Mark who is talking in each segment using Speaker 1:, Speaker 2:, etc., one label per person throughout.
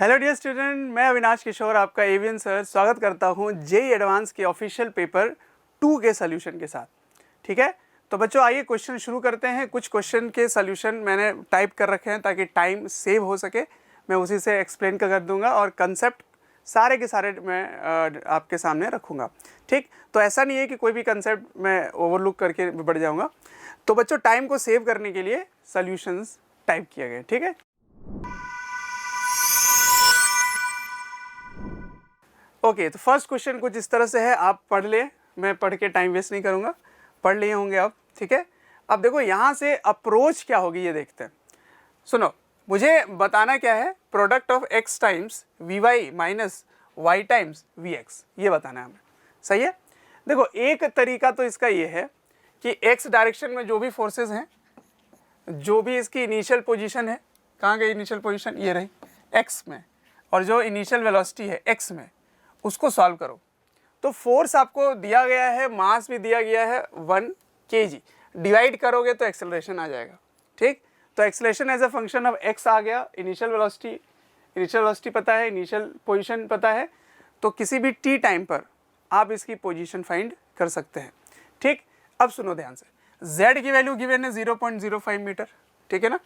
Speaker 1: Hello dear student, मैं अविनाश किशोर आपका avian sir स्वागत करता हूं जेईई एडवांस के ऑफिशियल पेपर 2 के सॉल्यूशन के साथ। ठीक है, तो बच्चों आइए क्वेश्चन शुरू करते हैं। कुछ क्वेश्चन के सॉल्यूशन मैंने टाइप कर रखे हैं ताकि टाइम सेव हो सके। मैं उसी से एक्सप्लेन कर दूंगा और कंसेप्ट सारे के सारे मैं आपके सामने रखूँगा। ठीक, तो ऐसा नहीं है कि कोई भी कंसेप्ट मैं ओवरलुक करके बढ़ जाऊँगा। तो बच्चों टाइम को सेव करने के लिए सॉल्यूशंस टाइप किया गया। ठीक है, ओके, तो फर्स्ट क्वेश्चन कुछ इस तरह से है, आप पढ़ ले, मैं पढ़ के टाइम वेस्ट नहीं करूँगा, पढ़ लिए होंगे आप। ठीक है, अब देखो यहाँ से अप्रोच क्या होगी ये देखते हैं। सुनो, मुझे बताना क्या है, product of x times v y minus y times v x, ये बताना है हमें। सही है, देखो एक तरीका तो इसका ये है कि x डायरेक्शन में जो भी फोर्सेस हैं, जो भी इसकी इनिशियल पोजीशन है, कहाँ गई इनिशियल पोजीशन, ये रही x में, और जो इनिशियल वेलोसिटी है x में, उसको सॉल्व करो। तो फोर्स आपको दिया गया है, मास भी दिया गया है 1 kg, डिवाइड करोगे तो एक्सेलरेशन आ जाएगा। ठीक, तो acceleration as a function of x आ गया, इनिशियल वेलोसिटी पता है, इनिशियल पोजीशन पता है, तो किसी भी t टाइम पर आप इसकी पोजीशन फाइंड कर सकते हैं। ठीक, अब सुनो ध्यान से, z की वैल्यू गिवन है 0.05 मीटर। ठीक है ना,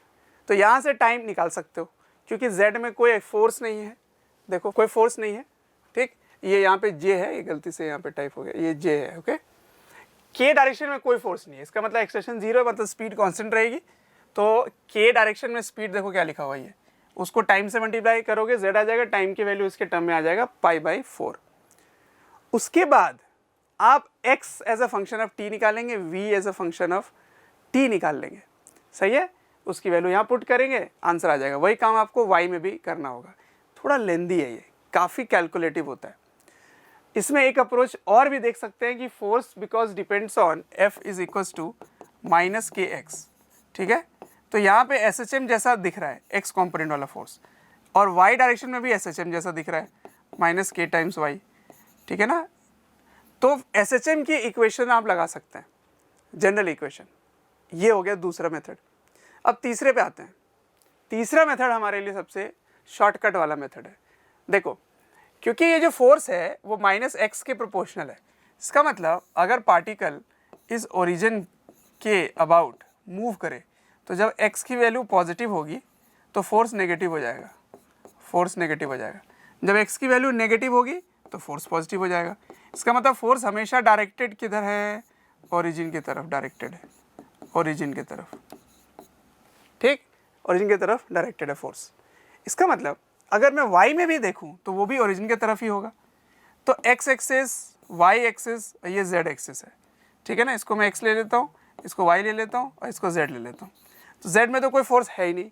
Speaker 1: तो यहाँ से टाइम निकाल सकते हो क्योंकि z में कोई फोर्स नहीं है। देखो कोई फोर्स नहीं है। ठीक, ये यहाँ पे j है, ये गलती से यहाँ पे टाइप हो गया, ये j है। ओके, k डायरेक्शन में कोई फोर्स नहीं है, इसका मतलब एक्सेलरेशन 0 है, मतलब स्पीड कांस्टेंट रहेगी। तो k डायरेक्शन में स्पीड देखो क्या लिखा हुआ है, उसको टाइम से मल्टीप्लाई करोगे z आ जाएगा, टाइम की वैल्यू इसके टर्म में आ जाएगा π/4। उसके बाद आप x as a function of t निकालेंगे, v as a function of t निकाल लेंगे। सही है, उसकी वैल्यू यहाँ पुट करेंगे, आंसर आ जाएगा। वही काम आपको y में भी करना होगा। थोड़ा लेंदी है, ये काफ़ी कैलकुलेटिव होता है। इसमें एक अप्रोच और भी देख सकते हैं कि force because depends on F is equals to minus k x. ठीक है, तो यहाँ पे SHM जैसा दिख रहा है x कॉम्पोनेंट वाला फोर्स, और y डायरेक्शन में भी SHM जैसा दिख रहा है, माइनस के टाइम्स वाई। ठीक है ना, तो SHM की इक्वेशन आप लगा सकते हैं, जनरल इक्वेशन। ये हो गया दूसरा मेथड। अब तीसरे पे आते हैं। तीसरा मेथड हमारे लिए सबसे शॉर्टकट वाला मेथड है। देखो, क्योंकि ये जो फोर्स है वो माइनस एक्स के प्रोपोर्शनल है, इसका मतलब अगर पार्टिकल इस ओरिजिन के अबाउट मूव करे तो जब x की वैल्यू पॉजिटिव होगी तो फोर्स नेगेटिव हो जाएगा, जब x की वैल्यू नेगेटिव होगी तो फोर्स पॉजिटिव हो जाएगा। इसका मतलब फोर्स हमेशा डायरेक्टेड किधर है, ओरिजिन की तरफ डायरेक्टेड है, ओरिजिन की तरफ। ठीक, ओरिजिन की तरफ डायरेक्टेड है फोर्स। इसका मतलब अगर मैं y में भी देखूं तो वो भी ओरिजिन की तरफ ही होगा। तो x एक्सिस, y एक्सिस, ये z एक्सिस है। ठीक है ना, इसको मैं x ले लेता हूँ, इसको y ले लेता हूँ और इसको z ले लेता हूँ। तो z में तो कोई फोर्स है ही नहीं,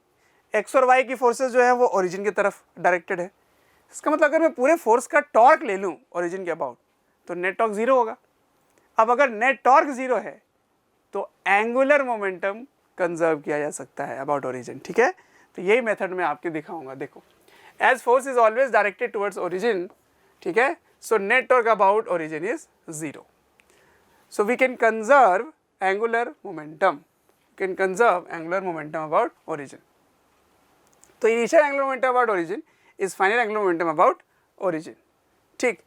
Speaker 1: x और y की फोर्सेस जो है वो ओरिजिन की तरफ डायरेक्टेड है। इसका मतलब अगर मैं पूरे फोर्स का टॉर्क ले लूँ ओरिजिन के अबाउट तो नेट टॉर्क 0 होगा। अब अगर नेट टॉर्क 0 है तो एंगुलर मोमेंटम कंजर्व किया जा सकता है अबाउट ओरिजिन। ठीक है, तो यही मेथड मैं आपके दिखाऊंगा। देखो, as force is always directed towards origin, ठीक है, so net torque about origin is 0. So we can conserve angular momentum, about origin. तो initial angular momentum about origin is final angular momentum about origin. ठीक,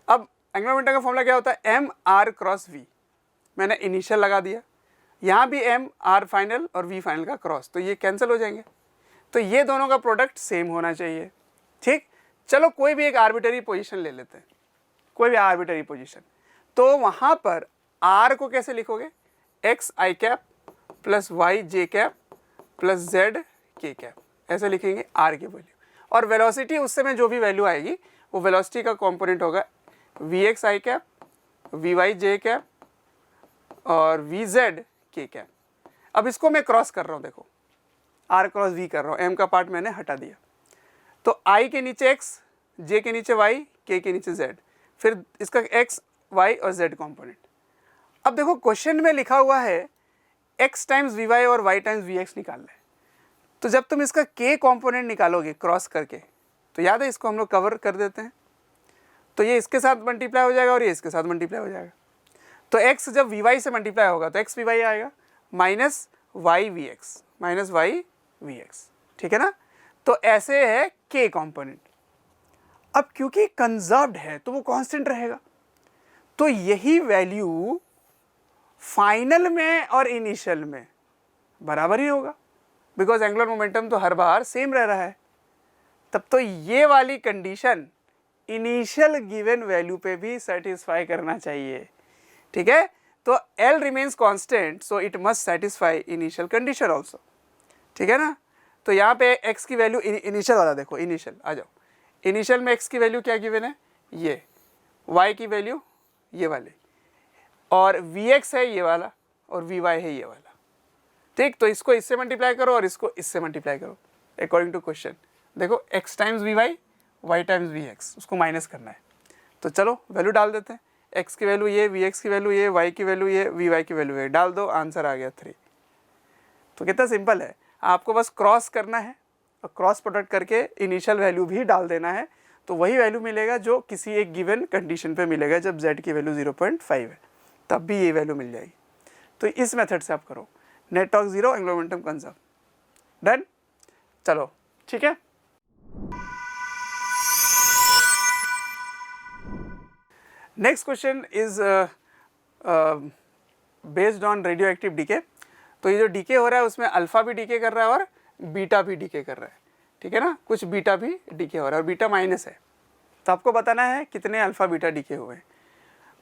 Speaker 1: अब angular momentum का formula क्या होता है, m r cross v। मैंने initial लगा दिया, यहाँ भी m r फाइनल और v फाइनल का क्रॉस, तो ये कैंसिल हो जाएंगे। तो ये दोनों का प्रोडक्ट सेम होना चाहिए। ठीक, चलो कोई भी एक आर्बिटरी पोजीशन ले लेते हैं, कोई भी आर्बिटरी पोजीशन। तो वहाँ पर r को कैसे लिखोगे, x i cap plus y j cap plus z k cap, ऐसे लिखेंगे r की वैल्यू। और वेलोसिटी उस समय जो भी वैल्यू आएगी वो वेलोसिटी का कंपोनेंट होगा vx i cap, vy j cap और vz k कैप। अब इसको मैं क्रॉस कर रहा हूँ, देखो r क्रॉस v कर रहा हूँ, m का पार्ट मैंने हटा दिया। तो i के नीचे x, j के नीचे y, k के नीचे z, फिर इसका x, y और z कंपोनेंट। अब देखो क्वेश्चन में लिखा हुआ है x टाइम्स vy और y टाइम्स vx निकालना है। तो जब तुम इसका k कंपोनेंट निकालोगे क्रॉस करके, तो याद है इसको हम लोग कवर कर देते हैं, तो ये इसके साथ मल्टीप्लाई हो जाएगा और ये इसके साथ मल्टीप्लाई हो जाएगा। तो x जब vy से मल्टीप्लाई होगा तो x vy आएगा, माइनस y vx। ठीक है ना, तो ऐसे है k कंपोनेंट। अब क्योंकि कंजर्व्ड है तो वो कांस्टेंट रहेगा, तो यही वैल्यू फाइनल में और इनिशियल में बराबर ही होगा, बिकॉज एंगुलर मोमेंटम तो हर बार सेम रह रहा है। तब तो ये वाली कंडीशन इनिशियल गिवन वैल्यू पे भी सेटिस्फाई करना चाहिए, ठीक है। तो L remains constant, so it must satisfy initial condition also, ठीक है ना। तो यहाँ पे x की वैल्यू इनिशियल वाला देखो, इनिशियल आ जाओ, इनिशियल में x की वैल्यू क्या गिवन है, ये, y की वैल्यू ये वाली, और Vx है ये वाला, और Vy है ये वाला, ठीक। तो इसको इससे मल्टीप्लाई करो और इसको इससे मल्टीप्लाई करो अकॉर्डिंग टू क्वेश्चन। देखो x times Vy, y times Vx, उसको माइनस करना है। तो चलो वैल्यू डाल देते हैं, x की वैल्यू ये, Vx की वैल्यू ये, y की वैल्यू ये, Vy की वैल्यू ये, डाल दो, आंसर आ गया 3। तो कितना सिंपल है, आपको बस क्रॉस करना है और क्रॉस प्रोडक्ट करके इनिशियल वैल्यू भी डाल देना है, तो वही वैल्यू मिलेगा जो किसी एक गिवन कंडीशन पे मिलेगा। जब z की वैल्यू 0.5 है तब भी ये वैल्यू मिल जाएगी। तो इस मेथड से आप करो, net torque 0, angular momentum conserve, done. चलो ठीक है। Next question is based on radioactive decay. तो ये जो डीके हो रहा है उसमें अल्फा भी डीके कर रहा है और बीटा भी डीके कर रहा है, ठीक है ना। कुछ बीटा भी डीके हो रहा है और बीटा माइनस है, तो आपको बताना है कितने अल्फा बीटा डीके हुए हैं।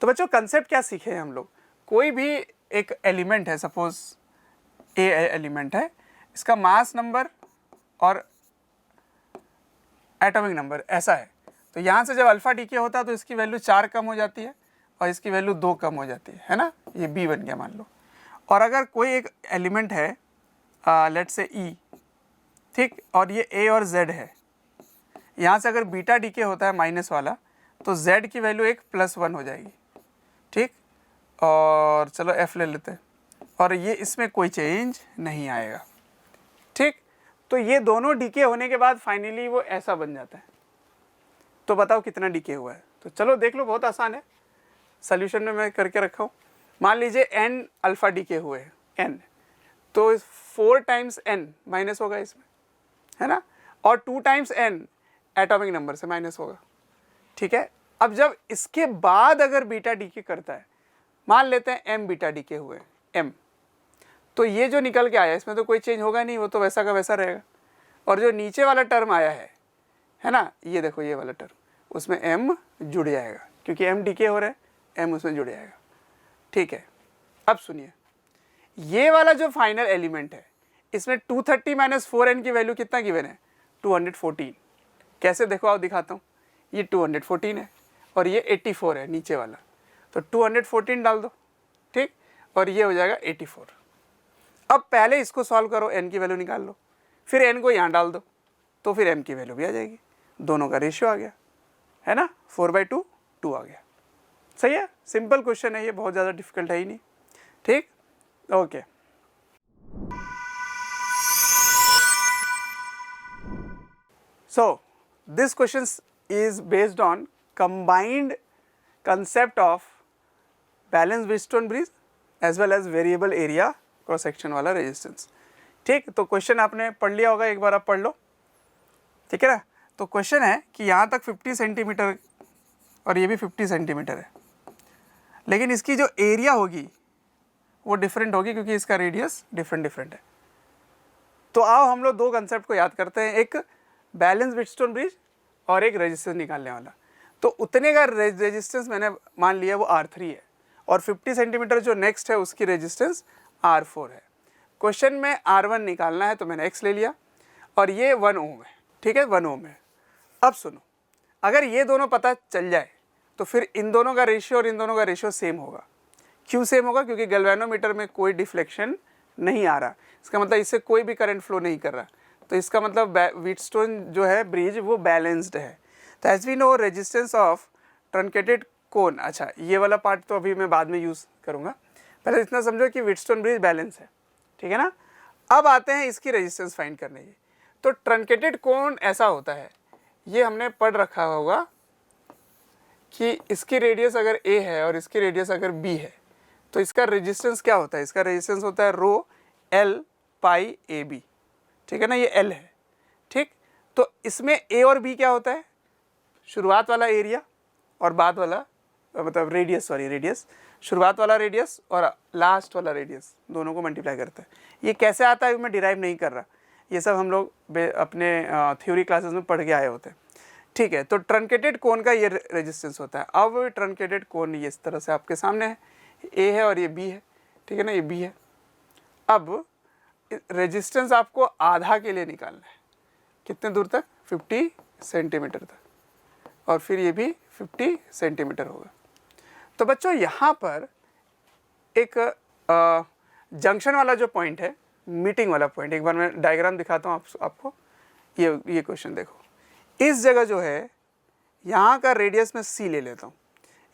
Speaker 1: तो बच्चों कंसेप्ट क्या सीखे हैं हम लोग, कोई भी एक एलिमेंट है, सपोज ए एलिमेंट है, इसका मास नंबर और एटॉमिक नंबर ऐसा है, तो यहाँ से जब अल्फा डीके होता है तो इसकी वैल्यू 4 कम हो जाती है और इसकी वैल्यू 2 कम हो जाती है ना, ये बी बन गया मान लो। और अगर कोई एक एलिमेंट है लेट्स से ई, ठीक, और ये ए और जेड है, यहाँ से अगर बीटा डीके होता है माइनस वाला तो जेड की वैल्यू एक +1 हो जाएगी, ठीक। और चलो एफ ले लेते हैं, और ये इसमें कोई चेंज नहीं आएगा, ठीक। तो ये दोनों डीके होने के बाद फाइनली वो ऐसा बन जाता है। तो बताओ कितना डीके हुआ है, तो चलो देख लो, बहुत आसान है, सोल्यूशन में मैं करके रखा हूँ। मान लीजिए n अल्फा डीके हुए हैं, n, तो 4 टाइम्स n माइनस होगा इसमें, है ना, और 2 टाइम्स n एटॉमिक नंबर से माइनस होगा, ठीक है। अब जब इसके बाद अगर बीटा डीके करता है, मान लेते हैं m बीटा डीके हुए m, तो ये जो निकल के आया इसमें तो कोई चेंज होगा नहीं, वो तो वैसा का वैसा रहेगा। और जो नीचे वाला टर्म आया है ना, ये देखो ये वाला टर्म, उसमें m जुड़ जाएगा, क्योंकि m डीके हो रहा है, m उसमें जुड़ जाएगा, ठीक है। अब सुनिए, ये वाला जो फाइनल एलिमेंट है इसमें 230 - 4n की वैल्यू कितना गिवन है, 214। कैसे देखो आओ दिखाता हूँ, ये 214 है और ये 84 है नीचे वाला, तो 214 डाल दो, ठीक, और ये हो जाएगा 84। अब पहले इसको सॉल्व करो, n की वैल्यू निकाल लो, फिर n को यहाँ डाल दो, तो फिर m की वैल्यू भी आ जाएगी, दोनों का रेशियो आ गया, है ना, 4/2 2 आ गया। सही है, सिंपल क्वेश्चन है ये, बहुत ज़्यादा डिफिकल्ट है ही नहीं, ठीक, okay. So this question is based on combined concept of balanced Wheatstone bridge as well as variable area cross section वाला resistance, ठीक। तो क्वेश्चन आपने पढ़ लिया होगा, एक बार आप पढ़ लो, ठीक है ना। तो क्वेश्चन है कि यहाँ तक 50 सेंटीमीटर और ये भी 50 सेंटीमीटर है, लेकिन इसकी जो एरिया होगी वो डिफरेंट होगी क्योंकि इसका रेडियस डिफरेंट है। तो आओ हम लोग दो कंसेप्ट को याद करते हैं, एक बैलेंस व्हीटस्टोन ब्रिज और एक रेजिस्टेंस निकालने वाला। तो उतने का रेजिस्टेंस मैंने मान लिया वो R3 है, और 50 सेंटीमीटर जो नेक्स्ट है उसकी रेजिस्टेंस R4 है। क्वेश्चन में R1 निकालना है तो मैंने X ले लिया, और ये 1 ओम है, ठीक है, 1 ओम है। अब सुनो, अगर ये दोनों पता चल जाए तो फिर इन दोनों का रेशियो और इन दोनों का रेशियो सेम होगा। क्यों सेम होगा, क्योंकि गैल्वेनोमीटर में कोई डिफ्लेक्शन नहीं आ रहा, इसका मतलब इससे कोई भी करंट फ्लो नहीं कर रहा, तो इसका मतलब व्हीटस्टोन जो है ब्रिज वो बैलेंस्ड है। तो as we know resistance of truncated cone, अच्छा ये वाला पार्ट तो अभी मैं बाद में यूज़ करूँगा, पहले इतना समझो कि व्हीटस्टोन ब्रिज बैलेंस है, ठीक है ना। अब आते हैं इसकी रेजिस्टेंस फाइंड करने की। तो ट्रंकेटेड कोन ऐसा होता है, ये हमने पढ़ रखा होगा कि इसकी रेडियस अगर a है और इसकी रेडियस अगर b है तो इसका रेजिस्टेंस क्या होता है, इसका रेजिस्टेंस होता है रो L पाई AB, ठीक है ना, ये L है, ठीक। तो इसमें a और b क्या होता है, शुरुआत वाला एरिया और बाद वाला मतलब रेडियस, सॉरी रेडियस, शुरुआत वाला रेडियस और लास्ट वाला रेडियस दोनों को मल्टीप्लाई करता है। ये कैसे आता है मैं डिराइव नहीं कर रहा, ये सब हम लोग अपने थ्योरी क्लासेस में पढ़ के आए होते हैं, ठीक है। तो ट्रंकेटेड कोन का ये रेजिस्टेंस होता है। अब ट्रंकेटेड कोन ये इस तरह से आपके सामने है, ए है और ये बी है, ठीक है ना, ये बी है। अब रेजिस्टेंस आपको आधा के लिए निकालना है, कितने दूर तक, 50 सेंटीमीटर तक, और फिर ये भी 50 सेंटीमीटर होगा। तो बच्चों यहाँ पर एक जंक्शन वाला जो पॉइंट है, मीटिंग वाला पॉइंट, एक बार मैं डायग्राम दिखाता हूँ आपको। ये क्वेश्चन देखो, इस जगह जो है यहाँ का रेडियस मैं सी ले लेता हूँ,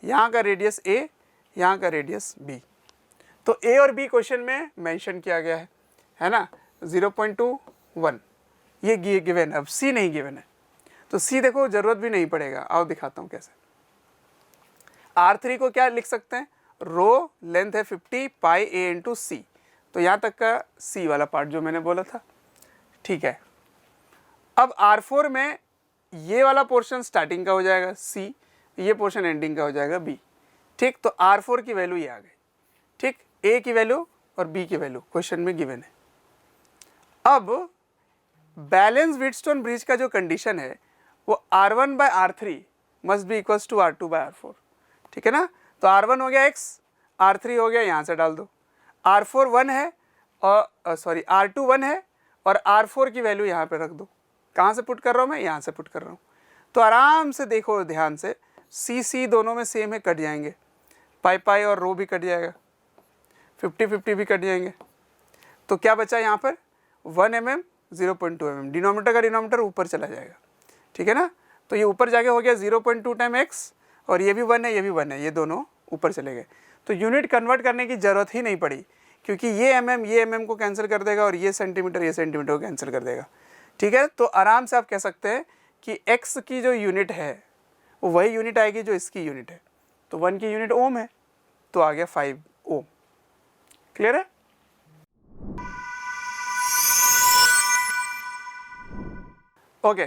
Speaker 1: यहाँ का रेडियस ए, यहाँ का रेडियस बी। तो ए और बी क्वेश्चन में मेंशन किया गया है ना, 0.21 ये गिवन है। अब सी नहीं गिवन है, तो सी देखो जरूरत भी नहीं पड़ेगा, आओ दिखाता हूँ कैसे। R3 को क्या लिख सकते हैं, रो लेंथ है 50 पाई ए इंटू सी, तो यहाँ तक का सी वाला पार्ट जो मैंने बोला था, ठीक है। अब R4 में ये वाला पोर्शन स्टार्टिंग का हो जाएगा सी, ये पोर्शन एंडिंग का हो जाएगा बी, ठीक। तो R4 की वैल्यू ये आ गई, ठीक, ए की वैल्यू और बी की वैल्यू क्वेश्चन में गिवन है। अब बैलेंस व्हीटस्टोन ब्रिज का जो कंडीशन है वो R1/R3 must be equals to R2/R4, ठीक है ना। तो R1 हो गया x, R3 हो गया, यहाँ से डाल दो, R4 1 है और सॉरी R2 1 है और R4 की वैल्यू यहाँ पे रख दो। कहाँ से पुट कर रहा हूँ मैं, यहाँ से पुट कर रहा हूँ। तो आराम से देखो ध्यान से, सी दोनों में सेम है, कट जाएंगे, पाई पाई और रो भी कट जाएगा, 50-50 भी कट जाएंगे। तो क्या बचा यहाँ पर, 1 mm 0.2 mm, डिनोमीटर का डिनोमीटर ऊपर चला जाएगा, ठीक है ना। तो ये ऊपर जाके हो गया 0.2 टाइम एक्स, और ये भी 1 है, ये भी 1 है, ये दोनों ऊपर चले गए। तो यूनिट कन्वर्ट करने की ज़रूरत ही नहीं पड़ी, क्योंकि ये mm को कैंसिल कर देगा और ये सेंटीमीटर को कैंसिल कर देगा, ठीक है। तो आराम से आप कह सकते हैं कि x की जो यूनिट है वो वही यूनिट आएगी जो इसकी यूनिट है। तो 1 की यूनिट ओम है, तो आ गया 5 ओम। क्लियर है। Okay,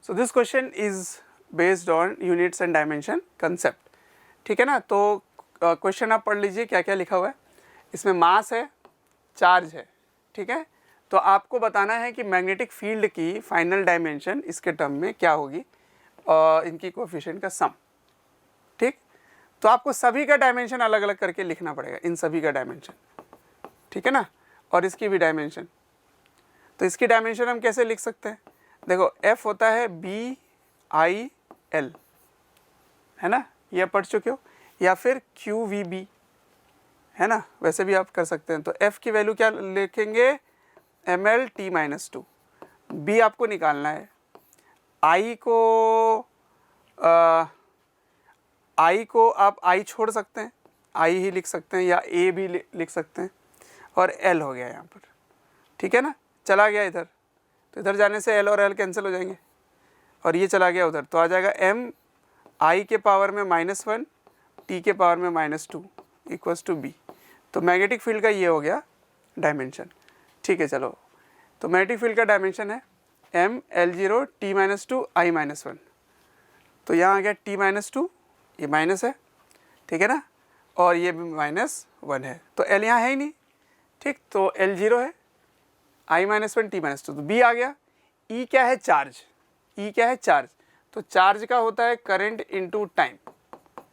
Speaker 1: so this question is based on units and dimension concept, ठीक है ना। तो क्वेश्चन आप पढ़ लीजिए क्या क्या लिखा हुआ है। इसमें मास है, चार्ज है, ठीक है। तो आपको बताना है कि मैग्नेटिक फील्ड की फाइनल डायमेंशन इसके टर्म में क्या होगी और इनकी कोएफिशिएंट का सम, ठीक। तो आपको सभी का डायमेंशन अलग अलग करके लिखना पड़ेगा, इन सभी का डायमेंशन, ठीक है ना, और इसकी भी डायमेंशन। तो इसकी डायमेंशन हम कैसे लिख सकते हैं, देखो F होता है BIL, है ना, ये पढ़ चुके हो, या फिर QVB, है ना, वैसे भी आप कर सकते हैं। तो F की वैल्यू क्या लिखेंगे, MLT-2, B आपको निकालना है, I को आप I छोड़ सकते हैं, I ही लिख सकते हैं, या A भी लिख सकते हैं, और L हो गया यहाँ पर, ठीक है ना, चला गया इधर, तो इधर जाने से L और L कैंसिल हो जाएंगे, और ये चला गया उधर, तो आ जाएगा M I के पावर में -1 T के पावर में -2 इक्वल्स टू B। तो मैग्नेटिक फील्ड का ये हो गया डायमेंशन, ठीक है। चलो, तो मैग्नेटिक फील्ड का डायमेंशन है ML0 T-2 I-1, तो यहाँ आ गया T-2, ये माइनस है, ठीक है ना, और ये भी -1 है, तो L यहाँ है ही नहीं, ठीक। तो L0 है, I-1 T-2, तो B आ गया। E क्या है, चार्ज, E क्या है, चार्ज। तो चार्ज का होता है करंट इनटू टाइम,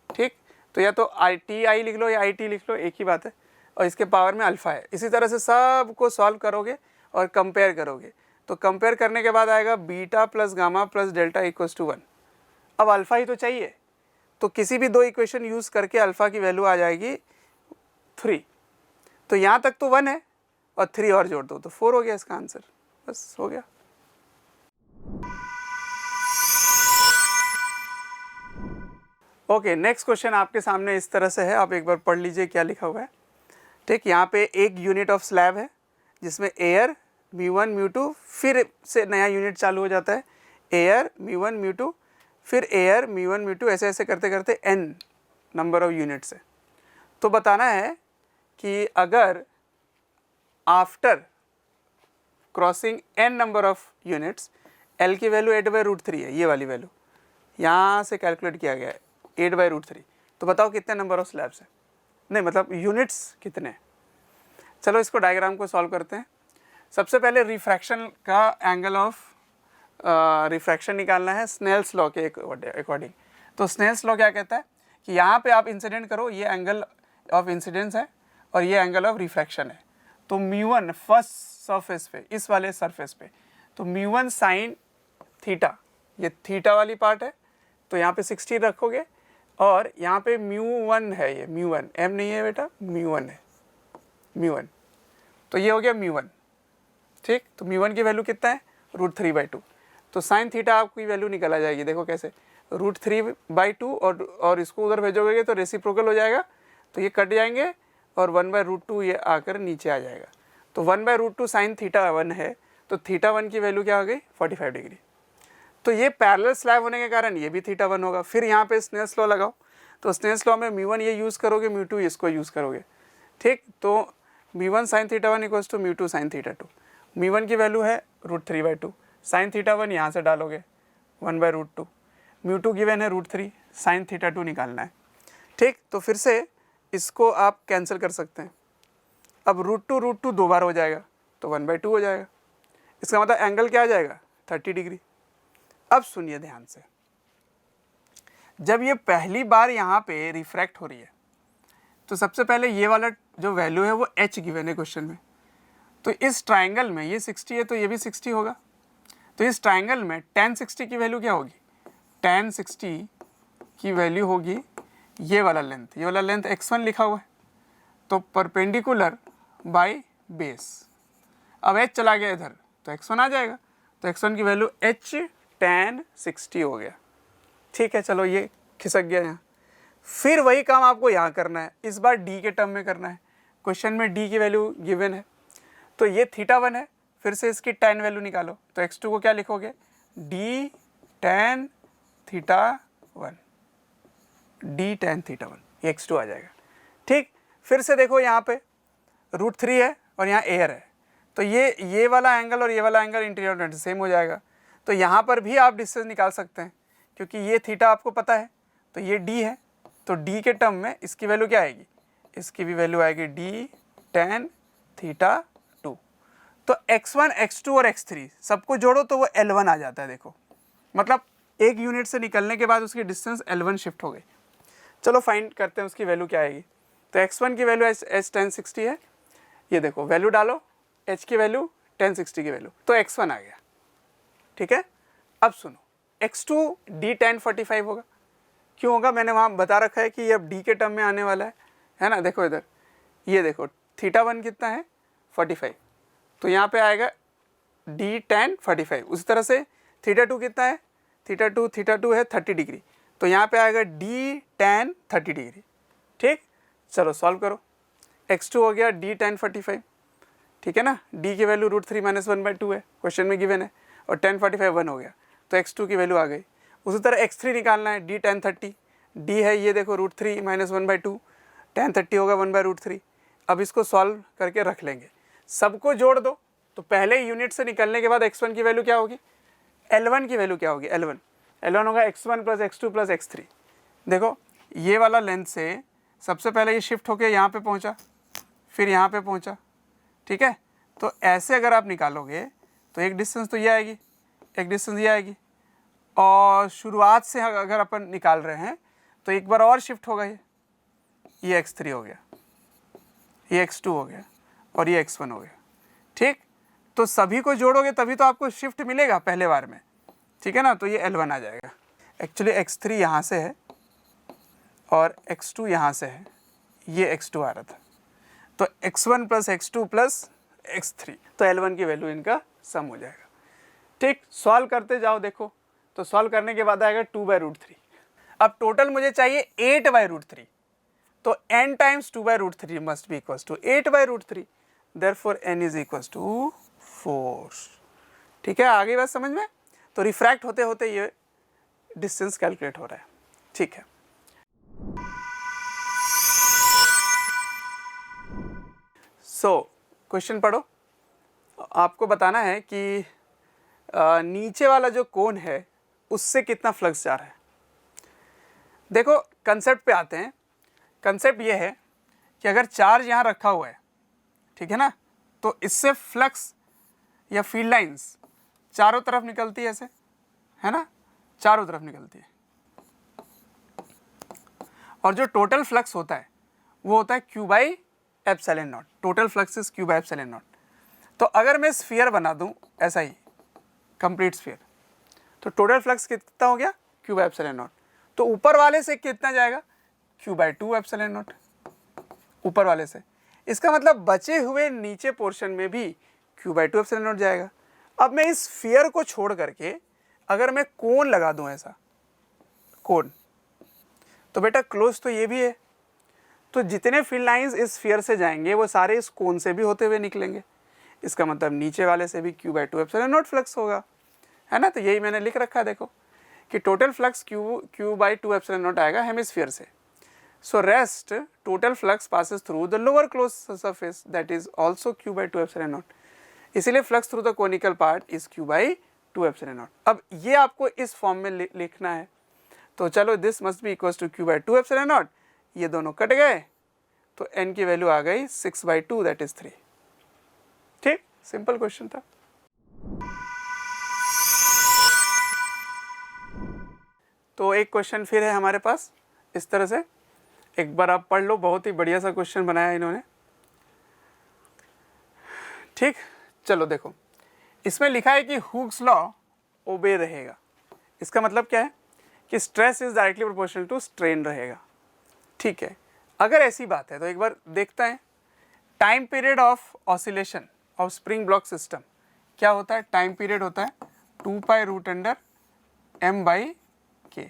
Speaker 1: ठीक। तो या तो TI लिख लो या IT लिख लो, एक ही बात है, और इसके पावर में अल्फ़ा है। इसी तरह से सब को सॉल्व करोगे और कंपेयर करोगे, तो कंपेयर करने के बाद आएगा beta plus gamma plus delta equals to 1। अब अल्फ़ा ही तो चाहिए, तो किसी भी दो इक्वेशन यूज़ करके अल्फ़ा की वैल्यू आ जाएगी 3। तो यहाँ तक तो 1 है, और 3 और जोड़ दो तो 4 हो गया इसका आंसर, बस हो गया। ओके, नेक्स्ट क्वेश्चन आपके सामने इस तरह से है, आप एक बार पढ़ लीजिए क्या लिखा हुआ है, ठीक। यहाँ पे एक यूनिट ऑफ स्लैब है जिसमें एयर μ1 μ2, फिर से नया यूनिट चालू हो जाता है, एयर μ1 μ2, फिर एयर μ1 μ2, ऐसे ऐसे करते करते n नंबर ऑफ यूनिट्स है। तो बताना है कि अगर after crossing n number of units L की वैल्यू 8/√3 है, ये वाली वैल्यू, यहाँ से कैलकुलेट किया गया है 8/√3। तो बताओ कितने नंबर ऑफ स्लैब्स है, नहीं मतलब यूनिट्स कितने हैं। चलो इसको डायग्राम को सॉल्व करते हैं। सबसे पहले रिफ्रैक्शन का एंगल ऑफ रिफ्रैक्शन निकालना है स्नेल्स लॉ के अकॉर्डिंग। तो स्नेल्स लॉ क्या कहता है कि यहाँ पे आप इंसिडेंट करो, ये एंगल ऑफ इंसिडेंस है और ये एंगल ऑफ रिफ्रैक्शन है। तो μ1 फर्स्ट सरफेस पे, इस वाले सरफेस पे, तो μ1 साइन थीटा, ये थीटा वाली पार्ट है, तो यहाँ पे 60 रखोगे और यहाँ पे μ1 है, ये μ1 m नहीं है बेटा, μ1 है, μ1, तो ये हो गया μ1। ठीक, तो μ1 की वैल्यू कितना है, √3/2। तो साइन थीटा आपकी वैल्यू निकल आ जाएगी, देखो कैसे, √3/2 और इसको उधर भेजोगे तो रेसिप्रोकल हो जाएगा, तो ये कट जाएंगे और 1/√2 ये आकर नीचे आ जाएगा। तो 1/√2 साइन थीटा 1 है, तो थीटा 1 की वैल्यू क्या हो गई, 45 डिग्री। तो ये पैरेलल स्लैब होने के कारण ये भी थीटा 1 होगा। फिर यहाँ पे स्नेल्स लॉ लगाओ, तो स्नेल्स लॉ में μ1 ये यूज़ करोगे, μ2 इसको यूज़ करोगे। ठीक, तो μ1 sine theta 1 equals to μ2 sine theta 2। μ1 की वैल्यू है √3/2, साइन थीटा 1 यहाँ से डालोगे 1/√2, μ2 गिवन है √3, साइन थीटा 2 निकालना है। ठीक, तो फिर से इसको आप कैंसिल कर सकते हैं। अब √2 दो बार हो जाएगा तो 1/2 हो जाएगा। इसका मतलब एंगल क्या आ जाएगा, 30 डिग्री। अब सुनिए ध्यान से, जब ये पहली बार यहाँ पे रिफ्रैक्ट हो रही है तो सबसे पहले ये वाला जो वैल्यू है वो h गिवन है क्वेश्चन में। तो इस ट्राइंगल में ये 60 है तो ये भी 60 होगा। तो इस ट्राइंगल में tan 60 की वैल्यू क्या होगी, tan 60 की वैल्यू होगी ये वाला लेंथ, ये वाला लेंथ x1 लिखा हुआ है, तो परपेंडिकुलर बाय बेस। अब h चला गया इधर तो x1 आ जाएगा, तो x1 की वैल्यू h tan 60 हो गया। ठीक है, चलो ये खिसक गया यहाँ। फिर वही काम आपको यहाँ करना है, इस बार d के टर्म में करना है। क्वेश्चन में d की वैल्यू गिवन है, तो ये थीटा 1 है, फिर से इसकी tan वैल्यू निकालो, तो x2 को क्या लिखोगे, d tan theta 1, d tan theta 1, ये x2 आ जाएगा। ठीक, फिर से देखो यहाँ पे √3 है और यहाँ एयर है, तो ये वाला एंगल और ये वाला एंगल इंटीरियर सेम हो जाएगा। तो यहाँ पर भी आप डिस्टेंस निकाल सकते हैं, क्योंकि ये थीटा आपको पता है, तो ये d है, तो d के टर्म में इसकी वैल्यू क्या आएगी, इसकी भी वैल्यू आएगी d tan थीटा 2। तो x1, x2 और x3 सबको जोड़ो तो वो L1 आ जाता है। देखो मतलब एक यूनिट से निकलने के बाद उसकी डिस्टेंस L1 शिफ्ट हो गई। चलो फाइंड करते हैं उसकी वैल्यू क्या आएगी। तो x1 की वैल्यू h tan 60 है, ये देखो वैल्यू डालो, h की वैल्यू tan 60 की वैल्यू, तो x1 आ गया। ठीक है, अब सुनो x2 d tan 45 होगा। क्यों होगा, मैंने वहाँ बता रखा है कि ये अब d के टर्म में आने वाला है ना। देखो इधर, ये देखो थीटा 1 कितना है, 45, तो यहाँ पे आएगा d tan 45। उसी तरह से थीटा 2 कितना है, थीटा 2 है 30 डिग्री, तो यहाँ पे आएगा d tan 30 डिग्री। ठीक, चलो सॉल्व करो, x2 हो गया d tan 45, ठीक है ना, d की वैल्यू √3 - 1/2 है, क्वेश्चन में गिवन है, और tan 45 1 हो गया, तो x2 की वैल्यू आ गई। उसी तरह x3 निकालना है, d tan 30, d है ये देखो √3 - 1/2, tan 30 होगा 1/√3। अब इसको सॉल्व करके रख लेंगे, सबको जोड़ दो, तो पहले यूनिट से निकलने के बाद x1 की वैल्यू क्या होगी, L1 की वैल्यू क्या होगी, L1 होगा x1 + x2 + x3। देखो ये वाला लेंथ से सबसे पहले ये शिफ्ट होके यहाँ पे पहुँचा, फिर यहाँ पे पहुँचा। ठीक है, तो ऐसे अगर आप निकालोगे तो एक डिस्टेंस तो ये आएगी, एक डिस्टेंस ये आएगी, और शुरुआत से अगर अपन निकाल रहे हैं तो एक बार और शिफ्ट होगा, ये x3 हो गया, ये x2 हो गया और ये x1 हो गया। ठीक, तो सभी को जोड़ोगे तभी तो आपको शिफ्ट मिलेगा पहले बार में। ठीक है ना, तो ये L1 आ जाएगा। एक्चुअली x3 यहाँ से है और x2 यहाँ से है, ये x2 आ रहा था, तो x1 + x2 + x3, तो L1 की वैल्यू इनका सम हो जाएगा। ठीक, सॉल्व करते जाओ, देखो तो सॉल्व करने के बाद आएगा 2/√3। अब टोटल मुझे चाहिए 8/√3, तो n × 2/√3 must be equals to 8/√3, therefore n is equals to 4। ठीक है, आगे बात समझ में। तो रिफ्रैक्ट होते होते ये डिस्टेंस कैलकुलेट हो रहा है। ठीक है, क्वेश्चन पढ़ो। आपको बताना है कि नीचे वाला जो कोन है उससे कितना फ्लक्स जा रहा है। देखो कंसेप्ट पे आते हैं। कंसेप्ट ये है कि अगर चार्ज यहाँ रखा हुआ है, ठीक है ना, तो इससे फ्लक्स या फील्ड लाइंस चारों तरफ निकलती है ऐसे, है ना, चारों तरफ निकलती है। और जो टोटल फ्लक्स होता है वो होता है Q by epsilon not. Total flux is Q by epsilon not. तो अगर मैं स्फीयर बना दूं ऐसा ही, कंप्लीट स्फीयर, तो टोटल फ्लक्स कितना हो गया? Q by epsilon not. तो ऊपर वाले से कितना जाएगा? Q बाई 2 एप्सिलॉन नॉट, ऊपर वाले से। इसका मतलब बचे हुए नीचे पोर्शन में भी Q बाई 2 एप्सिलॉन नॉट जाएगा। अब मैं इस स्फीयर को छोड़ करके अगर मैं कोन लगा दूं, ऐसा कोन, तो बेटा क्लोज तो ये भी है, तो जितने फील्ड लाइंस इस स्फीयर से जाएंगे वो सारे इस कोन से भी होते हुए निकलेंगे। इसका मतलब नीचे वाले से भी Q by 2 epsilon not flux होगा, है ना। तो यही मैंने लिख रखा है, देखो कि total flux Q by 2 epsilon not आएगा हेमिस्फीयर से। So rest total flux passes through the lower close surface that is also Q by 2 epsilon not. इसीलिए flux through the conical part is Q by 2 epsilon not. अब ये आपको इस form में लिखना है। तो चलो this must be equals to Q by 2 epsilon naught. ये दोनों कट गए तो n की वैल्यू आ गई 6 बाई 2 दैट इज 3। ठीक, सिंपल क्वेश्चन था। तो एक क्वेश्चन फिर है हमारे पास इस तरह से, एक बार आप पढ़ लो, बहुत ही बढ़िया सा क्वेश्चन बनाया इन्होंने। ठीक, चलो देखो, इसमें लिखा है कि हुक्स लॉ ओबे रहेगा। इसका मतलब क्या है कि stress is directly proportional to strain रहेगा। ठीक है, अगर ऐसी बात है तो एक बार देखते हैं time period of oscillation of spring block system क्या होता है। टाइम पीरियड होता है 2 pi root under m by k,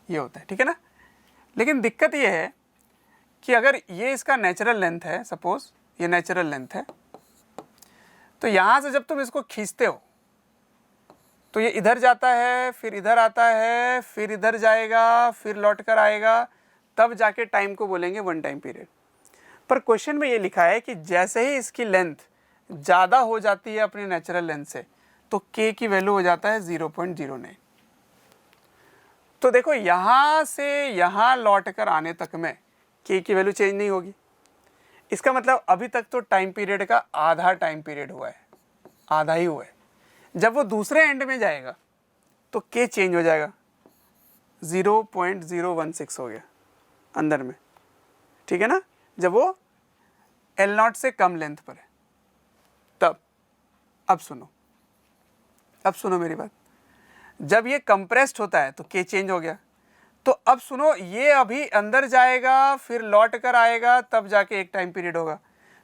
Speaker 1: ये होता है, ठीक है ना। लेकिन दिक्कत ये है कि अगर ये इसका नेचुरल लेंथ है, सपोज ये नेचुरल लेंथ है, तो यहाँ से जब तुम इसको खींचते हो तो ये इधर जाता है, फिर इधर आता है, फिर इधर जाएगा, फिर लौट कर आएगा, तब जाके टाइम को बोलेंगे वन टाइम पीरियड। पर क्वेश्चन में ये लिखा है कि जैसे ही इसकी लेंथ ज़्यादा हो जाती है अपनी नेचुरल लेंथ से, तो k की वैल्यू हो जाता है 0.09। तो देखो यहाँ से यहाँ लौट कर आने तक में k की वैल्यू चेंज नहीं होगी। इसका मतलब अभी तक तो टाइम पीरियड का आधा टाइम पीरियड हुआ है, आधा ही हुआ है। जब वो दूसरे एंड में जाएगा तो k चेंज हो जाएगा, 0.016 हो गया अंदर में, ठीक है ना, जब वो L0 से कम लेंथ पर है तब। अब सुनो मेरी बात, जब ये कंप्रेस्ड होता है तो k चेंज हो गया। तो अब सुनो, ये अभी अंदर जाएगा, फिर लौट कर आएगा, तब जाके एक टाइम पीरियड होगा।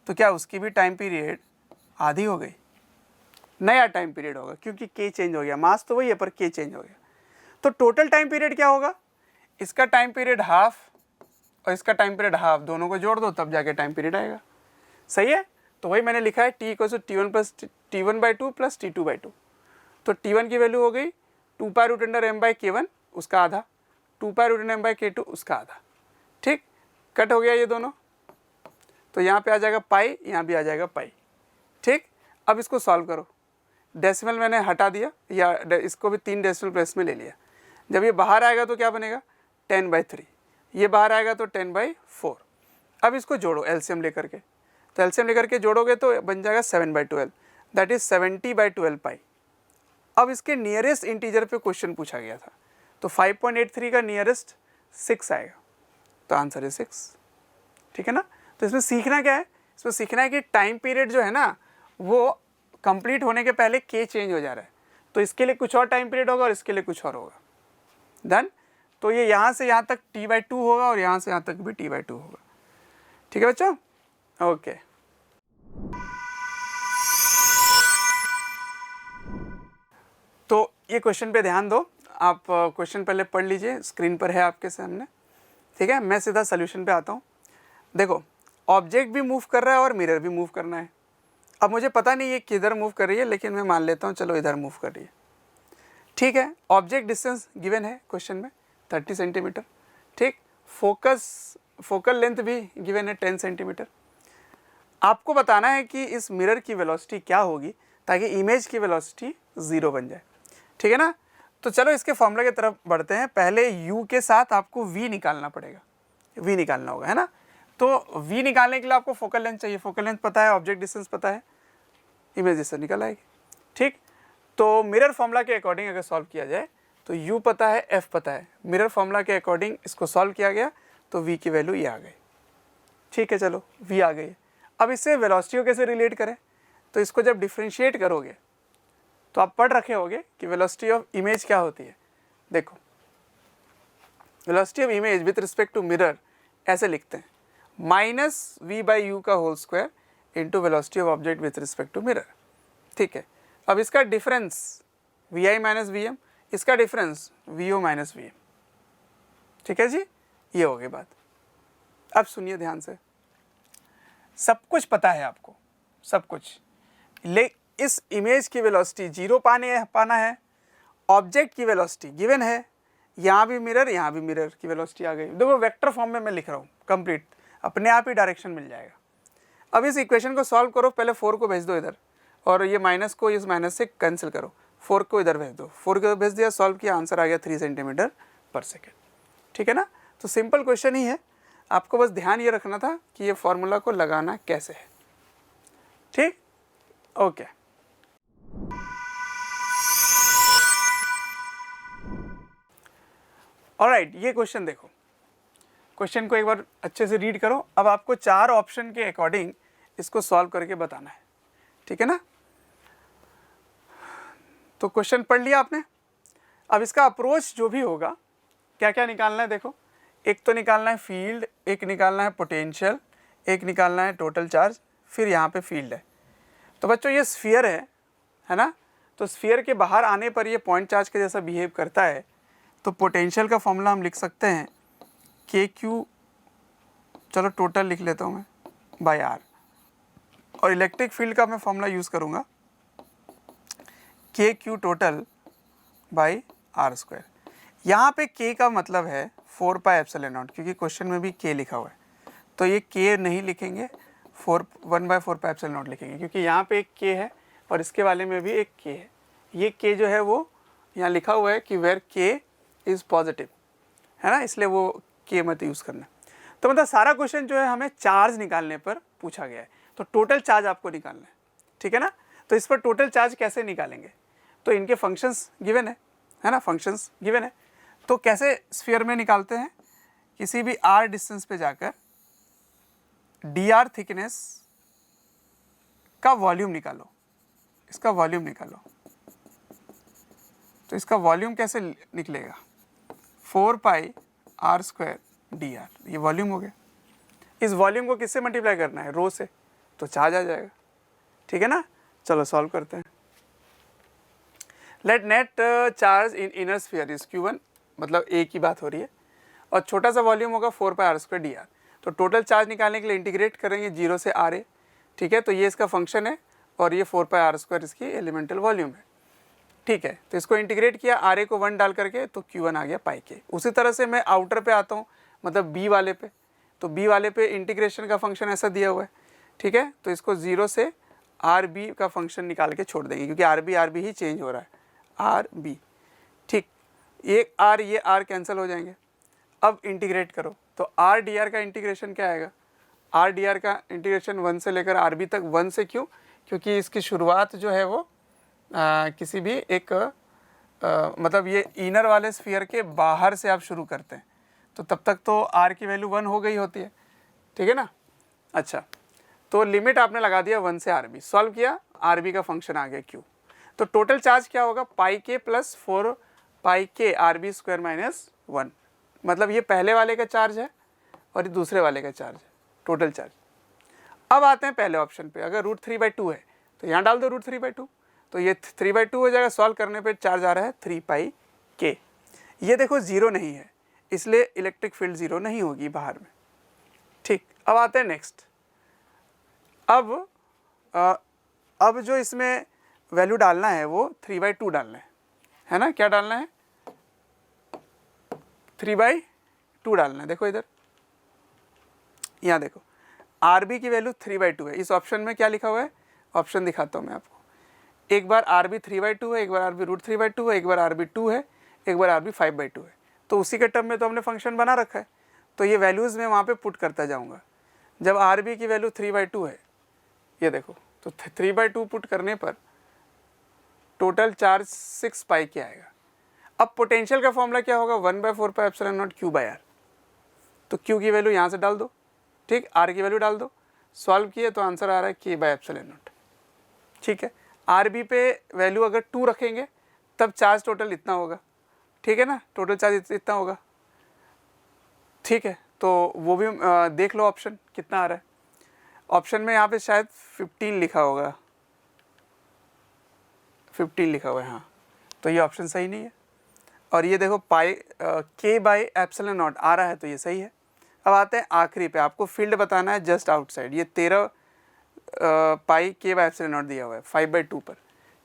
Speaker 1: तो क्या उसकी भी टाइम पीरियड आधी हो गई? नया टाइम पीरियड होगा, क्योंकि k चेंज हो गया। मास तो वही है पर k चेंज हो गया। तो टोटल टाइम पीरियड क्या होगा? इसका टाइम पीरियड हाफ और इसका टाइम पीरियड हाफ, दोनों को जोड़ दो तब जाके टाइम पीरियड आएगा। सही है। तो वही मैंने लिखा है t equal to T1 plus T1 by 2 plus T2 by 2। तो T1 की वैल्यू हो गई 2 pi root under m by K1 उसका आधा, 2 pi root under m by K2 उसका आधा। ठीक, कट हो गया ये दोनों, तो यहाँ पे आ जाएगा पाई, यहाँ भी आ जाएगा पाई। ठीक, अब इसको सॉल्व करो। डेसिमल मैंने हटा दिया, या इसको भी 3 डेसिमल प्लेस में ले लिया। जब ये बाहर आएगा तो क्या बनेगा? 10 बाई 3। ये बाहर आएगा तो 10 बाई 4। अब इसको जोड़ो एलसीएम लेकर के, तो एलसीएम लेकर के जोड़ोगे तो बन जाएगा 7 बाई 12, दैट इज 70 बाई 12 पाई। अब इसके नियरेस्ट इंटीजर पे क्वेश्चन पूछा गया था, तो 5.83 का नियरेस्ट 6 आएगा, तो आंसर है 6। ठीक है ना। तो इसमें सीखना क्या है? इसमें सीखना है कि टाइम पीरियड जो है ना वो कंप्लीट होने के पहले k चेंज हो जा रहा है, तो इसके लिए कुछ और टाइम पीरियड होगा और इसके लिए कुछ और होगा। डन। तो ये यहाँ से यहाँ तक t बाई 2 होगा और यहाँ से यहाँ तक भी t बाई 2 होगा। ठीक है बच्चों, ओके। तो ये क्वेश्चन पे ध्यान दो, आप क्वेश्चन पहले पढ़ लीजिए, स्क्रीन पर है आपके सामने। ठीक है, मैं सीधा सोल्यूशन पे आता हूँ। देखो, ऑब्जेक्ट भी मूव कर रहा है और मिरर भी मूव करना है। अब मुझे पता नहीं ये किधर मूव कर रही है, लेकिन मैं मान लेता हूँ चलो इधर मूव कर रही है। ठीक है, ऑब्जेक्ट डिस्टेंस गिवन है क्वेश्चन में 30 सेंटीमीटर। ठीक, फोकल लेंथ भी गिवन है 10 सेंटीमीटर। आपको बताना है कि इस मिरर की वेलोसिटी क्या होगी ताकि इमेज की वेलोसिटी 0 बन जाए। ठीक है ना। तो चलो इसके फॉर्मूला की तरफ बढ़ते हैं। पहले u के साथ आपको v निकालना पड़ेगा, v निकालना होगा, है ना। तो v निकालने के लिए आपको फोकल लेंथ चाहिए, फोकल लेंथ पता है, ऑब्जेक्ट डिस्टेंस पता है, इमेज डिस्टेंस निकल आएगी। ठीक, तो मिरर फॉर्मूला के अकॉर्डिंग अगर सॉल्व किया जाए तो u पता है, f पता है, मिरर फॉर्मूला के अकॉर्डिंग इसको सॉल्व किया गया तो v की वैल्यू ये आ गई। ठीक है, चलो v आ गई। अब इससे वेलोसिटी को कैसे रिलेट करें, तो इसको जब डिफ्रेंशिएट करोगे तो आप पढ़ रखे होगे कि वेलोसिटी ऑफ इमेज क्या होती है। देखो, velocity of image with respect to mirror ऐसे लिखते हैं, माइनस v बाई यू का whole square into velocity of object with respect to mirror. ठीक है, अब इसका difference vi minus v m, इसका difference vo minus v m. ठीक है जी, ये हो गई बात। अब सुनिए ध्यान से, सब कुछ पता है आपको, सब कुछ, ले इस इमेज की वेलोसिटी जीरो पाना है, ऑब्जेक्ट की वेलोसिटी गिवन है, यहाँ भी मिरर की वेलोसिटी आ गई। देखो वेक्टर फॉर्म में मैं लिख रहा हूँ, कंप्लीट, अपने आप ही डायरेक्शन मिल जाएगा। अब इस इक्वेशन को सॉल्व करो, पहले 4 को भेज दो इधर, और ये माइनस को इस माइनस से कैंसिल करो, 4 को इधर भेज दो, 4 को भेज दिया, सॉल्व किया, आंसर आ गया 3 सेंटीमीटर पर सेकेंड। ठीक है ना, तो सिंपल क्वेश्चन ही है, आपको बस ध्यान ये रखना था कि ये फॉर्मूला को लगाना कैसे है। ठीक, ओके। ऑलराइट, ये क्वेश्चन देखो, क्वेश्चन को एक बार अच्छे से रीड करो। अब आपको 4 ऑप्शन के अकॉर्डिंग इसको सॉल्व करके बताना है। ठीक है ना, तो क्वेश्चन पढ़ लिया आपने। अब इसका अप्रोच जो भी होगा, क्या क्या निकालना है, देखो, एक तो निकालना है फील्ड, एक निकालना है पोटेंशियल, एक निकालना है टोटल चार्ज, फिर यहाँ पे फील्ड है। तो बच्चों ये स्फीयर है ना, तो स्फीयर के बाहर आने पर ये पॉइंट चार्ज के जैसा बिहेव करता है। तो पोटेंशियल का फॉर्मूला हम लिख सकते हैं के क्यू, चलो टोटल लिख लेता हूँ मैं, बाय आर। और इलेक्ट्रिक फील्ड का मैं फॉर्मूला यूज़ करूँगा k q total by r square. यहाँ पे के का मतलब है 4 पाई एप्सिलॉन नॉट, क्योंकि क्वेश्चन में भी के लिखा हुआ है, तो ये के नहीं लिखेंगे, 1/4 पाई एप्सिलॉन नॉट लिखेंगे, क्योंकि यहाँ पे एक के है और इसके वाले में भी एक के है। ये के जो है वो यहाँ लिखा हुआ है कि वेयर के इज़ पॉजिटिव, है ना, इसलिए वो के मत यूज़ करना। तो मतलब सारा क्वेश्चन जो है हमें चार्ज निकालने पर पूछा गया है, तो टोटल चार्ज आपको निकालना है। ठीक है ना, तो इस पर टोटल चार्ज कैसे निकालेंगे, तो इनके फंक्शंस गिवन है ना, फंक्शंस गिवन है। तो कैसे स्फीयर में निकालते हैं, किसी भी r डिस्टेंस पे जाकर dr थिकनेस का वॉल्यूम निकालो, इसका वॉल्यूम निकालो। तो इसका वॉल्यूम कैसे निकलेगा, 4 पाई r स्क्वायर dr, ये वॉल्यूम हो गया। इस वॉल्यूम को किससे मल्टीप्लाई करना है, रो से, तो चार्ज आ जाएगा। ठीक है ना, चलो सॉल्व करते हैं। Let net charge in inner sphere is Q1, मतलब ए की बात हो रही है, और छोटा सा वॉल्यूम होगा 4 पाई r स्क्वायर dr। तो टोटल चार्ज निकालने के लिए इंटीग्रेट करेंगे 0 से RA। ठीक है, तो ये इसका फंक्शन है और ये 4 पाई r स्क्वायर इसकी एलिमेंटल वॉल्यूम है। ठीक है, तो इसको इंटीग्रेट किया, RA को 1 डाल करके, तो Q1 आ गया पाई के। उसी तरह से मैं आउटर पे आता हूँ, मतलब B वाले पे, तो B वाले पे इंटीग्रेशन का फंक्शन ऐसा दिया हुआ है। ठीक है, तो इसको 0 से RB का फंक्शन निकाल के छोड़ देंगे, क्योंकि RB ही चेंज हो रहा है, RB। ठीक, एक R ये R कैंसिल हो जाएंगे। अब इंटीग्रेट करो, तो R dr का इंटीग्रेशन क्या आएगा, R dr का इंटीग्रेशन 1 से लेकर RB तक। 1 से क्यों, क्योंकि इसकी शुरुआत जो है वो किसी भी एक मतलब ये इनर वाले स्फीयर के बाहर से आप शुरू करते हैं, तो तब तक तो R की वैल्यू 1 हो गई होती है। ठीक है ना, अच्छा, तो लिमिट आपने लगा दिया 1 से RB, सॉल्व किया, RB का फंक्शन आ गया Q। तो टोटल चार्ज क्या होगा, पाई के प्लस 4 पाई के RB स्क्वायर माइनस 1, मतलब ये पहले वाले का चार्ज है और ये दूसरे वाले का चार्ज है, टोटल चार्ज। अब आते हैं पहले ऑप्शन पे, अगर √3/2 है तो यहाँ डाल दो √3/2, तो ये 3/2 हो जाएगा। सॉल्व करने पे चार्ज आ रहा है 3 पाई के। ये देखो 0 नहीं है, इसलिए इलेक्ट्रिक फील्ड 0 नहीं होगी बाहर में। ठीक, अब आते हैं नेक्स्ट। अब जो इसमें वैल्यू डालना है वो 3/2 डालना है ना, क्या डालना है, 3/2 डालना है। देखो इधर, यहाँ देखो, RB की वैल्यू 3/2 है। इस ऑप्शन में क्या लिखा हुआ है, ऑप्शन दिखाता हूँ मैं आपको, एक बार आर बी 3/2 है, एक बार आर बी √3/2 है, एक बार आर बी 2 है, एक बार आर बी 5/2 है। तो उसी के टर्म में तो हमने फंक्शन बना रखा है, तो ये वैल्यूज़ मैं वहाँ पे पुट करता जाऊँगा। जब आर बी की वैल्यू 3/2 है, ये देखो, तो 3/2 पुट करने पर टोटल चार्ज 6 पाई के आएगा। अब पोटेंशियल का फॉर्मूला क्या होगा, 1/4 pi epsilon naught q by r. तो क्यू की वैल्यू यहाँ से डाल दो, ठीक, आर की वैल्यू डाल दो, सॉल्व किए तो आंसर आ रहा है के बाई एप्सिलॉन नॉट। ठीक है, आर बी पे वैल्यू अगर 2 रखेंगे तब चार्ज टोटल इतना होगा, ठीक है ना, टोटल चार्ज इतना होगा। ठीक है, तो वो भी देख लो ऑप्शन कितना आ रहा है। ऑप्शन में यहाँ पे शायद 15 लिखा होगा, 15 लिखा हुआ है, हाँ, तो ये ऑप्शन सही नहीं है। और ये देखो पाई के बाई एप्सिलॉन नॉट आ रहा है, तो ये सही है। अब आते हैं आखिरी पे, आपको फील्ड बताना है जस्ट आउटसाइड। ये 13 पाई के बाई एप्सिलॉन नॉट दिया हुआ है 5/2 पर,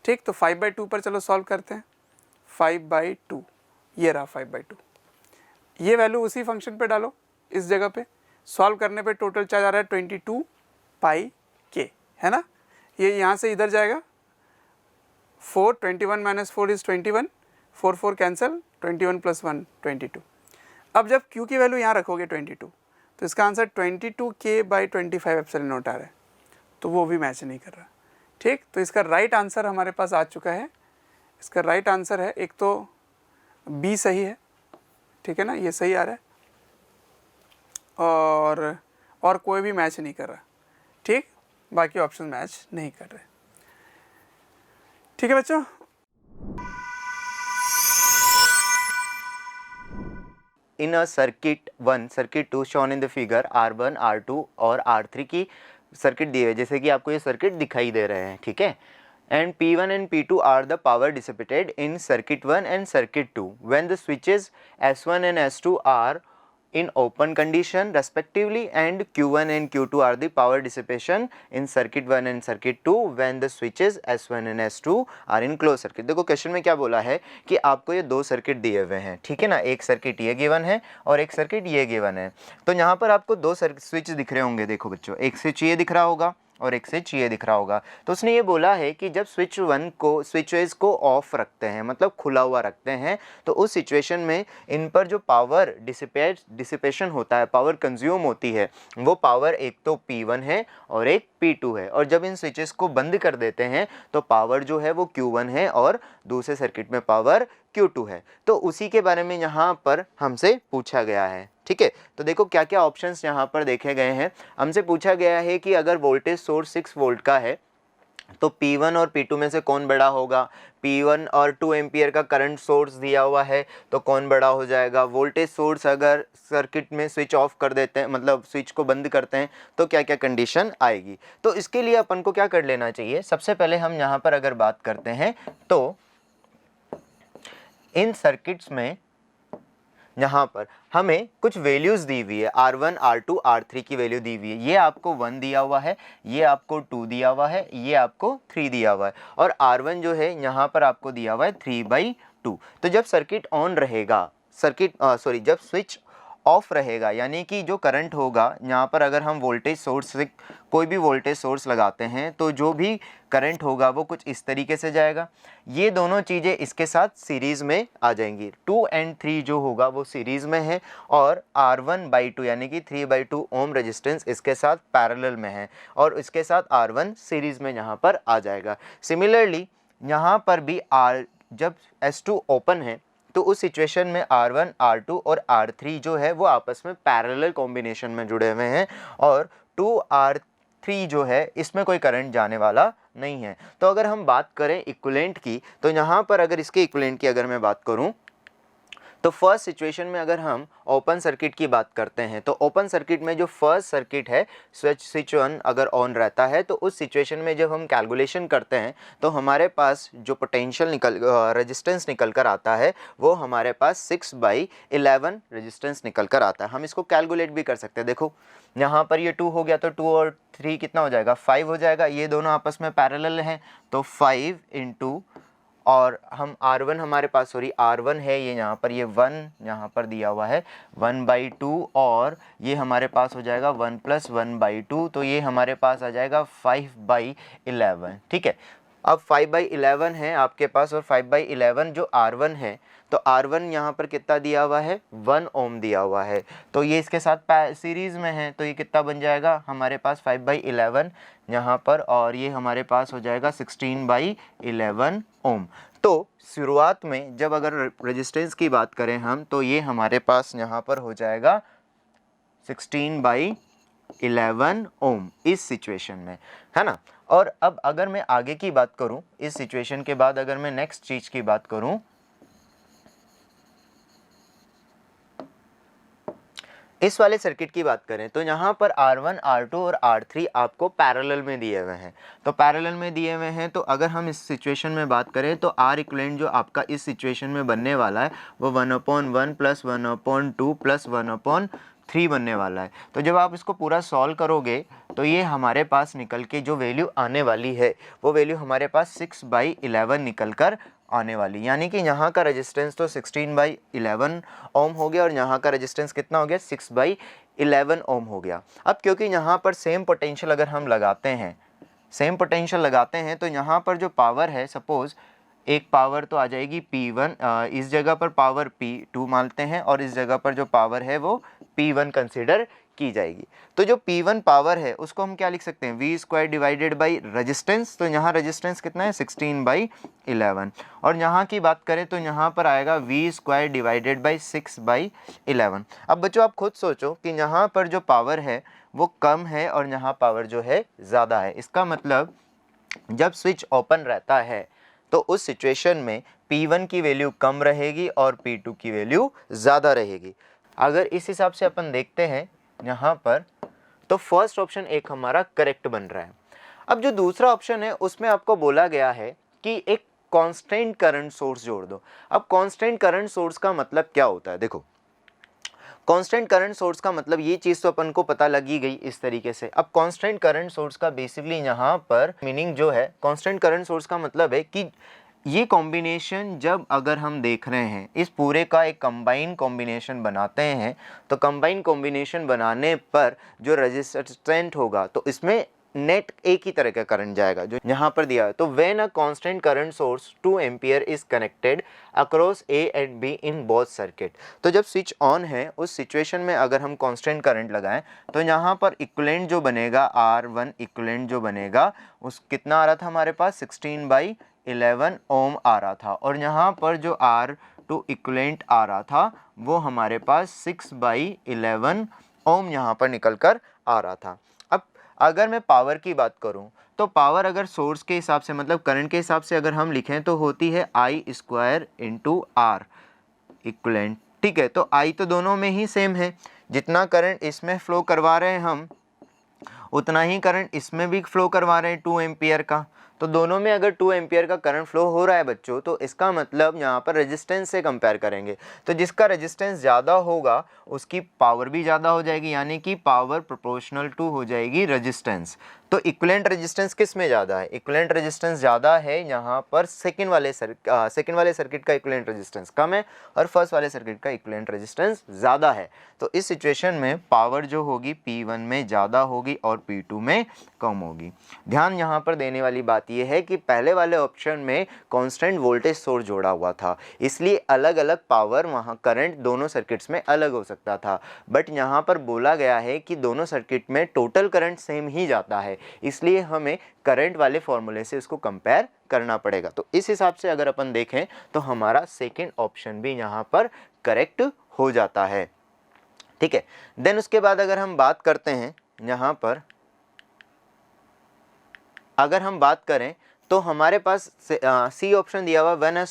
Speaker 1: ठीक। तो 5/2 पर चलो सॉल्व करते हैं। 5/2, ये रहा 5/2। ये वैल्यू उसी फंक्शन पे डालो, इस जगह पे सॉल्व करने पे टोटल चार्ज आ रहा है 22 पाई के, है ना। ये यहाँ से इधर जाएगा, 4, 21 - 4 इज़ 21, 4 4 कैंसिल, 21 + 1 22। अब जब Q की वैल्यू यहाँ रखोगे 22, तो इसका आंसर 22K/25 एप्सिलॉन नॉट आ रहा है, तो वो भी मैच नहीं कर रहा, ठीक। तो इसका राइट आंसर हमारे पास आ चुका है। इसका राइट आंसर है, एक तो बी सही है, ठीक है ना, ये सही आ रहा है, और कोई भी मैच नहीं कर रहा, ठीक, बाकी ऑप्शन मैच नहीं कर रहे। ठीक है बच्चों।
Speaker 2: In a circuit 1, circuit 2 shown in the figure, R1, R2 और R3 की सर्किट दिए हुए, जैसे कि आपको ये सर्किट दिखाई दे रहे हैं, ठीक है। And P1 and P2 are the power dissipated in circuit 1 and circuit 2 when the switches S1 and S2 are in open condition respectively, and Q1 and Q2 are the power dissipation in circuit 1 and circuit 2 when the switches S1 and S2 are in closed circuit। देखो question में क्या बोला है कि आपको ये दो circuit दिए हुए हैं, ठीक है ना, एक सर्किट ये गिवन है और एक सर्किट ये गिवन है। तो यहाँ पर आपको दो स्विच दिख रहे होंगे, देखो बच्चों, एक स्विच ये दिख रहा होगा और एक स्विच ये दिख रहा होगा। तो उसने ये बोला है कि जब स्विचेस को ऑफ रखते हैं, मतलब खुला हुआ रखते हैं, तो उस सिचुएशन में इन पर जो पावर डिसिपेशन होता है, पावर कंज्यूम होती है, वो पावर एक तो P1 है और एक P2 है। और जब इन स्विचेस को बंद कर देते हैं तो पावर जो है वो Q1 है और दूसरे सर्किट में पावर Q2 है। तो उसी के बारे में यहाँ पर हमसे पूछा गया है, ठीक है। तो देखो क्या क्या ऑप्शंस यहाँ पर देखे गए हैं। हमसे पूछा गया है कि अगर वोल्टेज सोर्स 6 वोल्ट का है तो P1 और P2 में से कौन बड़ा होगा। P1 और 2 एम्पियर का करंट सोर्स दिया हुआ है, तो कौन बड़ा हो जाएगा। वोल्टेज सोर्स अगर सर्किट में स्विच ऑफ कर देते हैं, मतलब स्विच को बंद करते हैं, तो क्या क्या कंडीशन आएगी। तो इसके लिए अपन को क्या कर लेना चाहिए, सबसे पहले हम यहाँ पर अगर बात करते हैं तो इन सर्किट्स में यहाँ पर हमें कुछ वैल्यूज़ दी हुई है, R1, R2, R3 की वैल्यू दी हुई है। ये आपको 1 दिया हुआ है, ये आपको 2 दिया हुआ है, ये आपको 3 दिया हुआ है, और R1 जो है यहाँ पर आपको दिया हुआ है 3/2। तो जब सर्किट ऑन रहेगा, जब स्विच ऑफ रहेगा, यानी कि जो करंट होगा यहाँ पर, अगर हम वोल्टेज सोर्स से कोई भी वोल्टेज सोर्स लगाते हैं तो जो भी करंट होगा वो कुछ इस तरीके से जाएगा। ये दोनों चीज़ें इसके साथ सीरीज़ में आ जाएंगी। 2 और 3 जो होगा वो सीरीज़ में है, और R1/2 यानी कि 3/2 ओम रेजिस्टेंस इसके साथ पैरेलल में है, और इसके साथ R1 सीरीज़ में यहाँ पर आ जाएगा। सिमिलरली यहाँ पर भी जब S2 ओपन है तो उस सिचुएशन में R1, R2 और R3 जो है वो आपस में पैरेलल कॉम्बिनेशन में जुड़े हुए हैं, और 2R3 जो है इसमें कोई करंट जाने वाला नहीं है। तो अगर हम बात करें इक्विवेलेंट की, तो यहाँ पर अगर इसके इक्विवेलेंट की अगर मैं बात करूँ, तो फर्स्ट सिचुएशन में अगर हम ओपन सर्किट की बात करते हैं, तो ओपन सर्किट में जो फर्स्ट सर्किट है, स्विच 1 अगर ऑन रहता है, तो उस सिचुएशन में जब हम कैलकुलेशन करते हैं तो हमारे पास जो पोटेंशियल रेजिस्टेंस निकल कर आता है वो हमारे पास 6/11 रेजिस्टेंस निकल कर आता है। हम इसको कैलकुलेट भी कर सकते हैं। देखो यहाँ पर ये 2 हो गया, तो 2 और 3 कितना हो जाएगा, 5 हो जाएगा। ये दोनों आपस में पैरेलल हैं, तो 5 × और हम R1 हमारे पास R1 है, ये यहाँ पर ये 1 यहाँ पर दिया हुआ है 1/2, और ये हमारे पास हो जाएगा 1 + 1/2, तो ये हमारे पास आ जाएगा 5/11, ठीक है। अब 5/11 है आपके पास और 5/11 जो R1 है, तो R1 यहाँ पर कितना दिया हुआ है, 1 ओम दिया हुआ है, तो ये इसके साथ सीरीज़ में है, तो ये कितना बन जाएगा हमारे पास 5/11 यहाँ पर, और ये हमारे पास हो जाएगा 16/11 ओम। तो शुरुआत में जब अगर रेजिस्टेंस की बात करें हम, तो ये हमारे पास यहाँ पर हो जाएगा 16/11 ओम इस सिचुएशन में, है ना। और अब अगर मैं आगे की बात करूं, इस सिचुएशन के बाद अगर मैं नेक्स्ट चीज की बात करूं, इस वाले सर्किट की बात करें, तो यहाँ पर R1, R2 और R3 आपको पैरेलल में दिए हुए हैं। तो पैरेलल में दिए हुए हैं, तो अगर हम इस सिचुएशन में बात करें, तो R इक्विवेलेंट जो आपका इस सिचुएशन में बनने वाला है वो 1/1 + 1/2 + 1/3 बनने वाला है। तो जब आप इसको पूरा सॉल्व करोगे, तो ये हमारे पास निकल के जो वैल्यू आने वाली है, वो वैल्यू हमारे पास 6/11 निकल कर आने वाली, यानी कि यहाँ का रेजिस्टेंस तो 16/11 ओम हो गया और यहाँ का रेजिस्टेंस कितना हो गया, 6/11 ओम हो गया। अब क्योंकि यहाँ पर सेम पोटेंशियल अगर हम लगाते हैं, सेम पोटेंशियल लगाते हैं, तो यहाँ पर जो पावर है, सपोज एक पावर तो आ जाएगी P1, इस जगह पर पावर P2 मानते हैं और इस जगह पर जो पावर है वो P1 कंसिडर की जाएगी। तो जो P1 पावर है उसको हम क्या लिख सकते हैं, V² डिवाइडेड बाई रेजिस्टेंस, तो यहाँ रेजिस्टेंस कितना है, 16/11, और यहाँ की बात करें तो यहाँ पर आएगा V² डिवाइडेड बाई 6/11। अब बच्चों आप खुद सोचो कि यहाँ पर जो पावर है वो कम है और यहाँ पावर जो है ज़्यादा है। इसका मतलब जब स्विच ओपन रहता है तो उस सिचुएशन में P1 की वैल्यू कम रहेगी और P2 की वैल्यू ज़्यादा रहेगी। अगर इस हिसाब से अपन देखते हैं यहाँ पर, तो फर्स्ट ऑप्शन एक हमारा करेक्ट बन रहा है। अब जो दूसरा ऑप्शन है उसमें आपको बोला गया है कि एक कांस्टेंट करंट सोर्स जोड़ दो। अब कांस्टेंट करंट सोर्स का मतलब क्या होता है, देखो कांस्टेंट करंट सोर्स का मतलब ये चीज़ तो अपन को पता लगी गई इस तरीके से। अब कांस्टेंट करंट सोर्स का बेसिकली यहाँ पर मीनिंग जो है, कांस्टेंट करंट सोर्स का मतलब है कि ये कॉम्बिनेशन जब अगर हम देख रहे हैं, इस पूरे का एक कंबाइन कॉम्बिनेशन बनाते हैं, तो कंबाइन कॉम्बिनेशन बनाने पर जो रेजिस्टेंट होगा तो इसमें नेट एक ही तरह का करंट जाएगा जो यहाँ पर दिया है। तो when a constant current source 2 ampere is connected across A and B in both circuit, तो जब स्विच ऑन है उस सिचुएशन में अगर हम कांस्टेंट करंट लगाएं, तो यहाँ पर इक्विवेलेंट जो बनेगा, R1 इक्विवेलेंट जो बनेगा, उस कितना आ रहा था हमारे पास, 16/11 ओम आ रहा था, और यहाँ पर जो R2 इक्विवेलेंट आ रहा था वो हमारे पास 6/11 ओम यहाँ पर निकल कर आ रहा था। अब अगर मैं पावर की बात करूं, तो पावर अगर सोर्स के हिसाब से मतलब करंट के हिसाब से अगर हम लिखें तो होती है I² × R इक्विवेलेंट, ठीक है। तो I तो दोनों में ही सेम है, जितना करंट इसमें फ्लो करवा रहे हैं हम उतना ही करंट इसमें भी फ्लो करवा रहे हैं 2 एम्पियर का। तो दोनों में अगर 2 एम्पियर का करंट फ्लो हो रहा है बच्चों, तो इसका मतलब यहाँ पर रेजिस्टेंस से कंपेयर करेंगे, तो जिसका रेजिस्टेंस ज़्यादा होगा उसकी पावर भी ज़्यादा हो जाएगी, यानी कि पावर प्रोपोर्शनल टू हो जाएगी रेजिस्टेंस। तो इक्विवेलेंट रेजिस्टेंस किस में ज़्यादा है, इक्विवेलेंट रेजिस्टेंस ज़्यादा है यहाँ पर सेकंड वाले सर्किट का इक्विवेलेंट रेजिस्टेंस कम है और फर्स्ट वाले सर्किट का इक्विवेलेंट रेजिस्टेंस ज़्यादा है। तो इस सिचुएशन में पावर जो होगी P1 में ज़्यादा होगी और P2 में कम होगी। ध्यान यहाँ पर देने वाली बात यह है कि पहले वाले ऑप्शन में कांस्टेंट वोल्टेज सोर्स जोड़ा हुआ था, इसलिए अलग अलग पावर वहाँ करंट दोनों सर्किट्स में अलग हो सकता था, बट यहाँ पर बोला गया है कि दोनों सर्किट में टोटल करंट सेम ही जाता है, इसलिए हमें करंट वाले फॉर्मूले से इसको कंपेयर करना पड़ेगा। तो इस हिसाब से अगर अपन देखें तो हमारा सेकेंड ऑप्शन भी यहाँ पर करेक्ट हो जाता है, ठीक है। देन उसके बाद अगर हम बात करते हैं यहाँ पर, अगर हम बात करें तो हमारे पास सी ऑप्शन दिया हुआ, when a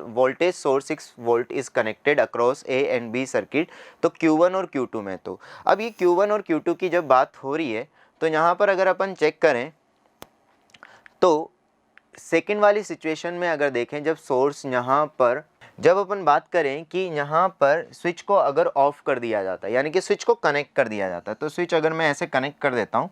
Speaker 2: voltage source 6 volt is connected across A and B circuit, तो Q1 और Q2 में। तो अब ये Q1 और Q2 की जब बात हो रही है, तो यहाँ पर अगर अपन चेक करें तो सेकेंड वाली सिचुएशन में अगर देखें, जब सोर्स यहाँ पर जब अपन बात करें कि यहाँ पर स्विच को अगर ऑफ कर दिया जाता है, यानी कि स्विच को कनेक्ट कर दिया जाता है, तो स्विच अगर मैं ऐसे कनेक्ट कर देता हूँ,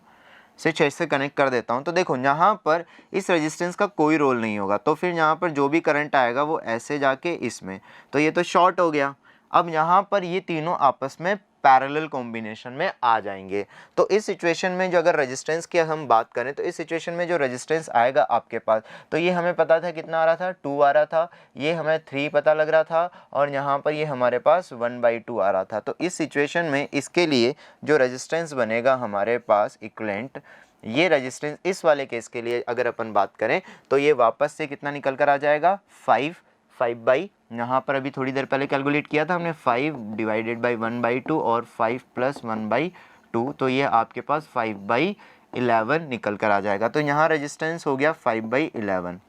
Speaker 2: स्विच ऐसे कनेक्ट कर देता हूँ, तो देखो यहाँ पर इस रेजिस्टेंस का कोई रोल नहीं होगा, तो फिर यहाँ पर जो भी करंट आएगा वो ऐसे जाके इसमें, तो ये तो शॉर्ट हो गया। अब यहाँ पर ये तीनों आपस में पैरेलल कॉम्बिनेशन में आ जाएंगे। तो इस सिचुएशन में जो अगर रेजिस्टेंस की हम बात करें तो इस सिचुएशन में जो रेजिस्टेंस आएगा आपके पास, तो ये हमें पता था कितना आ रहा था, 2 आ रहा था, ये हमें 3 पता लग रहा था, और यहाँ पर ये हमारे पास 1/2 आ रहा था। तो इस सिचुएशन में इसके लिए जो रेजिस्टेंस बनेगा हमारे पास इक्विवेलेंट, ये रेजिस्टेंस इस वाले केस के लिए अगर अपन बात करें तो ये वापस से कितना निकल कर आ जाएगा, 5 बाई, यहाँ पर अभी थोड़ी देर पहले कैलकुलेट किया था हमने, 5 डिवाइडेड बाई 1/2 और 5 प्लस 1/2, तो ये आपके पास 5/11 निकल कर आ जाएगा। तो यहाँ रेजिस्टेंस हो गया 5/11।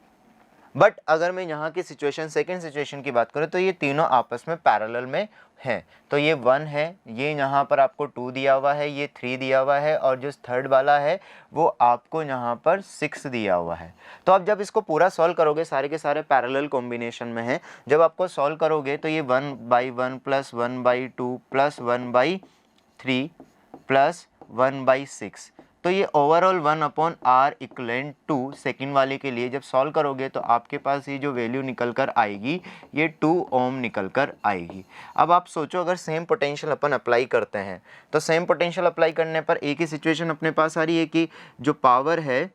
Speaker 2: बट अगर मैं यहाँ की सिचुएशन, सेकेंड सिचुएशन की बात करूँ तो ये तीनों आपस में पैरेलल में हैं। तो ये 1 है, ये यहाँ पर आपको 2 दिया हुआ है, ये 3 दिया हुआ है, और जो थर्ड वाला है वो आपको यहाँ पर 6 दिया हुआ है। तो आप जब इसको पूरा सॉल्व करोगे, सारे के सारे पैरेलल कॉम्बिनेशन में हैं, जब आपको सॉल्व करोगे तो ये 1/1 प्लस 1/2 प्लस 1/3 प्लस 1/6, तो ये overall 1/r equivalent to second वाले के लिए जब सॉल्व करोगे तो आपके पास ये जो वैल्यू निकल कर आएगी ये 2 ओम निकल कर आएगी। अब आप सोचो अगर सेम पोटेंशियल अपन अप्लाई करते हैं तो सेम पोटेंशियल अप्लाई करने पर एक ही सिचुएशन अपने पास आ रही है कि जो पावर है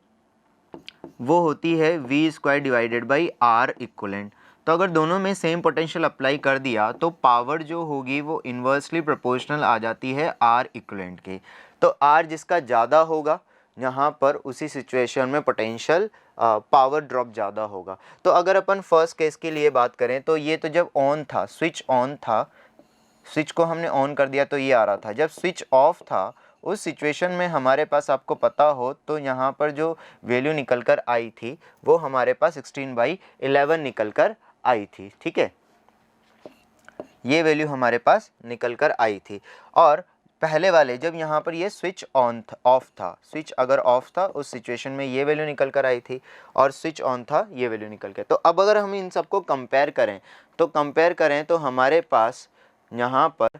Speaker 2: वो होती है v² divided by r equivalent. तो अगर दोनों में सेम पोटेंशियल अप्लाई कर दिया तो पावर जो होगी वो इन्वर्सली प्रोपोर्शनल आ जाती है r इक्वलेंट के। तो r जिसका ज़्यादा होगा यहाँ पर उसी सिचुएशन में पोटेंशियल पावर ड्रॉप ज़्यादा होगा। तो अगर अपन फर्स्ट केस के लिए बात करें तो ये तो जब ऑन था, स्विच ऑन था, स्विच को हमने ऑन कर दिया तो ये आ रहा था। जब स्विच ऑफ था उस सिचुएशन में हमारे पास आपको पता हो तो यहाँ पर जो वैल्यू निकल कर आई थी वो हमारे पास 16/11 निकल कर आई थी। ठीक है, ये वैल्यू हमारे पास निकल कर आई थी। और पहले वाले जब यहाँ पर ये स्विच ऑन था, ऑफ था, स्विच अगर ऑफ था उस सिचुएशन में ये वैल्यू निकल कर आई थी, और स्विच ऑन था ये वैल्यू निकल कर। तो अब अगर हम इन सबको कंपेयर करें तो हमारे पास यहाँ पर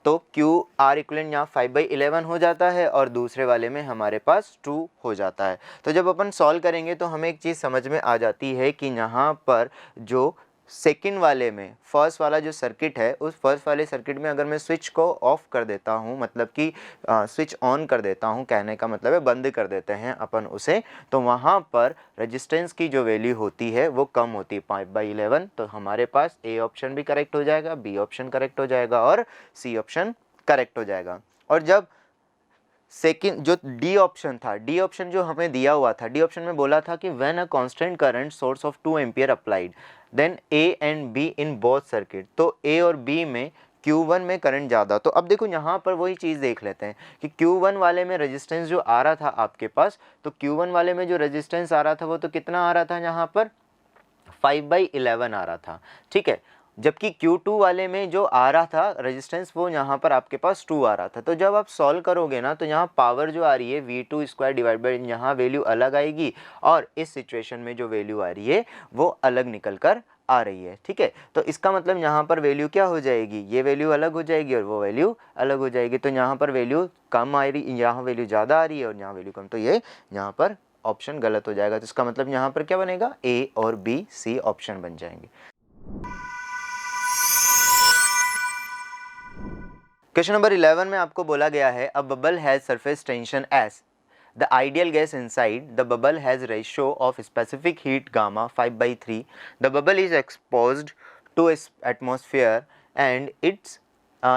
Speaker 2: तो QR इक्वलेंट यहाँ 5/11 हो जाता है और दूसरे वाले में हमारे पास 2 हो जाता है। तो जब अपन सॉल्व करेंगे तो हमें एक चीज़ समझ में आ जाती है कि यहाँ पर जो सेकंड वाले में फर्स्ट वाला जो सर्किट है उस फर्स्ट वाले सर्किट में अगर मैं स्विच को ऑफ कर देता हूँ, मतलब कि स्विच ऑन कर देता हूँ, कहने का मतलब है बंद कर देते हैं अपन उसे, तो वहाँ पर रेजिस्टेंस की जो वैल्यू होती है वो कम होती है 5/11। तो हमारे पास ए ऑप्शन भी करेक्ट हो जाएगा, बी ऑप्शन करेक्ट हो जाएगा और सी ऑप्शन करेक्ट हो जाएगा। और जब सेकेंड जो डी ऑप्शन था, डी ऑप्शन जो हमें दिया हुआ था, डी ऑप्शन में बोला था कि when a constant current source of 2 ampere applied then A and B in both circuit, तो ए और बी में Q1 में करंट ज़्यादा। तो अब देखो यहाँ पर वही चीज़ देख लेते हैं कि Q1 वाले में रेजिस्टेंस जो आ रहा था आपके पास, तो Q1 वाले में जो रेजिस्टेंस आ रहा था वो तो कितना आ रहा था, यहाँ पर 5/11 आ रहा था। ठीक है, जबकि Q2 वाले में जो आ रहा था रेजिस्टेंस वो यहाँ पर आपके पास 2 आ रहा था। तो जब आप सॉल्व करोगे ना तो यहाँ पावर जो आ रही है v² डिवाइड बाई यहाँ वैल्यू अलग आएगी, और इस सिचुएशन में जो वैल्यू आ रही है वो अलग निकल कर आ रही है। ठीक है, तो इसका मतलब यहाँ पर वैल्यू क्या हो जाएगी, ये वैल्यू अलग हो जाएगी और वो वैल्यू अलग हो जाएगी। तो यहाँ पर वैल्यू कम आ रही, यहाँ वैल्यू ज़्यादा आ रही है और यहाँ वैल्यू कम, तो ये यहाँ पर ऑप्शन गलत हो जाएगा। तो इसका मतलब यहाँ पर क्या बनेगा, ए और बी सी ऑप्शन बन जाएंगे। क्वेश्चन नंबर 11 में आपको बोला गया है a bubble has surface tension S, the ideal gas inside the bubble has ratio of specific heat gamma 5/3, the bubble is exposed to atmosphere and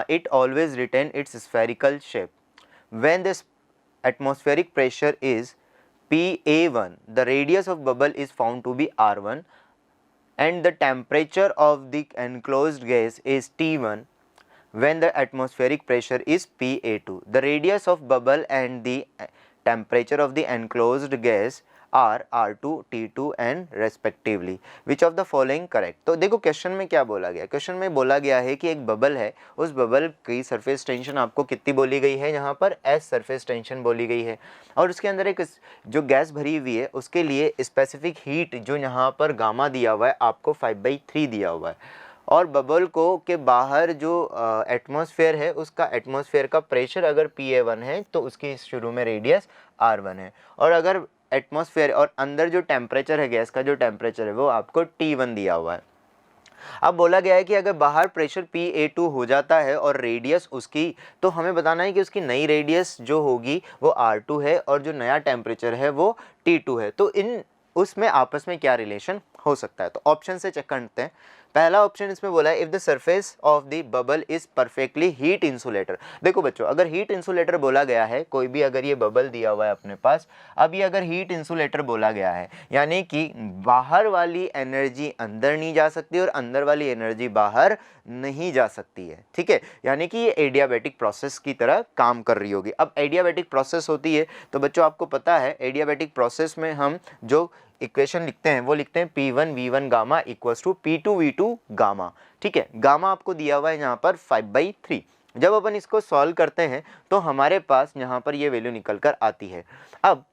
Speaker 2: it always retain its spherical shape. When the atmospheric pressure is PA1, the radius of bubble is found to be R1 and the temperature of the enclosed gas is T1. When the atmospheric pressure is PA2, the radius of bubble and the temperature of the enclosed gas are R2, T2 and respectively. Which of the following correct? तो देखो question में क्या बोला गया, question में बोला गया है कि एक बबल है, उस बबल की सरफेस टेंशन आपको कितनी बोली गई है, यहाँ पर S सरफेस टेंशन बोली गई है, और उसके अंदर एक जो गैस भरी हुई है उसके लिए स्पेसिफिक हीट जो यहाँ पर गामा दिया हुआ है आपको 5/3 दिया हुआ है, और बबल को के बाहर जो एटमॉस्फेयर है उसका एटमॉस्फेयर का प्रेशर अगर PA1 है तो उसकी शुरू में रेडियस R1 है, और अगर एटमॉस्फेयर और अंदर जो टेम्परेचर है गैस का जो टेम्परेचर है वो आपको T1 दिया हुआ है। अब बोला गया है कि अगर बाहर प्रेशर Pa2 हो जाता है और रेडियस उसकी, तो हमें बताना है कि उसकी नई रेडियस जो होगी वो R2 है और जो नया टेम्परेचर है वो T2 है। तो इन उसमें आपस में क्या रिलेशन हो सकता है, तो ऑप्शन से चेक करते हैं। पहला ऑप्शन इसमें बोला है if the surface of the bubble is perfectly heat insulator. देखो बच्चों, अगर हीट इंसुलेटर बोला गया है, कोई भी अगर ये बबल दिया हुआ है अपने पास, अब ये अगर हीट इंसुलेटर बोला गया है, यानी कि बाहर वाली एनर्जी अंदर नहीं जा सकती और अंदर वाली एनर्जी बाहर नहीं जा सकती है, ठीक है, यानी कि ये एडियाबैटिक प्रोसेस की तरह काम कर रही होगी। अब एडियाबैटिक प्रोसेस होती है तो बच्चों आपको पता है एडियाबैटिक प्रोसेस में हम जो इक्वेशन लिखते हैं वो लिखते हैं P1 V1 gamma equals to P2 V2 gamma, ठीक है। गामा आपको दिया हुआ है यहाँ पर 5/3। जब अपन इसको सॉल्व करते हैं तो हमारे पास यहाँ पर ये वैल्यू निकल कर आती है। अब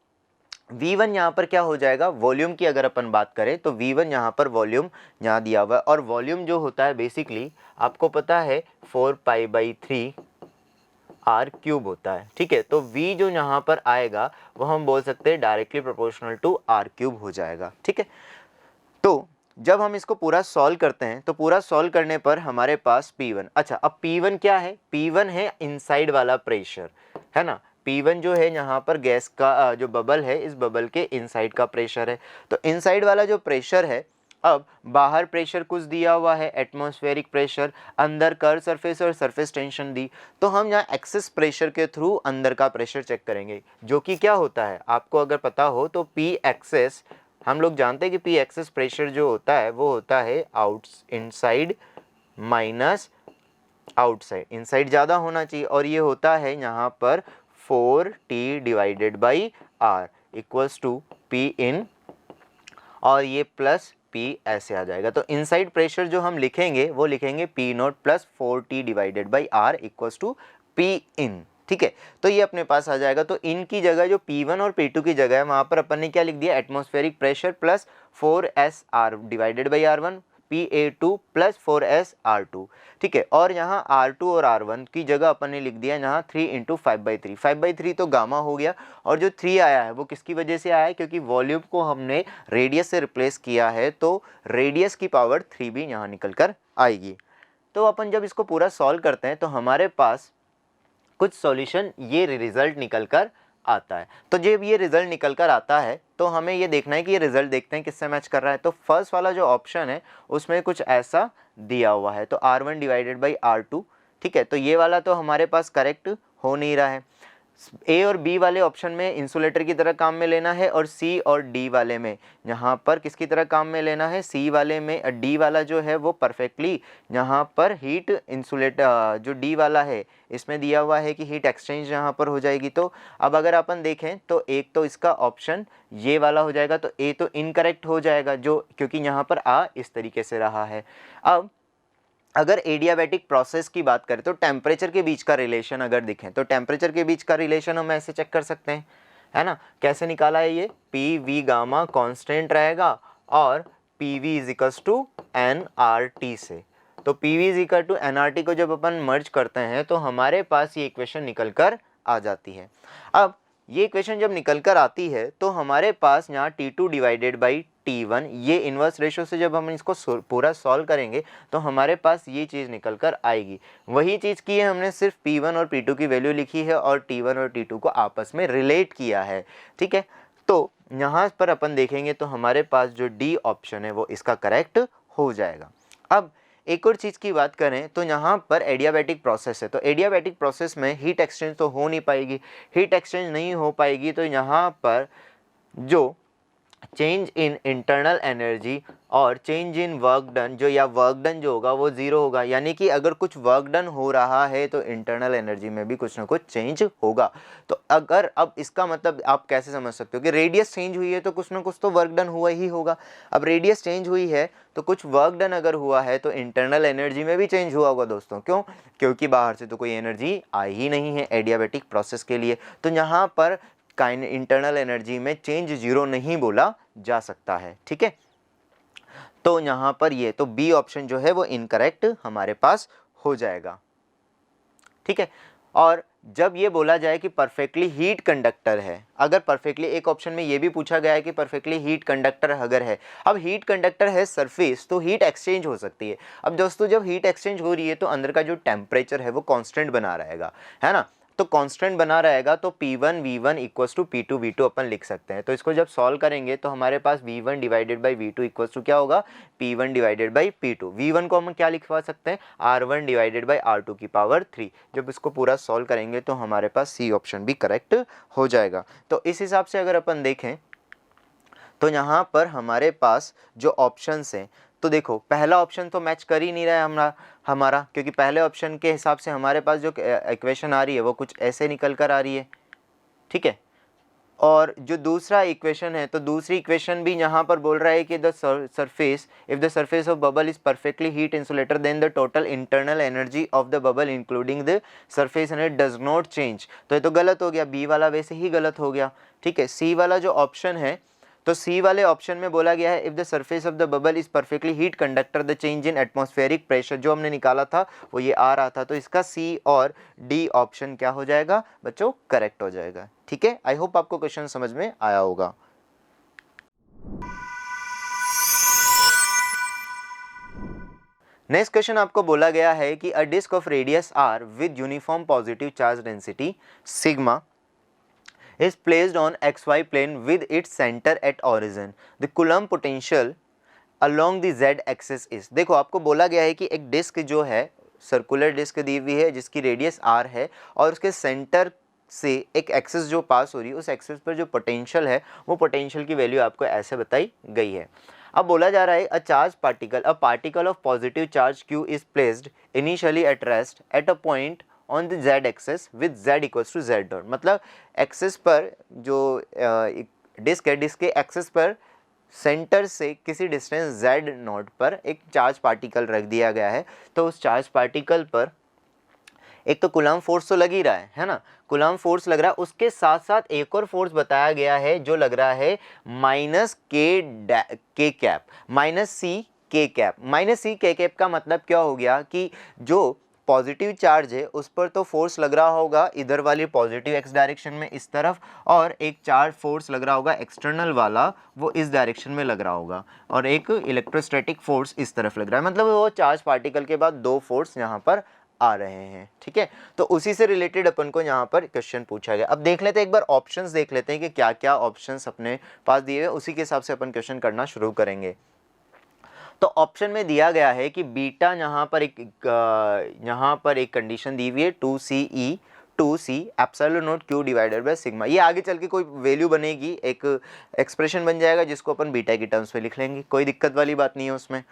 Speaker 2: V1 यहाँ पर क्या हो जाएगा, वॉल्यूम की अगर अपन बात करें तो V1 यहाँ पर वॉल्यूम यहाँ दिया हुआ है और वॉल्यूम जो होता है बेसिकली आपको पता है 4π/3 R³ होता है, ठीक है। तो V जो यहाँ पर आएगा वो हम बोल सकते हैं डायरेक्टली प्रोपोर्शनल टू R³ हो जाएगा, ठीक है। तो जब हम इसको पूरा सॉल्व करते हैं तो पूरा सॉल्व करने पर हमारे पास P1, अच्छा अब P1 क्या है, P1 है इनसाइड वाला प्रेशर, है ना। P1 जो है यहाँ पर गैस का जो बबल है, इस बबल के इनसाइड का प्रेशर है। तो इनसाइड वाला जो प्रेशर है, अब बाहर प्रेशर कुछ दिया हुआ है एटमॉस्फेरिक प्रेशर, अंदर कर्व सरफेस और सरफेस टेंशन दी, तो हम यहाँ एक्सेस प्रेशर के थ्रू अंदर का प्रेशर चेक करेंगे, जो कि क्या होता है आपको अगर पता हो तो P एक्सेस, हम लोग जानते हैं कि P एक्सेस प्रेशर जो होता है वो होता है इनसाइड माइनस आउटसाइड, इनसाइड ज़्यादा होना चाहिए और ये होता है यहाँ पर 4T/R इक्वल्स टू P इन और ये प्लस P ऐसे आ जाएगा। तो इनसाइड प्रेशर जो हम लिखेंगे वो लिखेंगे P0 plus 4T/R equals to P in, ठीक है। तो ये अपने पास आ जाएगा। तो इन की जगह जो P1 और P2 की जगह है वहाँ पर अपन ने क्या लिख दिया, atmospheric pressure plus 4SR/R1 Pa2 plus 4SR2, ठीक है। और यहाँ R2 और R1 की जगह अपन ने लिख दिया यहाँ 3 × 5/3, 5/3 तो गामा हो गया और जो 3 आया है वो किसकी वजह से आया है, क्योंकि वॉल्यूम को हमने रेडियस से रिप्लेस किया है तो रेडियस की पावर 3 भी यहाँ निकल कर आएगी। तो अपन जब इसको पूरा सॉल्व करते हैं तो हमारे पास कुछ सॉल्यूशन ये रिजल्ट निकल कर आता है। तो जब ये रिजल्ट निकल कर आता है तो हमें ये देखना है कि ये रिजल्ट देखते हैं किससे मैच कर रहा है। तो फर्स्ट वाला जो ऑप्शन है उसमें कुछ ऐसा दिया हुआ है, तो R1/R2, ठीक है। तो ये वाला तो हमारे पास करेक्ट हो नहीं रहा है। ए और बी वाले ऑप्शन में इंसुलेटर की तरह काम में लेना है और सी और डी वाले में यहाँ पर किसकी तरह काम में लेना है, सी वाले में। डी वाला जो है वो परफेक्टली यहाँ पर हीट इंसुलेटर, जो डी वाला है इसमें दिया हुआ है कि हीट एक्सचेंज यहाँ पर हो जाएगी। तो अब अगर अपन देखें तो एक तो इसका ऑप्शन ये वाला हो जाएगा, तो ए तो इनकरेक्ट हो जाएगा जो, क्योंकि यहाँ पर आ इस तरीके से रहा है। अब अगर एडियाबैटिक प्रोसेस की बात करें तो टेम्परेचर के बीच का रिलेशन अगर दिखें तो टेम्परेचर के बीच का रिलेशन हम ऐसे चेक कर सकते हैं, है ना। कैसे निकाला है ये, पी वी गामा कांस्टेंट रहेगा और P V is equals to NRT से। तो P V is equal to NRT को जब अपन मर्ज करते हैं तो हमारे पास ये इक्वेशन निकल कर आ जाती है। अब ये इक्वेशन जब निकल कर आती है तो हमारे पास यहाँ T2/T1, ये इन्वर्स रेशो से जब हम इसको पूरा सॉल्व करेंगे तो हमारे पास ये चीज़ निकल कर आएगी। वही चीज़ की है, हमने सिर्फ P1 और P2 की वैल्यू लिखी है और T1 और T2 को आपस में रिलेट किया है, ठीक है। तो यहाँ पर अपन देखेंगे तो हमारे पास जो डी ऑप्शन है वो इसका करेक्ट हो जाएगा। अब एक और चीज़ की बात करें तो यहाँ पर एडियाबैटिक प्रोसेस है, तो एडियाबैटिक प्रोसेस में हीट एक्सचेंज तो हो नहीं पाएगी। हीट एक्सचेंज नहीं हो पाएगी तो यहाँ पर जो चेंज इन इंटरनल एनर्जी और चेंज इन वर्क डन जो, या वर्क डन जो होगा वो ज़ीरो होगा। यानी कि अगर कुछ वर्क डन हो रहा है तो इंटरनल एनर्जी में भी कुछ ना कुछ चेंज होगा। तो अगर, अब इसका मतलब आप कैसे समझ सकते हो कि रेडियस चेंज हुई है तो कुछ ना कुछ तो वर्क डन हुआ ही होगा। अब रेडियस चेंज हुई है तो कुछ वर्क डन अगर हुआ है तो इंटरनल एनर्जी में भी चेंज हुआ होगा दोस्तों। क्यों? क्योंकि बाहर से तो कोई एनर्जी आई ही नहीं है एडियाबैटिक प्रोसेस के लिए। तो यहाँ पर इंटरनल एनर्जी में चेंज जीरो नहीं बोला जा सकता है, ठीक है। तो यहाँ पर ये तो बी ऑप्शन जो है वो इनकरेक्ट हमारे पास हो जाएगा, ठीक है। और जब ये बोला जाए कि परफेक्टली हीट कंडक्टर है, अगर परफेक्टली, एक ऑप्शन में ये भी पूछा गया है कि परफेक्टली हीट कंडक्टर अगर है, अब हीट कंडक्टर है सरफेस, तो हीट एक्सचेंज हो सकती है। अब दोस्तों जब हीट एक्सचेंज हो रही है तो अंदर का जो टेम्परेचर है वो कांस्टेंट बना रहेगा, है ना, तो कांस्टेंट बना रहेगा, तो P1 V1 equals to P2 V2 अपन लिख सकते हैं। तो इसको जब सॉल्व करेंगे तो हमारे पास V1 divided by V2 equals to क्या होगा, P1 divided by P2। V1 को हम क्या लिखवा सकते हैं, R1 डिवाइडेड बाई R2 की पावर 3। जब इसको पूरा सॉल्व करेंगे तो हमारे पास सी ऑप्शन भी करेक्ट हो जाएगा। तो इस हिसाब से अगर अपन देखें तो यहाँ पर हमारे पास जो ऑप्शंस हैं, तो देखो पहला ऑप्शन तो मैच कर ही नहीं रहा है हमारा, क्योंकि पहले ऑप्शन के हिसाब से हमारे पास जो इक्वेशन आ रही है वो कुछ ऐसे निकल कर आ रही है, ठीक है। और जो दूसरा इक्वेशन है, तो दूसरी इक्वेशन भी यहाँ पर बोल रहा है कि the surface, if the surface of bubble is perfectly heat insulator then the total internal energy of the bubble including the surface energy does not change. तो ये तो गलत हो गया, बी वाला वैसे ही गलत हो गया, ठीक है। सी वाला जो ऑप्शन है, तो सी वाले ऑप्शन में बोला गया है if the surface of the bubble is perfectly heat conductor the change in atmospheric pressure, जो हमने निकाला था वो ये आ रहा था। तो इसका सी और डी ऑप्शन क्या हो जाएगा बच्चों, करेक्ट हो जाएगा, ठीक है। आई होप आपको क्वेश्चन समझ में आया होगा। नेक्स्ट क्वेश्चन आपको बोला गया है कि a disc of radius R with uniform positive charge density sigma is placed on xy plane with its center at origin. The Coulomb potential along the z axis is, देखो आपको बोला गया है कि एक डिस्क जो है सर्कुलर डिस्क दी हुई है जिसकी रेडियस r है और उसके सेंटर से एक एक्सिस जो पास हो रही है, उस एक्सिस पर जो पोटेंशियल है वो पोटेंशियल की वैल्यू आपको ऐसे बताई गई है। अब बोला जा रहा है a charge particle, a particle of positive charge q is placed initially at rest at a point on the z axis with z equals to z dot, मतलब एक्सेस पर जो डिस्क है, डिस्क के एक्सेस पर centre से किसी distance z not पर एक चार्ज पार्टिकल रख दिया गया है। तो उस चार्ज पार्टिकल पर एक तो कूलम्ब फोर्स तो लग ही रहा है ना, कूलम्ब फोर्स लग रहा है, उसके साथ साथ एक और फोर्स बताया गया है जो लग रहा है माइनस के कैप, माइनस सी के कैप। माइनस सी के कैप का मतलब क्या हो गया कि जो पॉजिटिव चार्ज है उस पर तो फोर्स लग रहा होगा इधर वाली पॉजिटिव एक्स डायरेक्शन में इस तरफ, और एक चार्ज फोर्स लग रहा होगा एक्सटर्नल वाला वो इस डायरेक्शन में लग रहा होगा, और एक इलेक्ट्रोस्टैटिक फोर्स इस तरफ लग रहा है, मतलब वो चार्ज पार्टिकल के बाद दो फोर्स यहाँ पर आ रहे हैं, ठीक है। तो उसी से रिलेटेड अपन को यहाँ पर क्वेश्चन पूछा गया। अब देख लेते हैं, एक बार ऑप्शंस देख लेते हैं कि क्या क्या ऑप्शंस अपने पास दिए हुए, उसी के हिसाब से अपन क्वेश्चन करना शुरू करेंगे। तो ऑप्शन में दिया गया है कि बीटा यहाँ पर एक कंडीशन दी हुई है 2C epsilon not Q divided by sigma. ये आगे चल के कोई वैल्यू बनेगी, एक एक्सप्रेशन बन जाएगा जिसको अपन बीटा की टर्म्स में लिख लेंगे, कोई दिक्कत वाली बात नहीं है उसमें।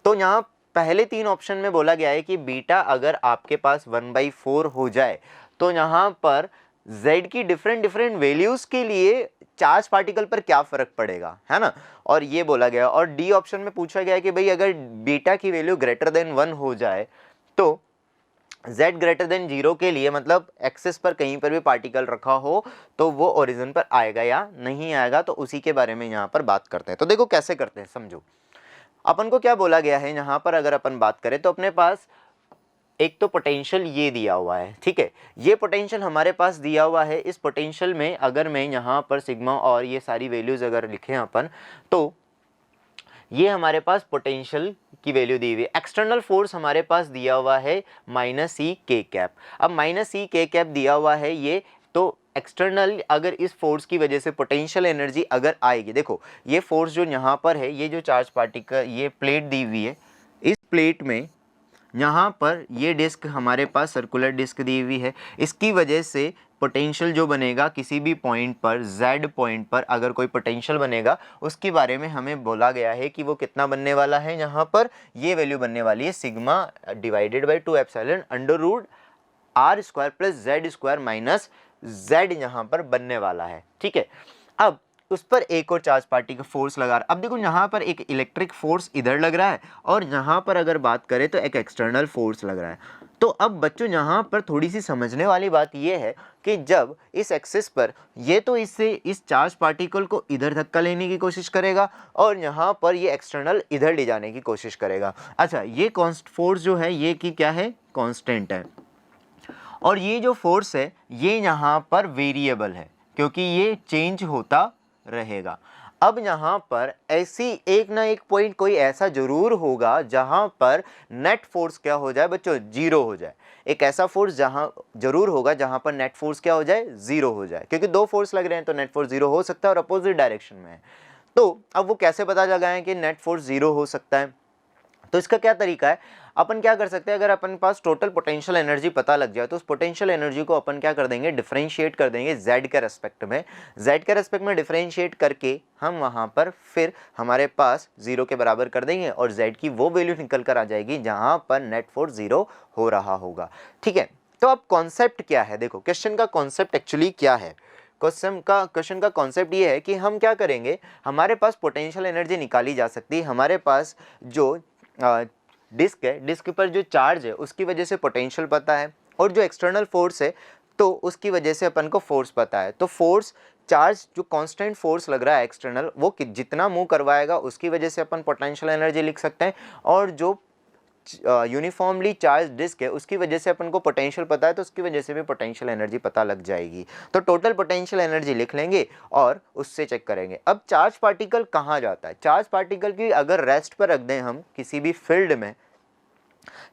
Speaker 2: तो यहाँ पहले तीन ऑप्शन में बोला गया है कि बीटा अगर आपके पास 1/4 हो जाए तो यहाँ पर z की डिफरेंट वैल्यूज के लिए चार्ज पार्टिकल पर क्या फर्क पड़ेगा, है ना, और ये बोला गया। और डी ऑप्शन में पूछा गया कि भाई अगर बीटा की वैल्यू ग्रेटर देन 1 हो जाए तो z ग्रेटर देन 0 के लिए, मतलब एक्सिस पर कहीं पर भी पार्टिकल रखा हो तो वो ओरिजिन पर आएगा या नहीं आएगा, तो उसी के बारे में यहाँ पर बात करते हैं। तो देखो कैसे करते हैं, समझो। अपन को क्या बोला गया है यहाँ पर, अगर अपन बात करें तो अपने पास एक तो पोटेंशियल ये दिया हुआ है, ठीक है, ये पोटेंशियल हमारे पास दिया हुआ है। इस पोटेंशियल में अगर मैं यहाँ पर सिग्मा और ये सारी वैल्यूज अगर लिखें अपन, तो ये हमारे पास पोटेंशियल की वैल्यू दी हुई है। एक्सटर्नल फोर्स हमारे पास दिया हुआ है -C के कैप। अब -C के कैप दिया हुआ है ये, तो एक्सटर्नल अगर इस फोर्स की वजह से पोटेंशियल एनर्जी अगर आएगी, देखो ये फोर्स जो यहाँ पर है, ये जो चार्ज पार्टिकल, ये प्लेट दी हुई है, इस प्लेट में यहाँ पर ये डिस्क हमारे पास सर्कुलर डिस्क दी हुई है, इसकी वजह से पोटेंशियल जो बनेगा किसी भी पॉइंट पर, z पॉइंट पर अगर कोई पोटेंशियल बनेगा उसके बारे में हमें बोला गया है कि वो कितना बनने वाला है। यहाँ पर ये वैल्यू बनने वाली है sigma divided by 2 epsilon under root r square plus z square minus z यहाँ पर बनने वाला है, ठीक है। अब उस पर एक और चार्ज पार्टिकल फोर्स लगा रहा है। अब देखो यहाँ पर एक इलेक्ट्रिक फोर्स इधर लग रहा है और यहाँ पर अगर बात करें तो एक एक्सटर्नल फोर्स लग रहा है। तो अब बच्चों यहाँ पर थोड़ी सी समझने वाली बात यह है कि जब इस एक्सिस पर ये तो इससे इस चार्ज पार्टिकल को इधर धक्का लेने की कोशिश करेगा और यहाँ पर ये एक्सटर्नल इधर ले जाने की कोशिश करेगा। अच्छा, ये फोर्स जो है ये की क्या है, कांस्टेंट है। और ये जो फोर्स है ये यहाँ पर वेरिएबल है क्योंकि ये चेंज होता रहेगा। अब यहाँ पर ऐसी एक ना एक पॉइंट कोई ऐसा जरूर होगा जहाँ पर नेट फोर्स क्या हो जाए बच्चों, जीरो हो जाए। एक ऐसा फोर्स जहाँ जरूर होगा जहाँ पर नेट फोर्स क्या हो जाए, जीरो हो जाए, क्योंकि दो फोर्स लग रहे हैं तो नेट फोर्स जीरो हो सकता है और अपोजिट डायरेक्शन में है। तो अब वो कैसे पता लगाएं कि नेट फोर्स जीरो हो सकता है? तो इसका क्या तरीका है, अपन क्या कर सकते हैं, अगर अपन पास टोटल पोटेंशियल एनर्जी पता लग जाए तो उस पोटेंशियल एनर्जी को अपन क्या कर देंगे, डिफरेंशिएट कर देंगे z के रेस्पेक्ट में। z के रेस्पेक्ट में डिफरेंशिएट करके हम वहां पर फिर हमारे पास जीरो के बराबर कर देंगे और z की वो वैल्यू निकल कर आ जाएगी जहां पर नेट फोर्स जीरो हो रहा होगा। ठीक है, तो अब कॉन्सेप्ट क्या है, देखो क्वेश्चन का कॉन्सेप्ट एक्चुअली क्या है। क्वेश्चन का कॉन्सेप्ट ये है कि हम क्या करेंगे, हमारे पास पोटेंशियल एनर्जी निकाली जा सकती है, हमारे पास जो डिस्क है, डिस्क पर जो चार्ज है उसकी वजह से पोटेंशियल पता है और जो एक्सटर्नल फोर्स है तो उसकी वजह से अपन को फोर्स पता है। तो फोर्स चार्ज जो कांस्टेंट फोर्स लग रहा है एक्सटर्नल, वो जितना मूव करवाएगा उसकी वजह से अपन पोटेंशियल एनर्जी लिख सकते हैं, और जो यूनिफॉर्मली चार्ज डिस्क है उसकी वजह से अपन को पोटेंशियल पता है तो उसकी वजह से भी पोटेंशियल एनर्जी पता लग जाएगी। तो टोटल पोटेंशियल एनर्जी लिख लेंगे और उससे चेक करेंगे। अब चार्ज पार्टिकल कहाँ जाता है, चार्ज पार्टिकल की अगर रेस्ट पर रख दें हम किसी भी फील्ड में,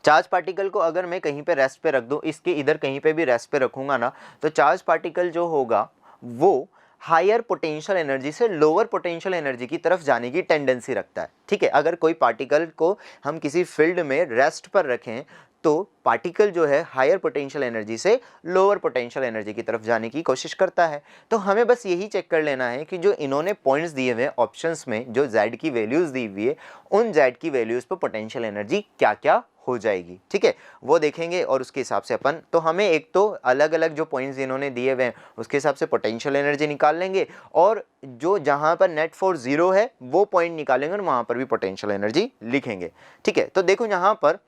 Speaker 2: चार्ज पार्टिकल को अगर मैं कहीं पे रेस्ट पे रख दूं, इसके इधर कहीं पे भी रेस्ट पे रखूंगा ना, तो चार्ज पार्टिकल जो होगा वो हायर पोटेंशियल एनर्जी से लोअर पोटेंशियल एनर्जी की तरफ जाने की टेंडेंसी रखता है। ठीक है, अगर कोई पार्टिकल को हम किसी फील्ड में रेस्ट पर रखें तो पार्टिकल जो है हायर पोटेंशियल एनर्जी से लोअर पोटेंशियल एनर्जी की तरफ जाने की कोशिश करता है। तो हमें बस यही चेक कर लेना है कि जो इन्होंने पॉइंट्स दिए हुए हैं ऑप्शंस में, जो z की वैल्यूज दी हुई है, उन z की वैल्यूज पर पोटेंशियल एनर्जी क्या क्या हो जाएगी। ठीक है, वो देखेंगे और उसके हिसाब से अपन, तो हमें एक तो अलग अलग जो पॉइंट्स इन्होंने दिए हुए हैं उसके हिसाब से पोटेंशियल एनर्जी निकाल लेंगे, और जो जहां पर नेट फोर्स जीरो है वो पॉइंट निकालेंगे और वहां पर भी पोटेंशियल एनर्जी लिखेंगे। ठीक है, तो देखो यहाँ पर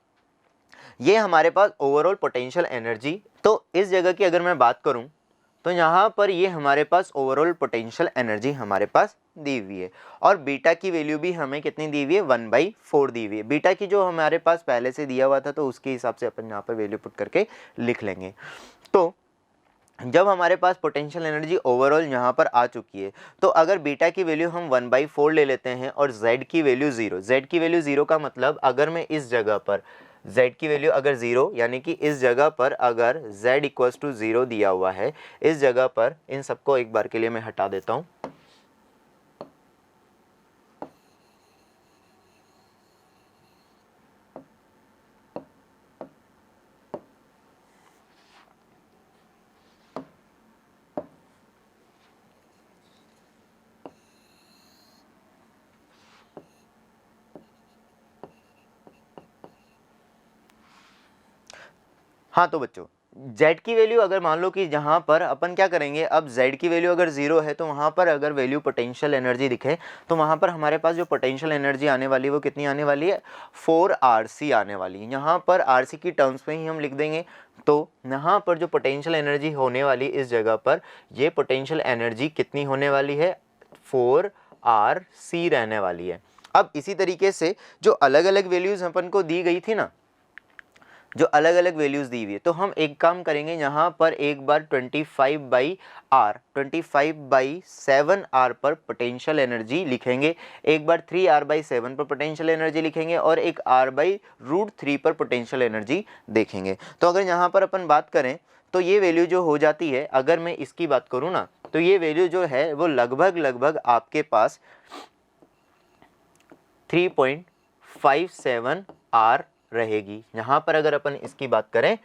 Speaker 2: ये हमारे पास ओवरऑल पोटेंशियल एनर्जी, तो इस जगह की अगर मैं बात करूं तो यहाँ पर ये हमारे पास ओवरऑल पोटेंशियल एनर्जी हमारे पास दी हुई है, और बीटा की वैल्यू भी हमें कितनी दी हुई है, 1/4 दी हुई है। बीटा की जो हमारे पास पहले से दिया हुआ था तो उसके हिसाब से अपन यहाँ पर वैल्यू पुट करके लिख लेंगे। तो जब हमारे पास पोटेंशियल एनर्जी ओवरऑल यहाँ पर आ चुकी है तो अगर बीटा की वैल्यू हम 1/4 ले लेते हैं और z की वैल्यू 0, z की वैल्यू 0 का मतलब अगर मैं इस जगह पर z की वैल्यू अगर 0, यानी कि इस जगह पर अगर z = 0 दिया हुआ है, इस जगह पर इन सबको एक बार के लिए मैं हटा देता हूँ। हाँ, तो बच्चों z की वैल्यू अगर मान लो कि जहाँ पर अपन क्या करेंगे, अब z की वैल्यू अगर 0 है तो वहाँ पर अगर वैल्यू पोटेंशियल एनर्जी दिखे तो वहाँ पर हमारे पास जो पोटेंशियल एनर्जी आने वाली है वो कितनी आने वाली है, 4RC आने वाली है। यहाँ पर RC की टर्म्स में ही हम लिख देंगे। तो यहाँ पर जो पोटेंशियल एनर्जी होने वाली इस जगह पर, ये पोटेंशियल एनर्जी कितनी होने वाली है, 4RC रहने वाली है। अब इसी तरीके से जो अलग अलग वैल्यूज़ अपन को दी गई थी ना, जो अलग अलग वैल्यूज़ दी हुई है, तो हम एक काम करेंगे, यहाँ पर एक बार 25/7R पर पोटेंशियल एनर्जी लिखेंगे, एक बार 3R/7 पर पोटेंशियल एनर्जी लिखेंगे और एक R/√3 पर पोटेंशियल एनर्जी देखेंगे। तो अगर यहाँ पर अपन बात करें तो ये वैल्यू जो हो जाती है, अगर मैं इसकी बात करूँ ना, तो ये वैल्यू जो है वो लगभग आपके पास 3.57R रहेगी। यहाँ पर अगर अपन इसकी बात करें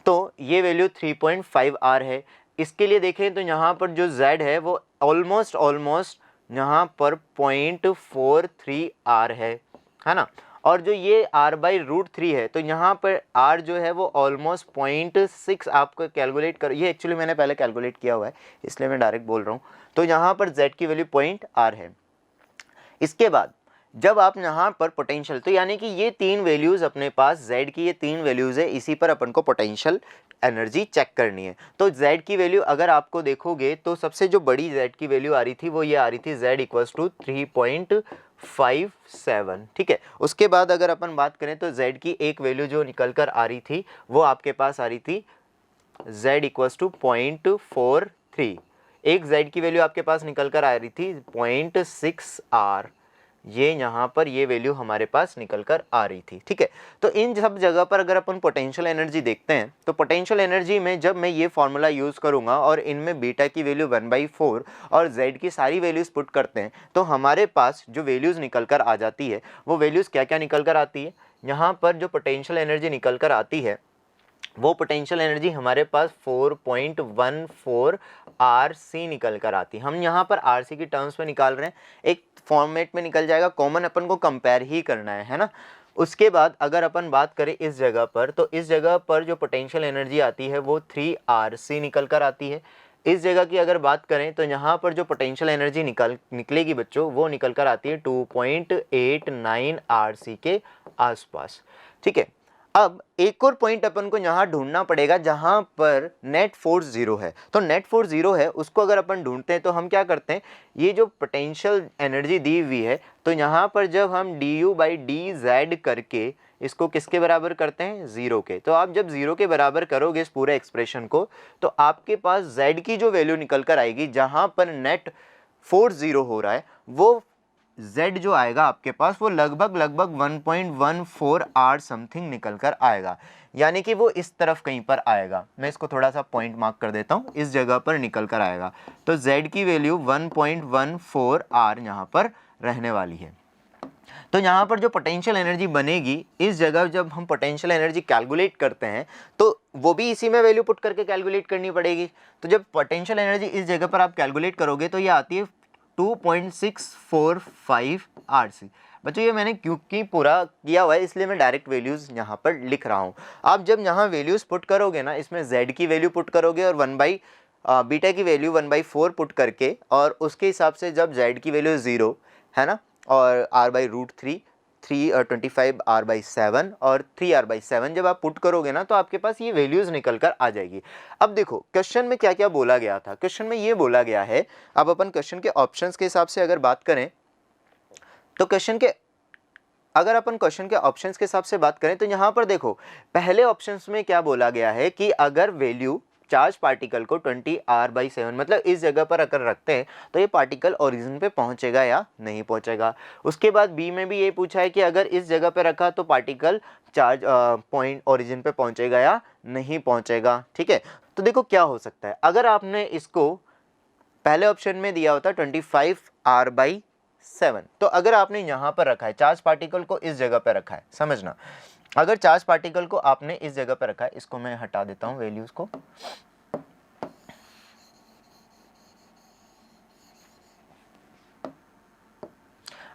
Speaker 2: तो ये वैल्यू 3.5R है। इसके लिए देखें तो यहाँ पर जो z है वो ऑलमोस्ट यहाँ पर 0.43R है ना, और जो ये R/√3 है तो यहाँ पर R जो है वो ऑलमोस्ट 0.6 आपको कैलकुलेट कर, ये एक्चुअली मैंने पहले कैलकुलेट किया हुआ है इसलिए मैं डायरेक्ट बोल रहा हूँ। तो यहाँ पर z की वैल्यू 0.R है। इसके बाद जब आप यहाँ पर पोटेंशियल, तो यानी कि ये तीन वैल्यूज़ अपने पास, z की ये तीन वैल्यूज़ है, इसी पर अपन को पोटेंशियल एनर्जी चेक करनी है। तो z की वैल्यू अगर आपको देखोगे तो सबसे जो बड़ी z की वैल्यू आ रही थी वो ये आ रही थी, z = 2.57, ठीक है। उसके बाद अगर अपन बात करें तो z की एक वैल्यू जो निकल कर आ रही थी वो आपके पास आ रही थी z इक्वल्स टू 0.43, एक z की वैल्यू आपके पास निकल कर आ रही थी 0.6r, ये यहाँ पर ये वैल्यू हमारे पास निकल कर आ रही थी, ठीक है। तो इन सब जगह पर अगर अपन पोटेंशियल एनर्जी देखते हैं तो पोटेंशियल एनर्जी में जब मैं ये फॉर्मूला यूज़ करूँगा और इनमें बीटा की वैल्यू 1/4 और z की सारी वैल्यूज़ पुट करते हैं तो हमारे पास जो वैल्यूज़ निकल कर आ जाती है वो वैल्यूज़ क्या क्या निकल कर आती है। यहाँ पर जो पोटेंशियल एनर्जी निकल कर आती है वो पोटेंशियल एनर्जी हमारे पास 4.14 RC निकल कर आती है। हम यहाँ पर RC की टर्म्स में निकाल रहे हैं, एक फॉर्मेट में निकल जाएगा, कॉमन अपन को कंपेयर ही करना है ना। उसके बाद अगर अपन बात करें इस जगह पर तो इस जगह पर जो पोटेंशियल एनर्जी आती है वो 3RC निकल कर आती है। इस जगह की अगर बात करें तो यहाँ पर जो पोटेंशियल एनर्जी निकलेगी बच्चों वो निकल कर आती है 2.89 RC के आसपास, ठीक है। अब एक और पॉइंट अपन को यहाँ ढूंढना पड़ेगा जहाँ पर नेट फोर्स 0 है। तो नेट फोर्स 0 है उसको अगर अपन ढूंढते हैं तो हम क्या करते हैं, ये जो पोटेंशियल एनर्जी दी हुई है तो यहाँ पर जब हम du/dz करके इसको किसके बराबर करते हैं, 0 के। तो आप जब 0 के बराबर करोगे इस पूरे एक्सप्रेशन को तो आपके पास z की जो वैल्यू निकल कर आएगी जहाँ पर नेट फोर्स 0 हो रहा है वो z जो आएगा आपके पास वो लगभग 1.14 R समथिंग निकल कर आएगा, यानी कि वो इस तरफ कहीं पर आएगा। मैं इसको थोड़ा सा पॉइंट मार्क कर देता हूँ, इस जगह पर निकल कर आएगा। तो z की वैल्यू 1.14 R यहाँ पर रहने वाली है। तो यहाँ पर जो पोटेंशियल एनर्जी बनेगी इस जगह जब हम पोटेंशियल एनर्जी कैलकुलेट करते हैं तो वो भी इसी में वैल्यू पुट करके कैलकुलेट करनी पड़ेगी। तो जब पोटेंशियल एनर्जी इस जगह पर आप कैलकुलेट करोगे तो ये आती है 2.645 RC। बच्चों ये मैंने क्योंकि पूरा किया हुआ है इसलिए मैं डायरेक्ट वैल्यूज़ यहाँ पर लिख रहा हूँ। आप जब यहाँ वैल्यूज़ पुट करोगे ना, इसमें z की वैल्यू पुट करोगे और बीटा की वैल्यू 1/4 पुट करके और उसके हिसाब से जब z की वैल्यू 0 है ना और r/√3 325 r/7 और 3r/7 जब आप पुट करोगे ना तो आपके पास ये वैल्यूज निकल कर आ जाएगी। अब देखो क्वेश्चन में क्या क्या बोला गया था, क्वेश्चन में ये बोला गया है, अब अपन क्वेश्चन के ऑप्शंस के हिसाब से अगर बात करें तो क्वेश्चन के ऑप्शंस के हिसाब से बात करें तो यहाँ पर देखो पहले ऑप्शंस में क्या बोला गया है कि अगर वैल्यू चार्ज पार्टिकल को 20r/7 मतलब इस जगह पर अगर रखते हैं तो ये पार्टिकल ओरिजिन पे पहुंचेगा या नहीं पहुंचेगा। उसके बाद बी में भी ये पूछा है कि अगर इस जगह पे रखा तो पार्टिकल चार्ज पॉइंट ओरिजिन पे पहुंचेगा या नहीं पहुंचेगा, ठीक है। तो देखो क्या हो सकता है, अगर आपने इसको पहले ऑप्शन में दिया होता 25r/7 तो अगर आपने यहाँ पर रखा है चार्ज पार्टिकल को इस जगह पर रखा है, समझना अगर चार्ज पार्टिकल को आपने इस जगह पर रखा है, इसको मैं हटा देता हूं वैल्यूज को,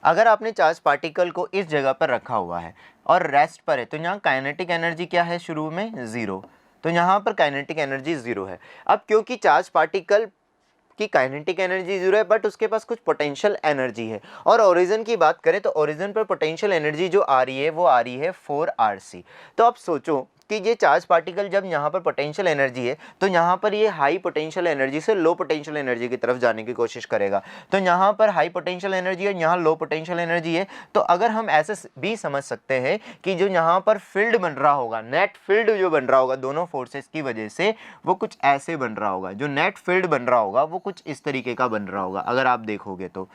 Speaker 2: अगर आपने चार्ज पार्टिकल को इस जगह पर रखा हुआ है और रेस्ट पर है तो यहाँ काइनेटिक एनर्जी क्या है शुरू में 0, तो यहाँ पर काइनेटिक एनर्जी 0 है। अब क्योंकि चार्ज पार्टिकल की काइनेटिक एनर्जी 0 है बट उसके पास कुछ पोटेंशियल एनर्जी है और ओरिजिन की बात करें तो ओरिजिन पर पोटेंशियल एनर्जी जो आ रही है वो आ रही है 4RC। तो आप सोचो कि ये चार्ज पार्टिकल जब यहाँ पर पोटेंशियल एनर्जी है तो यहाँ पर ये हाई पोटेंशियल एनर्जी से लो पोटेंशियल एनर्जी की तरफ जाने की कोशिश करेगा। तो यहाँ पर हाई पोटेंशियल एनर्जी है, यहाँ लो पोटेंशियल एनर्जी है, तो अगर हम ऐसे भी समझ सकते हैं कि जो यहाँ पर फील्ड बन रहा होगा, नेट फील्ड जो बन रहा होगा दोनों फोर्सेस की वजह से वो कुछ ऐसे बन रहा होगा, जो नेट फील्ड बन रहा होगा वो कुछ इस तरीके का बन रहा होगा। अगर आप देखोगे तो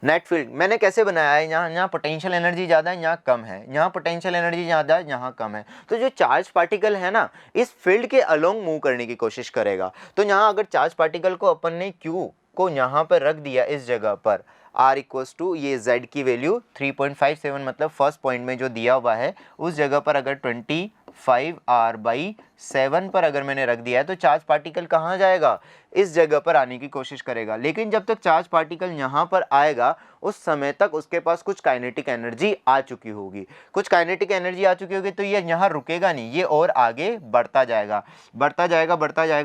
Speaker 2: नेट फील्ड मैंने कैसे बनाया है, यहाँ पोटेंशियल एनर्जी ज़्यादा है, यहाँ कम है, यहाँ पोटेंशियल एनर्जी ज़्यादा है, यहाँ कम है। तो जो चार्ज पार्टिकल है ना इस फील्ड के अलोंग मूव करने की कोशिश करेगा। तो यहाँ अगर चार्ज पार्टिकल को अपन ने Q को यहाँ पर रख दिया इस जगह पर R इक्वल्स टू ये Z की वैल्यू 3.57 मतलब फर्स्ट पॉइंट में जो दिया हुआ है उस जगह पर अगर 25r/7 पर अगर मैंने रख दिया है तो चार्ज पार्टिकल कहाँ जाएगा, इस जगह पर आने की कोशिश करेगा। लेकिन जब तक चार्ज पार्टिकल यहाँ पर आएगा उस समय तक उसके पास कुछ काइनेटिक एनर्जी आ चुकी होगी, कुछ काइनेटिक एनर्जी आ चुकी होगी तो ये यहाँ रुकेगा नहीं, ये और आगे बढ़ता जाएगा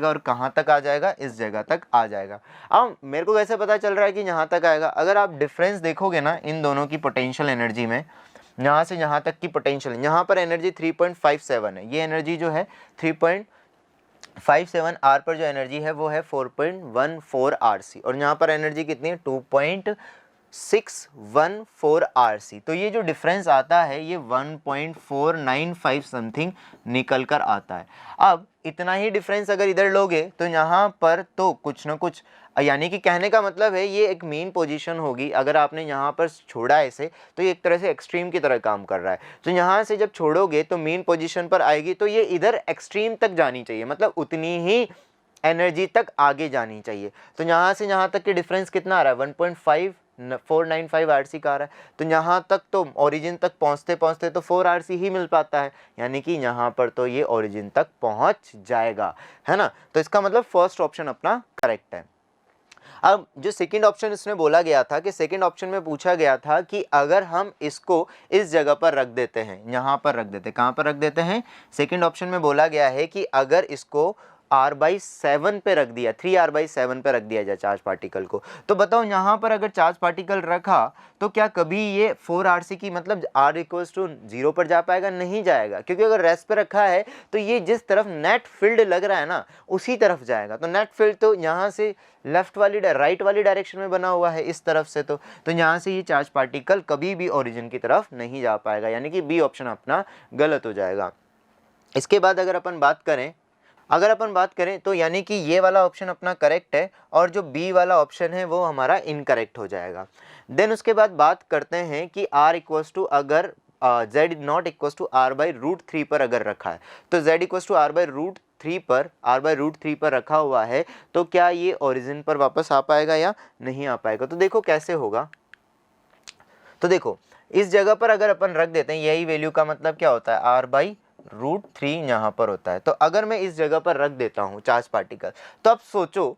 Speaker 2: और कहाँ तक आ जाएगा, इस जगह तक आ जाएगा। अब मेरे को कैसे पता चल रहा है कि यहाँ तक आएगा, अगर आप डिफरेंस देखोगे ना इन दोनों की पोटेंशियल एनर्जी में, यहाँ से यहाँ तक की पोटेंशियल, यहाँ पर एनर्जी 3.57 है, ये एनर्जी जो है 3.57 R पर जो एनर्जी है वो है 4.14 RC और यहाँ पर एनर्जी कितनी है 2.6 614 RC। तो ये जो डिफरेंस आता है ये 1.495 समथिंग निकल कर आता है। अब इतना ही डिफरेंस अगर इधर लोगे तो यहाँ पर तो कुछ ना कुछ, यानी कि कहने का मतलब है ये एक मेन पोजीशन होगी। अगर आपने यहाँ पर छोड़ा ऐसे तो ये एक तरह से एक्सट्रीम की तरह काम कर रहा है। तो यहाँ से जब छोड़ोगे तो मेन पोजीशन पर आएगी तो ये इधर एक्सट्रीम तक जानी चाहिए, मतलब उतनी ही एनर्जी तक आगे जानी चाहिए। तो यहाँ से यहाँ तक के डिफरेंस कितना आ रहा है, 1.495 RC का आ रहा है। तो यहाँ तक तो ओरिजिन तक पहुँचते पहुँचते तो 4 RC ही मिल पाता है, यानी कि यहाँ पर तो ये ओरिजिन तक पहुँच जाएगा, है ना। तो इसका मतलब फर्स्ट ऑप्शन अपना करेक्ट है। अब जो सेकंड ऑप्शन इसमें बोला गया था कि सेकंड ऑप्शन में पूछा गया था कि अगर हम इसको इस जगह पर रख देते हैं, यहाँ पर रख देते हैं, कहाँ पर रख देते हैं, सेकंड ऑप्शन में बोला गया है कि अगर इसको R/7 पे रख दिया, 3R/7 पे रख दिया जाए चार्ज पार्टिकल को, तो बताओ यहाँ पर अगर चार्ज पार्टिकल रखा तो क्या कभी ये 4 RC की मतलब R=0 पर जा पाएगा? नहीं जाएगा, क्योंकि अगर रेस्ट पे रखा है तो ये जिस तरफ नेट फील्ड लग रहा है ना उसी तरफ जाएगा। तो नेट फील्ड तो यहाँ से लेफ्ट वाली राइट वाली डायरेक्शन में बना हुआ है इस तरफ से, तो यहाँ से ये चार्ज पार्टिकल कभी भी ओरिजिन की तरफ नहीं जा पाएगा, यानी कि बी ऑप्शन अपना गलत हो जाएगा। इसके बाद अगर अपन बात करें तो यानी कि ये वाला ऑप्शन अपना करेक्ट है और जो बी वाला ऑप्शन है वो हमारा इनकरेक्ट हो जाएगा। देन उसके बाद बात करते हैं कि अगर z=r/√3 पर अगर रखा है, तो z=r/√3 पर रखा हुआ है तो क्या ये ओरिजिन पर वापस आ पाएगा या नहीं आ पाएगा? तो देखो कैसे होगा। तो देखो इस जगह पर अगर अपन रख देते हैं, यही वैल्यू का मतलब क्या होता है, r/√3 यहाँ पर होता है। तो अगर मैं इस जगह पर रख देता हूँ चार्ज पार्टिकल, तो अब सोचो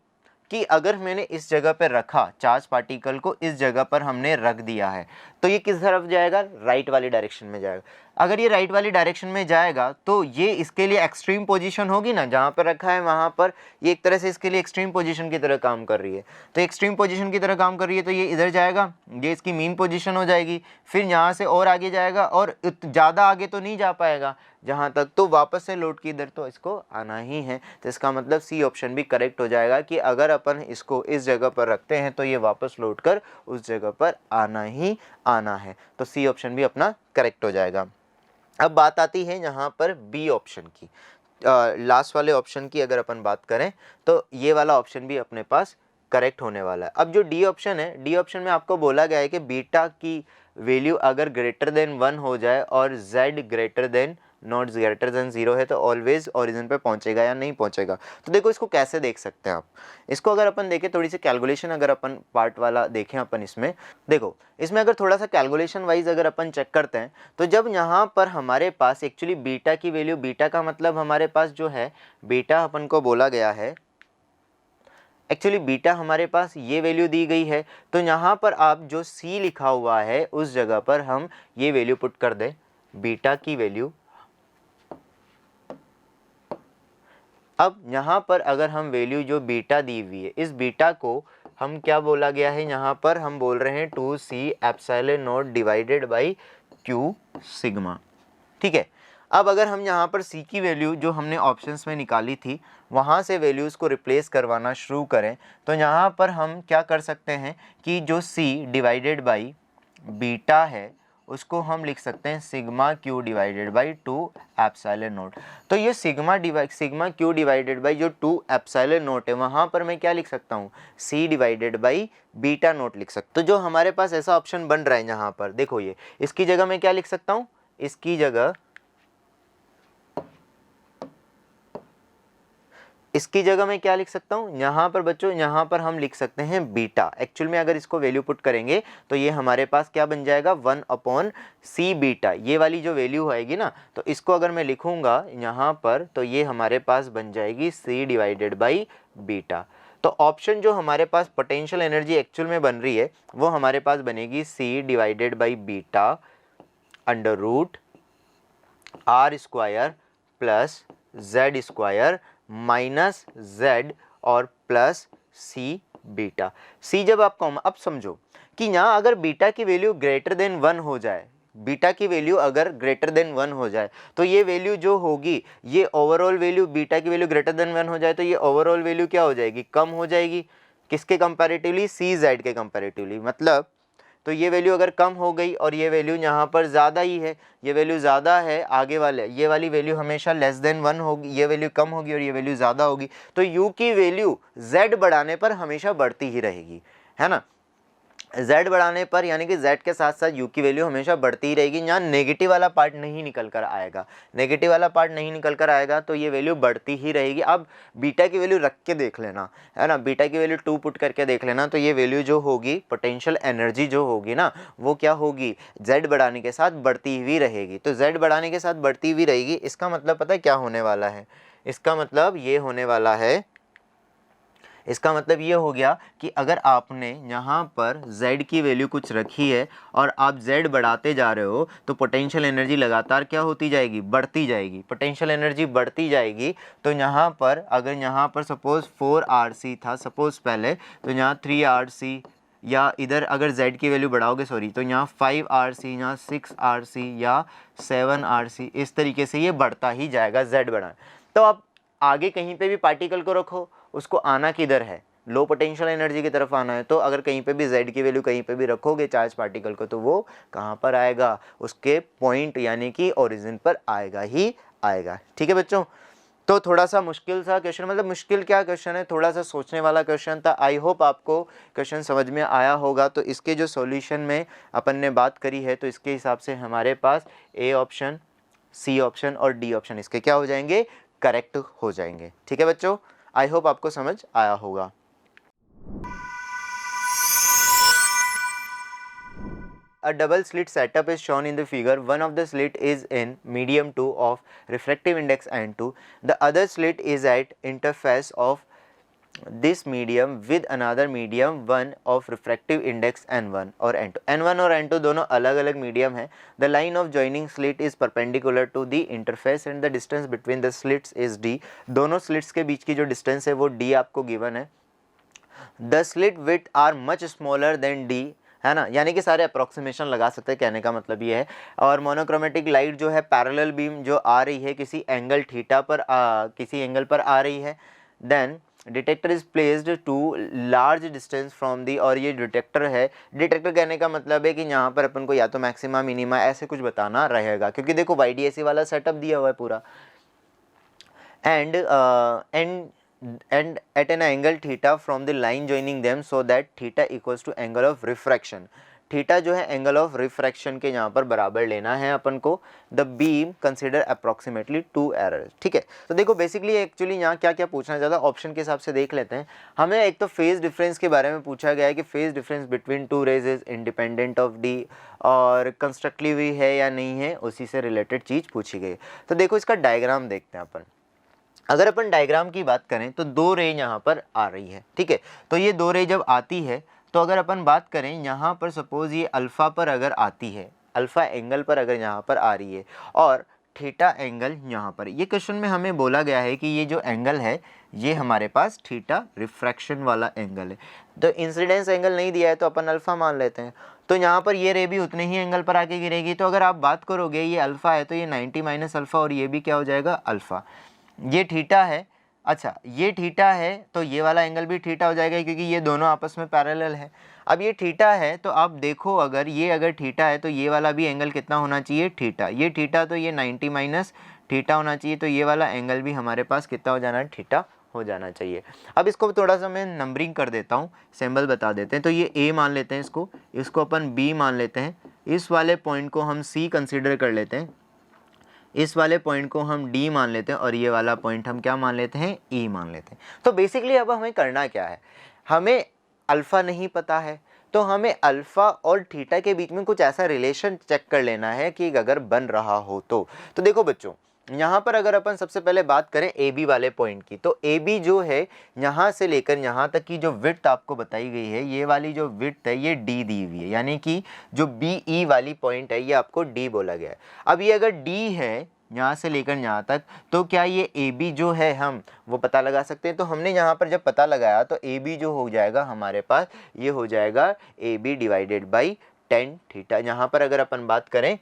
Speaker 2: कि अगर मैंने इस जगह पर रखा चार्ज पार्टिकल को, इस जगह पर हमने रख दिया है, तो ये किस तरफ जाएगा, राइट वाली डायरेक्शन में जाएगा। अगर ये राइट वाली डायरेक्शन में जाएगा तो ये इसके लिए एक्सट्रीम पोजीशन होगी ना, जहाँ पर रखा है वहाँ पर ये एक तरह से इसके लिए एक्सट्रीम पोजीशन की तरह काम कर रही है। तो एक्सट्रीम पोजीशन की तरह काम कर रही है तो ये इधर जाएगा, ये इसकी मीन पोजीशन हो जाएगी, फिर यहाँ से और आगे जाएगा और ज़्यादा आगे तो नहीं जा पाएगा जहाँ तक, तो वापस से लौट के इधर तो इसको आना ही है। तो इसका मतलब सी ऑप्शन भी करेक्ट हो जाएगा कि अगर अपन इसको इस जगह पर रखते हैं तो ये वापस लौट कर उस जगह पर आना ही आना है। तो सी ऑप्शन भी अपना करेक्ट हो जाएगा। अब बात आती है यहाँ पर बी ऑप्शन की, लास्ट वाले ऑप्शन की अगर अपन बात करें तो ये वाला ऑप्शन भी अपने पास करेक्ट होने वाला है। अब जो डी ऑप्शन है, डी ऑप्शन में आपको बोला गया है कि बीटा की वैल्यू अगर ग्रेटर देन 1 हो जाए और z ग्रेटर देन 0 है तो ऑलवेज ओरिजिन पे पहुंचेगा या नहीं पहुंचेगा। तो देखो इसको कैसे देख सकते हैं आप, इसको अगर अपन देखें थोड़ी सी कैलकुलेशन, अगर अपन पार्ट वाला देखें अपन इसमें, देखो इसमें अगर थोड़ा सा कैलकुलेशन वाइज अगर अपन चेक करते हैं तो जब यहाँ पर हमारे पास एक्चुअली बीटा की वैल्यू, बीटा का मतलब हमारे पास जो है बीटा अपन को बोला गया है, एक्चुअली बीटा हमारे पास ये वैल्यू दी गई है, तो यहाँ पर आप जो सी लिखा हुआ है उस जगह पर हम ये वैल्यू पुट कर दें, बीटा की वैल्यू। अब यहाँ पर अगर हम वैल्यू जो बीटा दी हुई है, इस बीटा को हम क्या बोला गया है, यहाँ पर हम बोल रहे हैं 2c/0 divided by q sigma, ठीक है। अब अगर हम यहाँ पर c की वैल्यू जो हमने ऑप्शंस में निकाली थी वहाँ से वैल्यूज़ को रिप्लेस करवाना शुरू करें, तो यहाँ पर हम क्या कर सकते हैं कि जो c डिवाइडेड बाई बीटा है उसको हम लिख सकते हैं सिग्मा q डिवाइडेड बाई 2ε0। तो ये सिग्मा q डिवाइडेड बाई जो 2ε0 है वहाँ पर मैं क्या लिख सकता हूँ, c divided by beta note लिख सकता हूँ। तो जो हमारे पास ऐसा ऑप्शन बन रहा है यहाँ पर देखो, ये इसकी जगह मैं क्या लिख सकता हूँ, इसकी जगह मैं क्या लिख सकता हूँ, यहाँ पर बच्चों यहाँ पर हम लिख सकते हैं बीटा। एक्चुअल में अगर इसको वैल्यू पुट करेंगे तो ये हमारे पास क्या बन जाएगा, 1/c बीटा, ये वाली जो वैल्यू आएगी ना, तो इसको अगर मैं लिखूँगा यहाँ पर तो ये हमारे पास बन जाएगी c डिवाइडेड बाई बीटा। तो ऑप्शन जो हमारे पास पोटेंशियल एनर्जी एक्चुअल में बन रही है वो हमारे पास बनेगी c divided by beta √r² plus z² minus z और प्लस c बीटा। c जब आप कॉमन, अब समझो कि यहाँ अगर बीटा की वैल्यू ग्रेटर देन 1 हो जाए, बीटा की वैल्यू अगर ग्रेटर देन 1 हो जाए तो ये वैल्यू जो होगी, ये ओवरऑल वैल्यू, बीटा की वैल्यू ग्रेटर देन 1 हो जाए तो ये ओवरऑल वैल्यू क्या हो जाएगी, कम हो जाएगी। किसके कंपैरेटिवली, सी जेड के कंपैरेटिवली। मतलब तो ये वैल्यू अगर कम हो गई और ये वैल्यू यहाँ पर ज़्यादा ही है, ये वैल्यू ज़्यादा है, आगे वाले ये वाली वैल्यू हमेशा लेस देन 1 होगी, ये वैल्यू कम होगी और ये वैल्यू ज़्यादा होगी, तो u की वैल्यू z बढ़ाने पर हमेशा बढ़ती ही रहेगी, है ना। z बढ़ाने पर यानी कि z के साथ साथ u की वैल्यू हमेशा बढ़ती ही रहेगी। यहाँ नेगेटिव वाला पार्ट नहीं निकल कर आएगा, नेगेटिव वाला पार्ट नहीं निकल कर आएगा, तो ये वैल्यू बढ़ती ही रहेगी। अब बीटा की वैल्यू रख के देख लेना, है ना, बीटा की वैल्यू 2 पुट करके देख लेना, तो ये वैल्यू जो होगी, पोटेंशियल एनर्जी जो होगी ना, वो क्या होगी, z बढ़ाने के साथ बढ़ती हुई रहेगी। तो z बढ़ाने के साथ बढ़ती हुई रहेगी, इसका मतलब पता है क्या होने वाला है, इसका मतलब ये होने वाला है, इसका मतलब ये हो गया कि अगर आपने यहाँ पर z की वैल्यू कुछ रखी है और आप z बढ़ाते जा रहे हो, तो पोटेंशियल एनर्जी लगातार क्या होती जाएगी, बढ़ती जाएगी। पोटेंशियल एनर्जी बढ़ती जाएगी, तो यहाँ पर अगर यहाँ पर सपोज 4RC था सपोज पहले, तो यहाँ 3RC, या इधर अगर z की वैल्यू बढ़ाओगे सॉरी, तो यहाँ 5RC, यहाँ 6RC या 7RC, इस तरीके से ये बढ़ता ही जाएगा z बढ़ा। तो आप आगे कहीं पे भी पार्टिकल को रखो, उसको आना किधर है, लो पोटेंशियल एनर्जी की तरफ आना है। तो अगर कहीं पे भी z की वैल्यू कहीं पे भी रखोगे चार्ज पार्टिकल को, तो वो कहाँ पर आएगा, उसके पॉइंट यानी कि ओरिजिन पर आएगा ही आएगा। ठीक है बच्चों, तो थोड़ा सा मुश्किल सा क्वेश्चन, मतलब मुश्किल क्या क्वेश्चन है, थोड़ा सा सोचने वाला क्वेश्चन था। आई होप आपको क्वेश्चन समझ में आया होगा। तो इसके जो सॉल्यूशन में अपन ने बात करी है, तो इसके हिसाब से हमारे पास ए ऑप्शन, सी ऑप्शन और डी ऑप्शन इसके क्या हो जाएंगे, करेक्ट हो जाएंगे। ठीक है बच्चों, आई होप आपको समझ आया होगा। A double slit setup is shown in the figure. One of the slit is in medium 2 of refractive index N2. The other slit is at interface of this medium with another medium 1 of refractive index N1 or N2. N1 और N2 दोनों अलग अलग medium है। The line of joining slit is perpendicular to the interface and the distance between the slits is d. दोनों slits के बीच की जो distance है वो d आपको given है। The slit width are much smaller than d, है ना, यानी कि सारे अप्रोक्सीमेशन लगा सकते हैं, कहने का मतलब ये है। और मोनोक्रोमेटिक लाइट जो है पैरेलल बीम जो आ रही है किसी एंगल थीटा पर किसी एंगल पर आ रही है। Then detector is placed to large distance from the, और ये डिटेक्टर है, डिटेक्टर कहने का मतलब है कि यहाँ पर अपन को या तो मैक्सिमा मिनिमा ऐसे कुछ बताना रहेगा, क्योंकि देखो YDAC वाला सेटअप दिया हुआ है पूरा। and at an angle theta from the line joining them so that theta equals to angle of refraction. Theta जो है एंगल ऑफ रिफ्रैक्शन के यहाँ पर बराबर लेना है अपन को। The beam consider approximately 2 error. ठीक है, तो देखो बेसिकली एक्चुअली यहाँ क्या क्या पूछना चाहता है, ऑप्शन के हिसाब से देख लेते हैं। हमें एक तो फेज डिफरेंस के बारे में पूछा गया है कि phase difference between 2 rays is independent of D, और कंस्ट्रक्टिव है या नहीं है, उसी से रिलेटेड चीज़ पूछी गई। तो देखो इसका डायग्राम देखते हैं अपन। अगर अपन डायग्राम की बात करें तो 2 रे यहाँ पर आ रही है। ठीक है, तो ये 2 रे जब आती है, तो अगर अपन बात करें यहाँ पर सपोज ये अल्फ़ा पर अगर आती है, अल्फ़ा एंगल पर अगर यहाँ पर आ रही है और थीटा एंगल यहाँ पर, ये क्वेश्चन में हमें बोला गया है कि ये जो एंगल है ये हमारे पास थीटा रिफ्रैक्शन वाला एंगल है। तो इंसिडेंस एंगल नहीं दिया है तो अपन अल्फ़ा मान लेते हैं। तो यहाँ पर ये रे भी उतने ही एंगल पर आके गिरेगी। तो अगर आप बात करोगे ये अल्फ़ा है तो ये 90 माइनस अल्फ़ा, और ये भी क्या हो जाएगा, अल्फ़ा। ये थीटा है, अच्छा ये थीटा है तो ये वाला एंगल भी थीटा हो जाएगा, क्योंकि ये दोनों आपस में पैरेलल है। अब ये थीटा है तो आप देखो अगर ये अगर थीटा है तो ये वाला भी एंगल कितना होना चाहिए, थीटा। ये थीटा तो ये 90 माइनस थीटा होना चाहिए, तो ये वाला एंगल भी हमारे पास कितना हो जाना है, थीटा हो जाना चाहिए। अब इसको थोड़ा सा मैं नंबरिंग कर देता हूँ, सिंबल बता देते हैं। तो ये ए मान लेते हैं, इसको अपन बी मान लेते हैं, इस वाले पॉइंट को हम सी कंसिडर कर लेते हैं, इस वाले पॉइंट को हम डी मान लेते हैं, और ये वाला पॉइंट हम क्या मान लेते हैं, ई मान लेते हैं। तो बेसिकली अब हमें करना क्या है, हमें अल्फ़ा नहीं पता है, तो हमें अल्फ़ा और थीटा के बीच में कुछ ऐसा रिलेशन चेक कर लेना है कि अगर बन रहा हो तो देखो बच्चों यहाँ पर अगर अपन सबसे पहले बात करें ए बी वाले पॉइंट की, तो ए बी जो है यहाँ से लेकर यहाँ तक की जो विड्थ आपको बताई गई है, ये वाली जो विड्थ है ये डी दी हुई है, यानी कि जो बी ई वाली पॉइंट है ये आपको डी बोला गया है। अब ये अगर डी है यहाँ से लेकर यहाँ तक, तो क्या ये ए बी जो है हम वो पता लगा सकते हैं। तो हमने यहाँ पर जब पता लगाया तो ए बी जो हो जाएगा हमारे पास, ये हो जाएगा A B divided by tan theta. यहाँ पर अगर अपन बात करें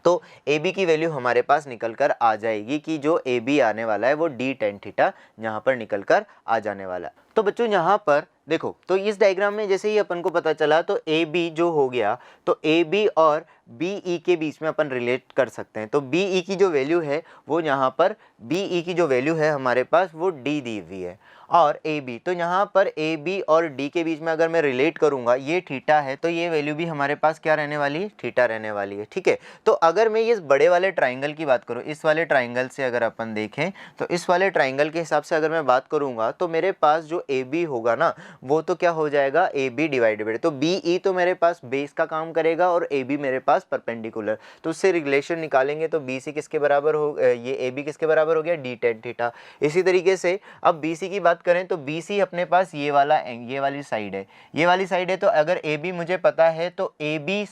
Speaker 2: तो ए बी की वैल्यू हमारे पास निकल कर आ जाएगी कि जो ए बी आने वाला है वो डी टेन थीटा यहाँ पर निकल कर आ जाने वाला है। तो बच्चों यहाँ पर देखो, तो इस डायग्राम में जैसे ही अपन को पता चला तो ए बी जो हो गया, तो ए बी और बी ई के बीच में अपन रिलेट कर सकते हैं। तो बी ई की जो वैल्यू है वो यहाँ पर, बी ई की जो वैल्यू है हमारे पास वो डी दी हुई है, और ए बी, तो यहाँ पर ए बी और डी के बीच में अगर मैं रिलेट करूँगा, ये थीटा है तो ये वैल्यू भी हमारे पास क्या रहने वाली है, थीटा रहने वाली है। ठीक है, तो अगर मैं इस बड़े वाले ट्राइंगल की बात करूँ, इस वाले ट्राइंगल से अगर अपन देखें, तो इस वाले ट्राइंगल के हिसाब से अगर मैं बात करूँगा तो मेरे पास जो ए बी होगा ना, वो तो क्या हो जाएगा, ए बी डिवाइडेड, तो बी ई तो मेरे पास बेस का काम करेगा और ए बी मेरे पास परपेंडिकुलर, तो उससे रिलेशन निकालेंगे तो बी सी किसके बराबर हो, ये ए बी किसके बराबर हो गया, डी टेन थीटा। इसी तरीके से अब बी सी की बात करें तो बी सी अपने पास ये वाली साइड है, ये वाली साइड है, तो अगर ए बी मुझे पता है तो ए बी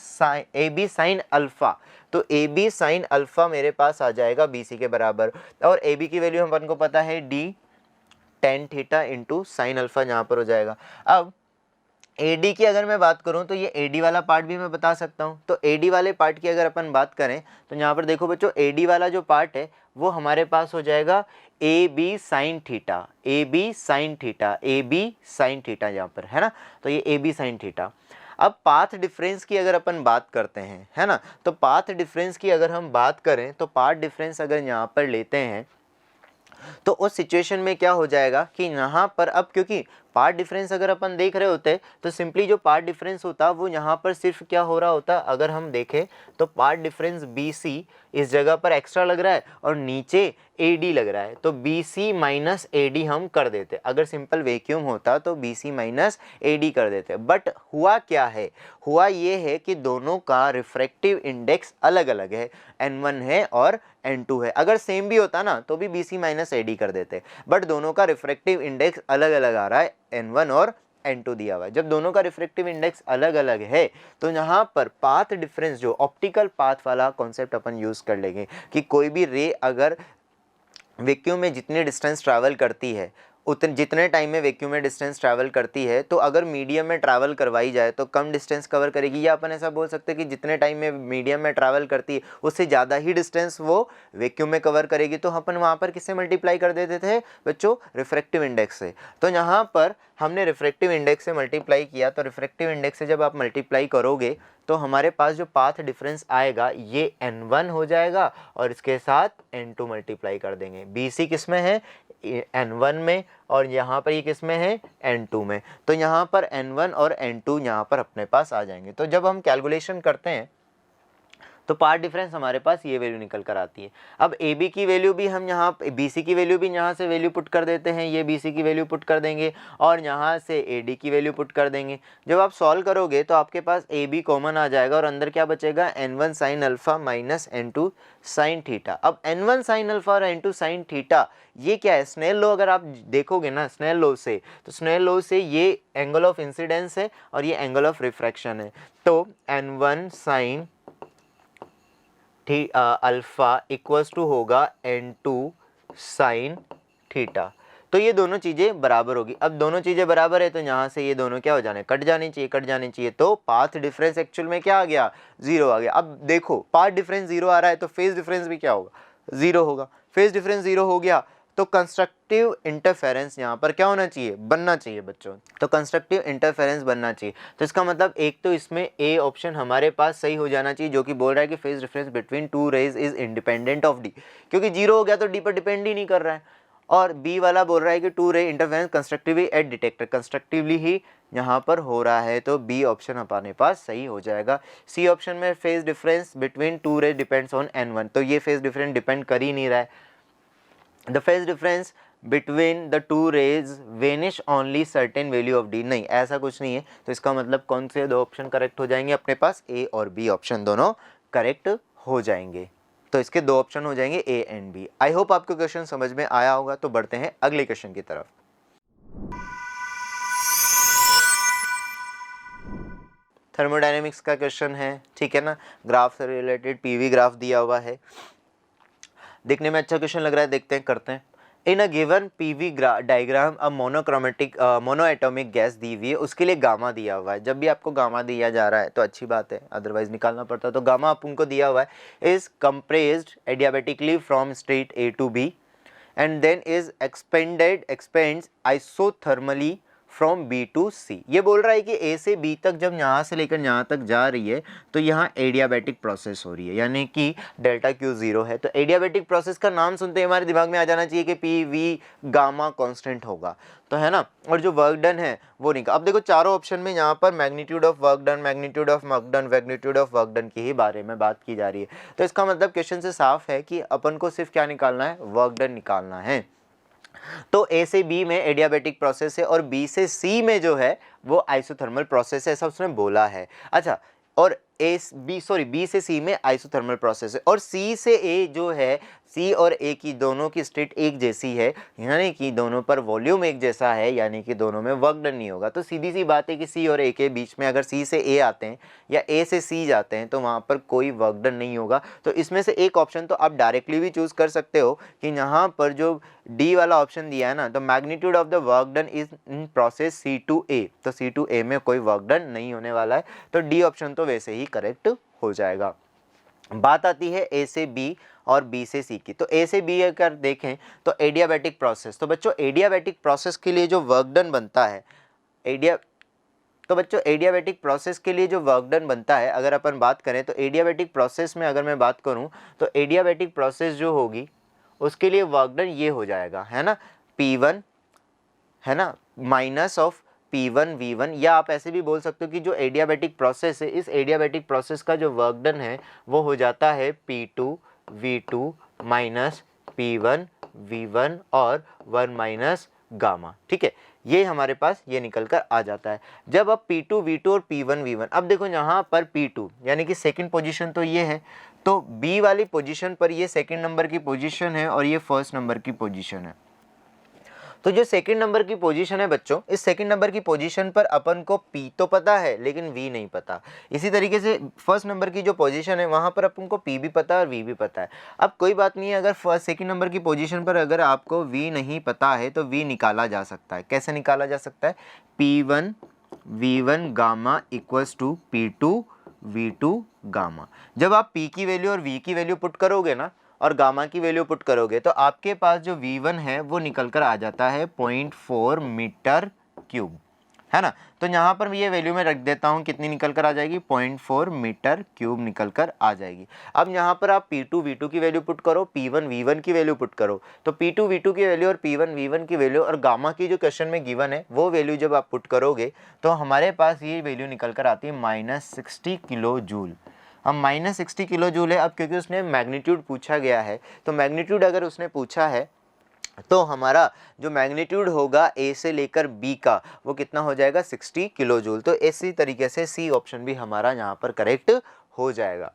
Speaker 2: साइन अल्फा, तो ए बी साइन अल्फा मेरे पास आ जाएगा बी सी के बराबर, और ए बी की वैल्यू हम अपन को पता है D tan theta into sine alpha यहाँ पर हो जाएगा। अब AD की अगर मैं बात करूं तो ये AD वाला पार्ट भी मैं बता सकता हूं, तो AD वाले पार्ट की अगर अपन बात करें तो यहाँ पर देखो बच्चों, AD वाला जो पार्ट है वो हमारे पास हो जाएगा AB sine theta, AB sine theta, AB sine theta यहाँ पर है ना, तो ये AB साइन थीटा। अब पाथ डिफरेंस की अगर अपन बात करते हैं, है ना, तो पाथ डिफरेंस की अगर हम बात करें तो पाथ डिफरेंस अगर यहाँ पर लेते हैं तो उस सिचुएशन में क्या हो जाएगा कि यहाँ पर अब क्योंकि पार्ट डिफरेंस अगर अपन देख रहे होते तो सिंपली जो पार्ट डिफरेंस होता वो यहाँ पर सिर्फ क्या हो रहा होता, अगर हम देखें तो पार्ट डिफरेंस BC इस जगह पर एक्स्ट्रा लग रहा है और नीचे AD लग रहा है, तो BC माइनस AD हम कर देते, अगर सिंपल वैक्यूम होता तो BC माइनस AD कर देते। बट हुआ क्या है, हुआ ये है कि दोनों का रिफ्रैक्टिव इंडेक्स अलग अलग है, N1 है और N2 है। अगर सेम भी होता ना तो भी BC माइनस AD कर देते, बट दोनों का रिफ्रैक्टिव इंडेक्स अलग अलग आ रहा है, N1 और N2 दिया हुआ है। जब दोनों का रिफ्रैक्टिव इंडेक्स अलग अलग है तो यहाँ पर पाथ डिफरेंस, जो ऑप्टिकल पाथ वाला कॉन्सेप्ट अपन यूज कर लेंगे कि कोई भी रे अगर वैक्यूम में जितनी डिस्टेंस ट्रैवल करती है, जितने टाइम में वैक्यूम में डिस्टेंस ट्रैवल करती है, तो अगर मीडियम में ट्रैवल करवाई जाए तो कम डिस्टेंस कवर करेगी, या अपन ऐसा बोल सकते हैं कि जितने टाइम में मीडियम में ट्रैवल करती है उससे ज़्यादा ही डिस्टेंस वो वैक्यूम में कवर करेगी। तो अपन वहाँ पर किससे मल्टीप्लाई कर देते थे बच्चों, रिफ्रैक्टिव इंडेक्स से। तो यहाँ पर हमने रिफ्रैक्टिव इंडेक्स से मल्टीप्लाई किया, तो रिफ्रैक्टिव इंडेक्स से जब आप मल्टीप्लाई करोगे तो हमारे पास जो पाथ डिफरेंस आएगा ये N1 हो जाएगा और इसके साथ N2 मल्टीप्लाई कर देंगे। BC किस में है, N1 में, और यहाँ पर ये किस में है, N2 में, तो यहाँ पर N1 और N2 यहाँ पर अपने पास आ जाएंगे। तो जब हम कैलकुलेशन करते हैं तो पार्ट डिफरेंस हमारे पास ये वैल्यू निकल कर आती है। अब AB की वैल्यू भी हम यहाँ, BC की वैल्यू भी यहाँ से वैल्यू पुट कर देते हैं, ये BC की वैल्यू पुट कर देंगे और यहाँ से AD की वैल्यू पुट कर देंगे। जब आप सॉल्व करोगे तो आपके पास AB कॉमन आ जाएगा और अंदर क्या बचेगा, N1 sine alpha minus N2 sine theta. अब N1 साइन अल्फा और N2 साइन थीटा ये क्या है, स्नेल लॉ अगर आप देखोगे ना स्नेल लॉ से, तो स्नेल लॉ से ये एंगल ऑफ इंसिडेंस है और ये एंगल ऑफ रिफ्रैक्शन है। तो N1 sine alpha equals to होगा N2 साइन थीटा। तो ये दोनों चीज़ें बराबर होगी। अब दोनों चीज़ें बराबर है तो यहाँ से ये दोनों क्या हो जाने, कट जानी चाहिए, कट जानी चाहिए। तो पाथ डिफरेंस एक्चुअल में क्या आ गया, 0 आ गया। अब देखो पाथ डिफरेंस 0 आ रहा है तो फेज डिफरेंस भी क्या होगा, 0 होगा। फेज डिफरेंस 0 हो गया तो कंस्ट्रक्टिव इंटरफेरेंस यहाँ पर क्या होना चाहिए, बनना चाहिए बच्चों। तो कंस्ट्रक्टिव इंटरफेरेंस बनना चाहिए, तो इसका मतलब एक तो इसमें ए ऑप्शन हमारे पास सही हो जाना चाहिए, जो कि बोल रहा है कि phase difference between two rays is independent of D, क्योंकि 0 हो गया तो डी पर डिपेंड ही नहीं कर रहा है। और बी वाला बोल रहा है कि two ray interference constructively at detector, constructively ही यहाँ पर हो रहा है, तो बी ऑप्शन हमारे पास सही हो जाएगा। सी ऑप्शन में फेज डिफरेंस बिटवीन टू रे डिपेंड्स ऑन N1, तो ये फेज डिफरेंस डिपेंड कर ही नहीं रहा है। The phase difference between the two rays vanish only certain value of D, नहीं ऐसा कुछ नहीं है। तो इसका मतलब कौन से दो ऑप्शन करेक्ट हो जाएंगे अपने पास, A और B ऑप्शन दोनों करेक्ट हो जाएंगे। तो इसके दो ऑप्शन हो जाएंगे A and B। I hope आपको क्वेश्चन समझ में आया होगा। तो बढ़ते हैं अगले क्वेश्चन की तरफ। थर्मोडायनेमिक्स का क्वेश्चन है, ठीक है ना, ग्राफ से रिलेटेड PV ग्राफ दिया हुआ है, देखने में अच्छा क्वेश्चन लग रहा है, देखते हैं, करते हैं। इन अ गिवन PV डायग्राम अब मोनोएटॉमिक गैस दी हुई है, उसके लिए गामा दिया हुआ है। जब भी आपको गामा दिया जा रहा है तो अच्छी बात है, अदरवाइज निकालना पड़ता है। तो गामा अपन को दिया हुआ है, is compressed adiabatically from state A to B and then is expands isothermally from B to C. ये बोल रहा है कि ए से बी तक जब यहाँ से लेकर यहाँ तक जा रही है तो यहाँ एडियाबैटिक प्रोसेस हो रही है, यानी कि डेल्टा क्यू 0 है। तो एडियाबैटिक प्रोसेस का नाम सुनते ही हमारे दिमाग में आ जाना चाहिए कि पी वी गामा कांस्टेंट होगा, तो है ना। और जो वर्क डन है वो निकल, अब देखो चारों ऑप्शन में यहाँ पर magnitude of work done, magnitude of work done, magnitude of work done की ही बारे में बात की जा रही है। तो इसका मतलब क्वेश्चन से साफ है कि अपन को सिर्फ क्या निकालना है, वर्क डन निकालना है। तो ए से बी में एडियाबैटिक प्रोसेस है और बी से सी में जो है वो आइसोथर्मल प्रोसेस है, ऐसा उसने बोला है। अच्छा, और बी से सी में आइसोथर्मल प्रोसेस है, और सी से ए जो है, सी और ए की दोनों की स्टेट एक जैसी है, यानी कि दोनों पर वॉल्यूम एक जैसा है, यानी कि दोनों में वर्क डन नहीं होगा। तो सीधी सी बात है कि सी और ए के बीच में अगर सी से ए आते हैं या ए से सी जाते हैं तो वहाँ पर कोई वर्क डन नहीं होगा। तो इसमें से एक ऑप्शन तो आप डायरेक्टली भी चूज़ कर सकते हो कि यहाँ पर जो डी वाला ऑप्शन दिया है ना, तो magnitude of the work done is in process C to A, तो सी टू ए में कोई वर्क डन नहीं होने वाला है, तो डी ऑप्शन तो वैसे ही करेक्ट हो जाएगा। बात आती है ए से बी और बी से सी की। तो ए से बी अगर देखें तो एडियाबैटिक प्रोसेस, तो बच्चों एडियाबैटिक प्रोसेस के लिए जो वर्क डन बनता है, एडियाबैटिक प्रोसेस के लिए जो वर्क डन बनता है, अगर अपन बात करें तो एडियाबैटिक प्रोसेस में अगर मैं बात करूं तो एडियाबैटिक प्रोसेस जो होगी उसके लिए वर्क डन ये हो जाएगा, है ना, P1, है ना, माइनस ऑफ P1 V1, या आप ऐसे भी बोल सकते हो कि जो एडियाबैटिक प्रोसेस है, इस एडियाबैटिक प्रोसेस का जो वर्क डन है वो हो जाता है P2 V2 minus P1 V1 और 1 माइनस गामा। ठीक है, ये हमारे पास ये निकल कर आ जाता है। जब अब P2 V2 और P1 V1, अब देखो यहाँ पर P2 यानी कि सेकंड पोजीशन तो ये है, तो B वाली पोजीशन पर ये सेकंड नंबर की पोजीशन है और ये फर्स्ट नंबर की पोजीशन है। तो जो सेकंड नंबर की पोजीशन है बच्चों, इस सेकंड नंबर की पोजीशन पर अपन को P तो पता है लेकिन V नहीं पता। इसी तरीके से फर्स्ट नंबर की जो पोजीशन है वहाँ पर अपन को P भी पता है और V भी पता है। अब कोई बात नहीं है, अगर फर्स्ट सेकंड नंबर की पोजीशन पर अगर आपको V नहीं पता है तो V निकाला जा सकता है। कैसे निकाला जा सकता है, P1 V1 gamma equals to P2 V2 gamma. जब आप P की वैल्यू और V की वैल्यू पुट करोगे ना और गामा की वैल्यू पुट करोगे तो आपके पास जो V1 है वो निकल कर आ जाता है 0.4 मीटर क्यूब, है ना। तो यहाँ पर ये वैल्यू मैं रख देता हूँ, कितनी निकल कर आ जाएगी, 0.4 मीटर क्यूब निकल कर आ जाएगी। अब यहाँ पर आप P2 V2 की वैल्यू पुट करो, P1 V1 की वैल्यू पुट करो, तो P2 V2 की वैल्यू और P1 V1 की वैल्यू और गामा की जो क्वेश्चन में गिवन है वो वैल्यू जब आप पुट करोगे तो हमारे पास ये वैल्यू निकल कर आती है -60 किलो जूल। अब -60 किलो जूल है। अब क्योंकि उसने मैग्नीट्यूड पूछा गया है, तो मैग्नीट्यूड अगर उसने पूछा है तो हमारा जो मैग्नीट्यूड होगा ए से लेकर बी का वो कितना हो जाएगा, 60 किलो जूल। तो इसी तरीके से सी ऑप्शन भी हमारा यहाँ पर करेक्ट हो जाएगा।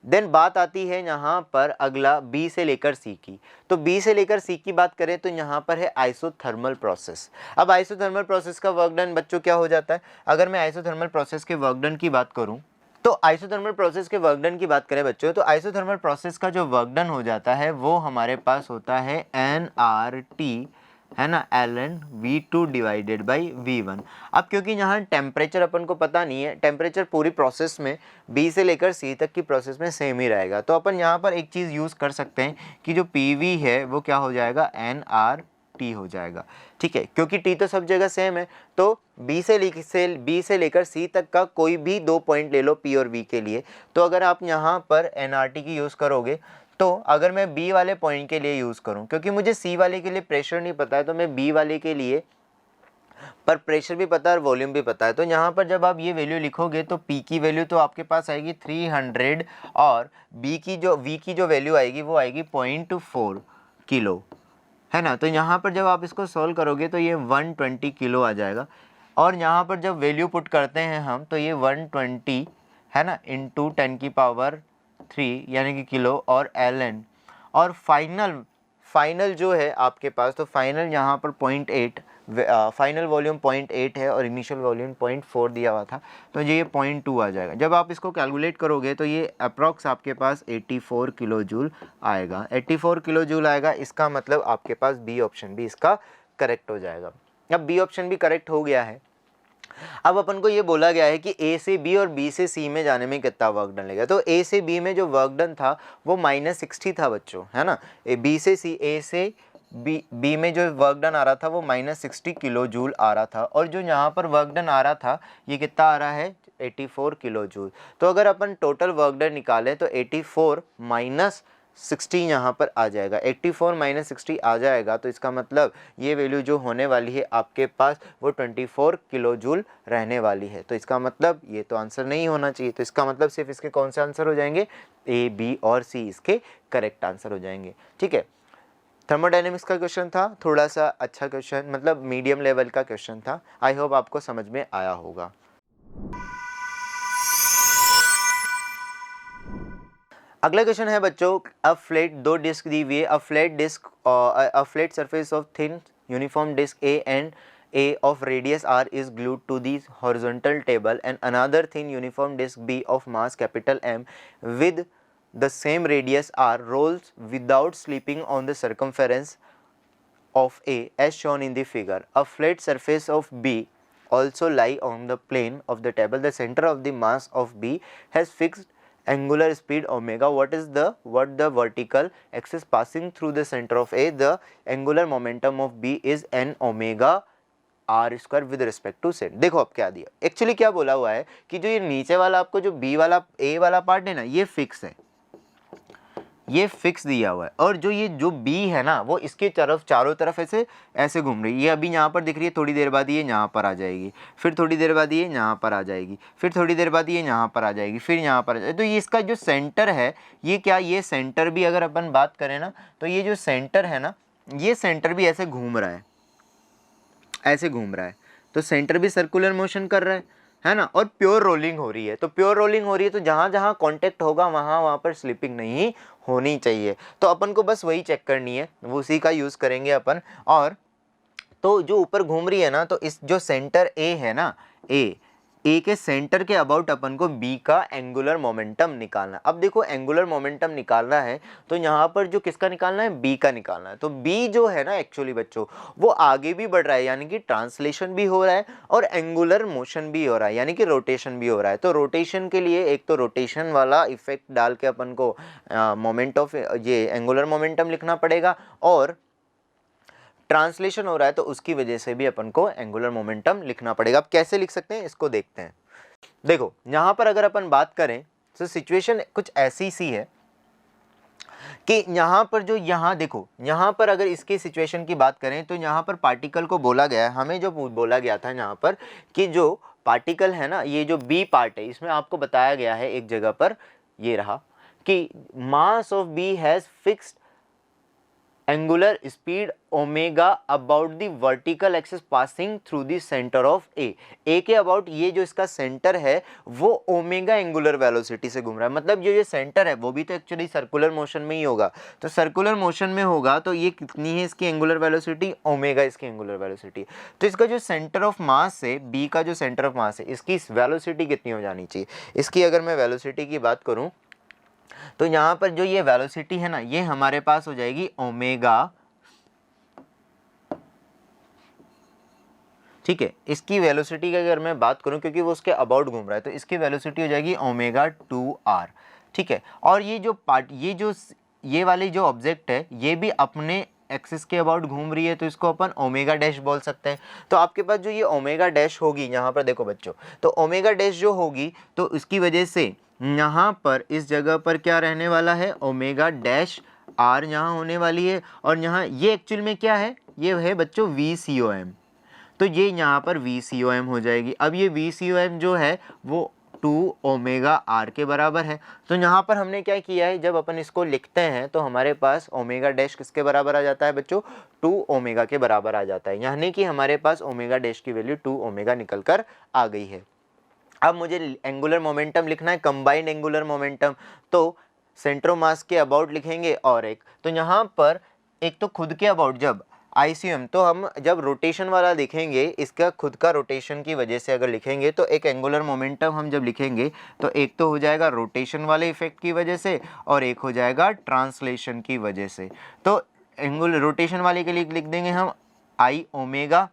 Speaker 2: देन बात आती है यहाँ पर अगला बी से लेकर सी की। तो बी से लेकर सी की बात करें तो यहाँ पर है आइसोथर्मल प्रोसेस। अब आइसोथर्मल प्रोसेस का वर्क डन बच्चों क्या हो जाता है, अगर मैं आइसोथर्मल प्रोसेस के वर्क डन की बात करूँ तो आइसोथर्मल प्रोसेस के वर्क डन की बात करें बच्चों, तो आइसोथर्मल प्रोसेस का जो वर्क डन हो जाता है वो हमारे पास होता है nRT, है ना, ln V2 divided by V1। अब क्योंकि यहाँ टेम्परेचर अपन को पता नहीं है, टेम्परेचर पूरी प्रोसेस में B से लेकर C तक की प्रोसेस में सेम ही रहेगा, तो अपन यहाँ पर एक चीज़ यूज़ कर सकते हैं कि जो PV है वो क्या हो जाएगा, nRT हो जाएगा। ठीक है, क्योंकि T तो सब जगह सेम है, तो B से लेकर C तक का कोई भी 2 पॉइंट ले लो P और V के लिए, तो अगर आप यहाँ पर nRT की यूज़ करोगे तो अगर मैं B वाले पॉइंट के लिए यूज़ करूं, क्योंकि मुझे C वाले के लिए प्रेशर नहीं पता है, तो मैं B वाले के लिए पर प्रेशर भी पता है और वॉल्यूम भी पता है। तो यहाँ पर जब आप ये वैल्यू लिखोगे तो P की वैल्यू तो आपके पास आएगी 300 और V की जो वैल्यू आएगी वो आएगी 0.4 किलो, है ना। तो यहाँ पर जब आप इसको सॉल्व करोगे तो ये 120 किलो आ जाएगा, और यहाँ पर जब वैल्यू पुट करते हैं हम तो ये 120, है ना, इंटू 10⁻³ यानी कि किलो और ln, और फाइनल जो है आपके पास, तो फाइनल यहाँ पर 0.8, फाइनल वॉल्यूम 0.8 है और इनिशियल वॉल्यूम 0.4 दिया हुआ था, तो ये 0.2 आ जाएगा। जब आप इसको कैलकुलेट करोगे तो ये अप्रॉक्स आपके पास 84 किलो जूल आएगा, 84 किलो जूल आएगा। इसका मतलब आपके पास बी ऑप्शन भी इसका करेक्ट हो जाएगा। अब बी ऑप्शन भी करेक्ट हो गया है। अब अपन को ये बोला गया है कि ए से बी और बी से सी में जाने में कितना वर्क डन लगेगा, तो ए से बी में जो वर्क डन था वो -60 था बच्चों, है ना। ए से बी में जो वर्क डन आ रहा था वो -60 किलो जूल आ रहा था, और जो यहाँ पर वर्क डन आ रहा था ये कितना आ रहा है 84 किलो जूल। तो अगर अपन टोटल वर्क डन निकालें तो 84 माइनस 60 यहाँ पर आ जाएगा, 84 माइनस 60 आ जाएगा, तो इसका मतलब ये वैल्यू जो होने वाली है आपके पास वो 24 किलो जूल रहने वाली है। तो इसका मतलब ये तो आंसर नहीं होना चाहिए, तो इसका मतलब सिर्फ इसके कौन से आंसर हो जाएंगे, ए, बी और सी इसके करेक्ट आंसर हो जाएंगे। ठीक है, थर्मोडायनेमिक्स का क्वेश्चन था, थोड़ा सा अच्छा क्वेश्चन, मतलब मीडियम लेवल का क्वेश्चन था। आई होप आपको समझ में आया होगा। अगला क्वेश्चन है बच्चों, अ फ्लैट, दो डिस्क दी हुई है, a flat surface of thin uniform disc A and A of radius r is glued to the horizontal table, and another thin uniform disk B of mass capital M with the same radius r rolls without slipping on the circumference of A as shown in the figure. A flat surface of B also lie on the plane of the table. The center of the mass of B has fixed angular speed omega. What the vertical axis passing through the center of A? The angular momentum of B is n omega r square with respect to set. देखो अब क्या दिया, actually क्या बोला हुआ है कि जो ये नीचे वाला आपको जो बी वाला ए वाला पार्ट है ना, ये फिक्स है, ये फिक्स दिया हुआ है, और जो ये जो बी है ना वो इसके तरफ चारों तरफ ऐसे घूम रही है। ये अभी यहाँ पर दिख रही है, थोड़ी देर बाद ये यहाँ पर आ जाएगी, फिर थोड़ी देर बाद ये यहाँ पर आ जाएगी, फिर थोड़ी देर बाद ये यहाँ पर आ जाएगी, फिर यहाँ पर आ जाएगी। तो ये इसका जो सेंटर है ये क्या, ये सेंटर भी अगर अपन बात करें ना तो ये जो सेंटर है ना, ये सेंटर भी ऐसे घूम रहा है, ऐसे घूम रहा है, तो सेंटर भी सर्कुलर मोशन कर रहा है ना, और प्योर रोलिंग हो रही है। तो प्योर रोलिंग हो रही है तो जहाँ जहाँ कांटेक्ट होगा वहाँ पर स्लिपिंग नहीं होनी चाहिए। तो अपन को बस वही चेक करनी है, वो उसी का यूज़ करेंगे अपन। और तो जो ऊपर घूम रही है ना, तो इस जो सेंटर ए है ना, ए के सेंटर के अबाउट अपन को बी का एंगुलर मोमेंटम निकालना है। अब देखो एंगुलर मोमेंटम निकालना है तो यहाँ पर जो किसका निकालना है, बी का निकालना है। तो बी जो है ना एक्चुअली बच्चों वो आगे भी बढ़ रहा है, यानी कि ट्रांसलेशन भी हो रहा है और एंगुलर मोशन भी हो रहा है, यानी कि रोटेशन भी हो रहा है। तो रोटेशन के लिए एक तो रोटेशन वाला इफेक्ट डाल के अपन को मोमेंट ऑफ ये एंगुलर मोमेंटम लिखना पड़ेगा, और ट्रांसलेशन हो रहा है तो उसकी वजह से भी अपन को एंगुलर मोमेंटम लिखना पड़ेगा। अब कैसे लिख सकते हैं इसको देखते हैं। देखो यहाँ पर अगर अपन बात करें तो सिचुएशन कुछ ऐसी सी है कि यहाँ पर जो यहाँ देखो, यहाँ पर अगर इसकी सिचुएशन की बात करें तो यहाँ पर पार्टिकल को बोला गया है, हमें जो बोला गया था यहाँ पर कि जो पार्टिकल है ना, ये जो बी पार्ट है, इसमें आपको बताया गया है एक जगह पर ये रहा कि mass of B has fixed angular speed omega about the vertical axis passing through the centre of A के अबाउट ये जो इसका सेंटर है वो ओमेगा एंगुलर वेलोसिटी से घूम रहा है। मतलब ये सेंटर है वो भी तो एक्चुअली सर्कुलर मोशन में ही होगा, तो सर्कुलर मोशन में होगा तो ये कितनी है इसकी एंगुलर वेलोसिटी, ओमेगा इसकी एंगुलर वेलोसिटी। तो इसका जो सेंटर ऑफ मास है, बी का जो सेंटर ऑफ मास है, इसकी वेलोसिटी कितनी हो जानी चाहिए। इसकी अगर मैं वेलोसिटी की बात करूँ तो यहाँ पर जो ये वेलोसिटी है ना, ये हमारे पास हो जाएगी ओमेगा, ठीक है। इसकी वेलोसिटी की अगर मैं बात करूँ, क्योंकि वो उसके अबाउट घूम रहा है, तो इसकी वेलोसिटी हो जाएगी ओमेगा 2r, ठीक है। और ये जो पार्ट ये वाली जो ऑब्जेक्ट है ये भी अपने एक्सिस के अबाउट घूम रही है, तो इसको अपन ओमेगा डैश बोल सकते हैं। तो आपके पास जो ये ओमेगा डैश होगी यहाँ पर देखो बच्चों, तो ओमेगा डैश जो होगी तो इसकी वजह से यहाँ पर इस जगह पर क्या रहने वाला है, ओमेगा डैश आर यहाँ होने वाली है। और यहाँ ये एक्चुअल में क्या है, ये है बच्चों VCOM, तो ये यहाँ पर VCOM हो जाएगी। अब ये VCOM जो है वो 2 ओमेगा आर के बराबर है। तो यहाँ पर हमने क्या किया है, जब अपन इसको लिखते हैं तो हमारे पास ओमेगा डैश किसके बराबर आ जाता है बच्चों, 2 ओमेगा के बराबर आ जाता है, यानी कि हमारे पास ओमेगा डैश की वैल्यू 2 ओमेगा निकल कर आ गई है। अब मुझे एंगुलर मोमेंटम लिखना है, कंबाइंड एंगुलर मोमेंटम, तो सेंटर ऑफ मास के अबाउट लिखेंगे और एक तो यहाँ पर एक तो खुद के अबाउट जब ICM, तो हम जब रोटेशन वाला लिखेंगे इसका खुद का रोटेशन की वजह से अगर लिखेंगे तो एक एंगुलर मोमेंटम हम जब लिखेंगे तो एक तो हो जाएगा रोटेशन वाले इफेक्ट की वजह से और एक हो जाएगा ट्रांसलेशन की वजह से। तो एंगुलर रोटेशन वाले के लिए लिख देंगे हम I ओमेगा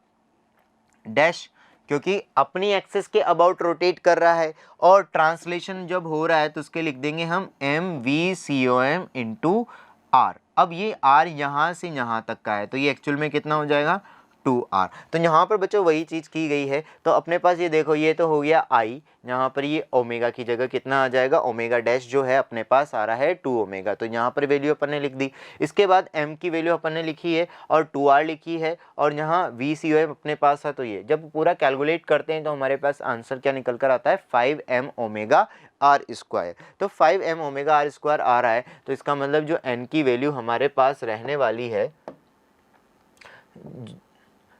Speaker 2: डैश, क्योंकि अपनी एक्सिस के अबाउट रोटेट कर रहा है, और ट्रांसलेशन जब हो रहा है तो उसके लिख देंगे हम MVCOM इंटू R, अब ये r यहाँ से यहाँ तक का है, तो ये एक्चुअल में कितना हो जाएगा 2r। तो यहाँ पर बच्चों वही चीज़ की गई है। तो अपने पास ये देखो, ये तो हो गया i, यहाँ पर ये ओमेगा की जगह कितना आ जाएगा, ओमेगा डैश जो है अपने पास आ रहा है 2 ओमेगा, तो यहाँ पर वैल्यू अपन ने लिख दी। इसके बाद m की वैल्यू अपन ने लिखी है और 2r लिखी है, और यहाँ VCOM अपने पास है। तो ये जब पूरा कैलकुलेट करते हैं तो हमारे पास आंसर क्या निकल कर आता है, 5m ओमेगा आर स्क्वायर। तो 5m ओमेगा आर स्क्वायर आ रहा है, तो इसका मतलब जो n की वैल्यू हमारे पास रहने वाली है,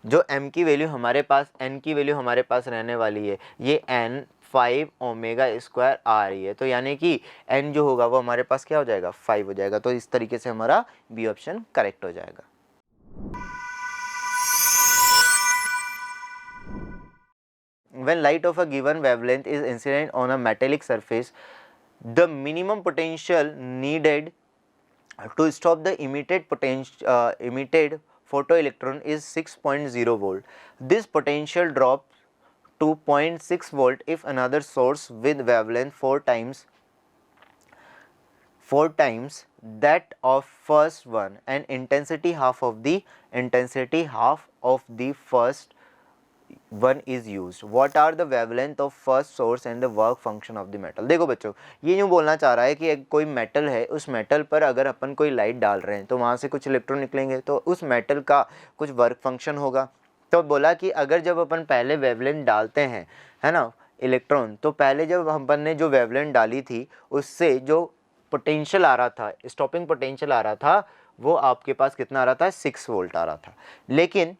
Speaker 2: जो m की वैल्यू हमारे पास, n की वैल्यू हमारे पास रहने वाली है, ये n 5 ओमेगा स्क्वायर आ रही है। तो यानी कि n जो होगा वो हमारे पास क्या हो जाएगा, 5 हो जाएगा। तो इस तरीके से हमारा बी ऑप्शन करेक्ट हो जाएगा। When light of a given wavelength is incident on a metallic surface, the minimum potential needed to stop the emitted photoelectron is 6.0 volt. This potential drops to 0.6 volt if another source with wavelength 4 times that of first one and intensity half of the first one is used. What are the wavelength of first source and the work function of the metal? देखो बच्चों, ये यूँ बोलना चाह रहा है कि कोई मेटल है, उस मेटल पर अगर अपन कोई लाइट डाल रहे हैं तो वहाँ से कुछ इलेक्ट्रॉन निकलेंगे, तो उस मेटल का कुछ वर्क फंक्शन होगा। तो बोला कि अगर जब अपन पहले वेवलेंथ डालते हैं, है ना, इलेक्ट्रॉन, तो पहले जब अपन ने जो वेवलेंथ डाली थी उससे जो पोटेंशियल आ रहा था, स्टॉपिंग पोटेंशियल आ रहा था, वो आपके पास कितना आ रहा था, 6 वोल्ट आ रहा था। लेकिन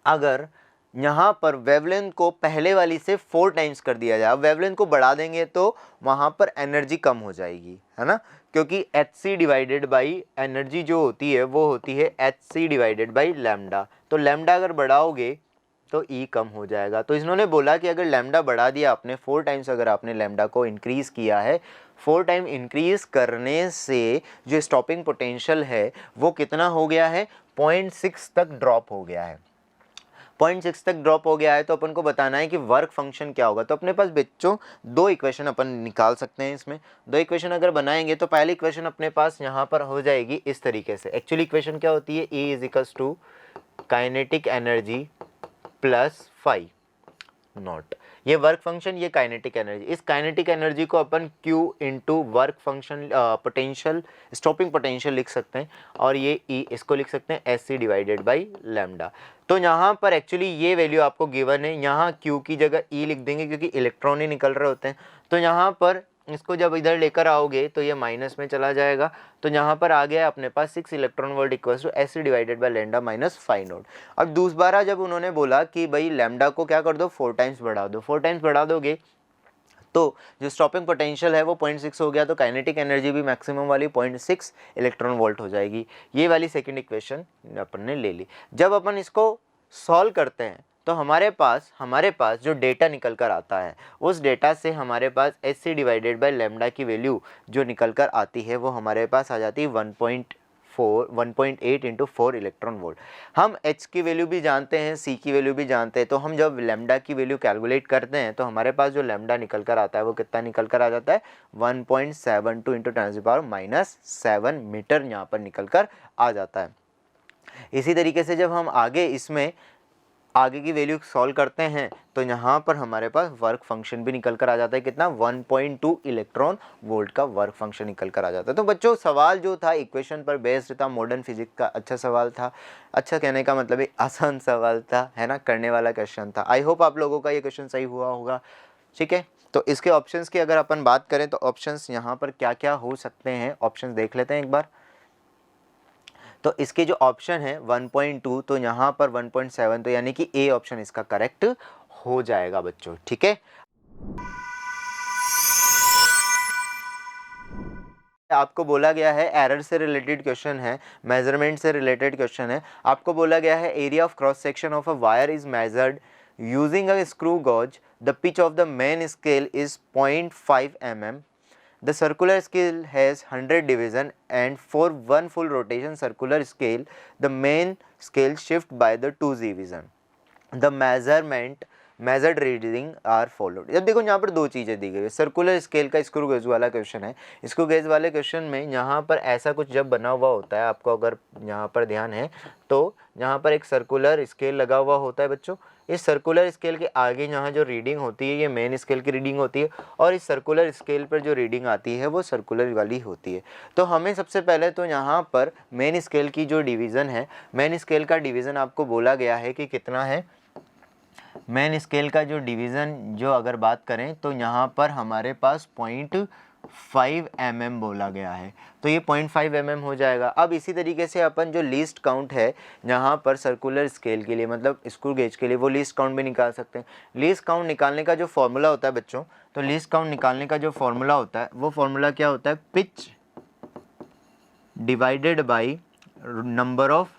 Speaker 2: अगर यहाँ पर वेवलेंथ को पहले वाली से 4 टाइम्स कर दिया जाए, वेवलेंथ को बढ़ा देंगे तो वहाँ पर एनर्जी कम हो जाएगी, है ना, क्योंकि HC डिवाइडेड बाई एनर्जी जो होती है वो होती है HC डिवाइडेड बाई लैम्डा। तो लैम्डा अगर बढ़ाओगे तो E कम हो जाएगा। तो इन्होंने बोला कि अगर लैम्डा बढ़ा दिया आपने 4 टाइम्स, अगर आपने लैम्डा को इंक्रीज़ किया है, 4 टाइम इंक्रीज़ करने से जो स्टॉपिंग पोटेंशियल है वो कितना हो गया है, 0.6 तक ड्रॉप हो गया है। 0.6 तक ड्रॉप हो गया है, तो अपन को बताना है कि वर्क फंक्शन क्या होगा। तो अपने पास बच्चों 2 इक्वेशन अपन निकाल सकते हैं। इसमें 2 इक्वेशन अगर बनाएंगे तो पहली इक्वेशन अपने पास यहाँ पर हो जाएगी इस तरीके से। एक्चुअली इक्वेशन क्या होती है, E is to kinetic energy plus phi naught, ये वर्क फंक्शन, ये काइनेटिक एनर्जी। इस काइनेटिक एनर्जी को अपन Q into work function potential, stopping potential लिख सकते हैं, और ये E इसको लिख सकते हैं SC डिवाइडेड बाई लैम्डा। तो यहाँ पर एक्चुअली ये वैल्यू आपको गिवन है, यहाँ Q की जगह E लिख देंगे क्योंकि इलेक्ट्रॉन ही निकल रहे होते हैं। तो यहाँ पर इसको जब इधर लेकर आओगे तो ये माइनस में चला जाएगा, तो यहाँ पर आ गया अपने पास 6 electron volt equals to SC divided by lambda minus phi naught. अब दूसरा जब उन्होंने बोला कि भाई लैम्डा को क्या कर दो, 4 टाइम्स बढ़ा दो, 4 टाइम्स बढ़ा दोगे तो जो स्टॉपिंग पोटेंशियल है वो 0.6 हो गया, तो काइनेटिक एनर्जी भी मैक्सिमम वाली 0.6 इलेक्ट्रॉन वोल्ट हो जाएगी। ये वाली सेकंड इक्वेशन अपन ने ले ली। जब अपन इसको सॉल्व करते हैं तो हमारे पास जो डेटा निकल कर आता है, उस डेटा से हमारे पास HC डिवाइडेड बाय लैम्डा की वैल्यू जो निकल कर आती है वो हमारे पास आ जाती है 1.8 इंटू 4 इलेक्ट्रॉन वोल्ट। हम H की वैल्यू भी जानते हैं, C की वैल्यू भी जानते हैं, तो हम जब लैम्डा की वैल्यू कैलकुलेट करते हैं तो हमारे पास जो लैम्डा निकल कर आता है वो कितना निकल कर आ जाता है, 1.72 इंटू 10⁻⁻7 मीटर यहाँ पर निकल कर आ जाता है। इसी तरीके से जब हम आगे की वैल्यू सॉल्व करते हैं तो यहाँ पर हमारे पास वर्क फंक्शन भी निकल कर आ जाता है, कितना, 1.2 इलेक्ट्रॉन वोल्ट का वर्क फंक्शन निकल कर आ जाता है। तो बच्चों सवाल जो था इक्वेशन पर बेस्ड था, मॉडर्न फिजिक्स का अच्छा सवाल था। अच्छा कहने का मतलब आसान सवाल था, है ना, करने वाला क्वेश्चन था। आई होप आप लोगों का ये क्वेश्चन सही हुआ होगा। ठीक है, तो इसके ऑप्शंस की अगर अपन बात करें तो ऑप्शंस यहाँ पर क्या क्या हो सकते हैं, ऑप्शंस देख लेते हैं एक बार। तो इसके जो ऑप्शन है 1.2, तो यहाँ पर 1.7, तो यानी कि ए ऑप्शन इसका करेक्ट हो जाएगा बच्चों। ठीक है, आपको बोला गया है एरर से रिलेटेड क्वेश्चन है, मेजरमेंट से रिलेटेड क्वेश्चन है। आपको बोला गया है area of cross section of a wire is measured using a screw gauge, the pitch of the main scale is 0.5 mm, the circular scale has 100 division and for one full rotation circular scale the main scale shift by the 2 division. The measurement measured reading are followed. जब देखो यहाँ पर दो चीज़ें दी गई है, circular scale का स्क्रू गेज वाला क्वेश्चन है। स्क्रू गेज वाले क्वेश्चन में यहाँ पर ऐसा कुछ जब बना हुआ होता है, आपको अगर यहाँ पर ध्यान है तो यहाँ पर एक सर्कुलर स्केल लगा हुआ होता है बच्चों। इस सर्कुलर स्केल के आगे यहाँ जो रीडिंग होती है ये मेन स्केल की रीडिंग होती है, और इस सर्कुलर स्केल पर जो रीडिंग आती है वो सर्कुलर वाली होती है। तो हमें सबसे पहले तो यहाँ पर मेन स्केल की जो डिवीज़न है, मेन स्केल का डिवीज़न आपको बोला गया है कि कितना है। मेन स्केल का जो डिवीज़न जो अगर बात करें तो यहाँ पर हमारे पास 0.5 mm बोला गया है, तो ये 0.5 mm हो जाएगा। अब इसी तरीके से अपन जो लीस्ट काउंट है यहाँ पर सर्कुलर स्केल के लिए, मतलब स्क्रू गेज के लिए, वो लीस्ट काउंट भी निकाल सकते हैं। लीस्ट काउंट निकालने का जो फॉर्मूला होता है बच्चों, तो लीस्ट काउंट निकालने का जो फॉर्मूला होता है वो फॉर्मूला क्या होता है, pitch divided by number of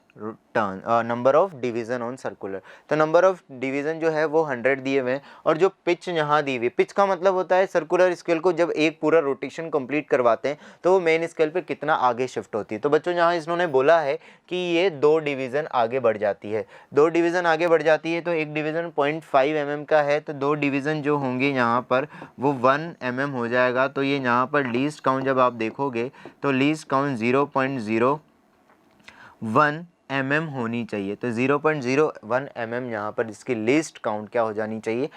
Speaker 2: turn, number of division on circular. तो नंबर ऑफ डिवीज़न जो है वो 100 दिए हुए हैं, और जो पिच यहाँ दी हुई, पिच का मतलब होता है सर्कुलर स्केल को जब एक पूरा रोटेशन कंप्लीट करवाते हैं तो वो मेन स्केल पे कितना आगे शिफ्ट होती है। तो बच्चों यहाँ इन्होंने बोला है कि ये 2 डिवीज़न आगे बढ़ जाती है, 2 डिवीज़न आगे बढ़ जाती है। तो एक डिवीज़न 0.5 mm का है, तो 2 डिवीज़न जो होंगे यहाँ पर वो 1 mm हो जाएगा। तो ये यहाँ पर लीस्ट काउंट जब आप देखोगे तो लीस्ट काउंट 0.01 mm होनी चाहिए। तो 0.01 mm यहाँ पर इसकी लीस्ट काउंट क्या हो जानी चाहिए,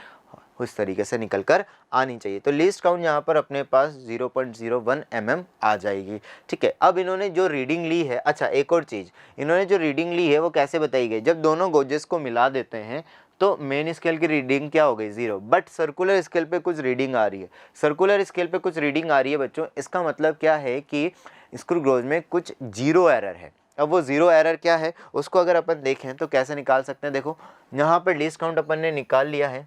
Speaker 2: उस तरीके से निकल कर आनी चाहिए। तो लीस्ट काउंट यहाँ पर अपने पास 0.01 mm आ जाएगी। ठीक है, अब इन्होंने जो रीडिंग ली है, अच्छा एक और चीज़, इन्होंने जो रीडिंग ली है वो कैसे बताई गई, जब दोनों गोजेस को मिला देते हैं तो मेन स्केल की रीडिंग क्या हो गई, 0, बट सर्कुलर स्केल पे कुछ रीडिंग आ रही है। सर्कुलर स्केल पे कुछ रीडिंग आ रही है बच्चों, इसका मतलब क्या है कि स्क्रू गेज में कुछ जीरो एरर है। अब वो जीरो एरर क्या है उसको अगर अपन देखें तो कैसे निकाल सकते हैं, देखो यहाँ पर लीस्ट काउंट अपन ने निकाल लिया है।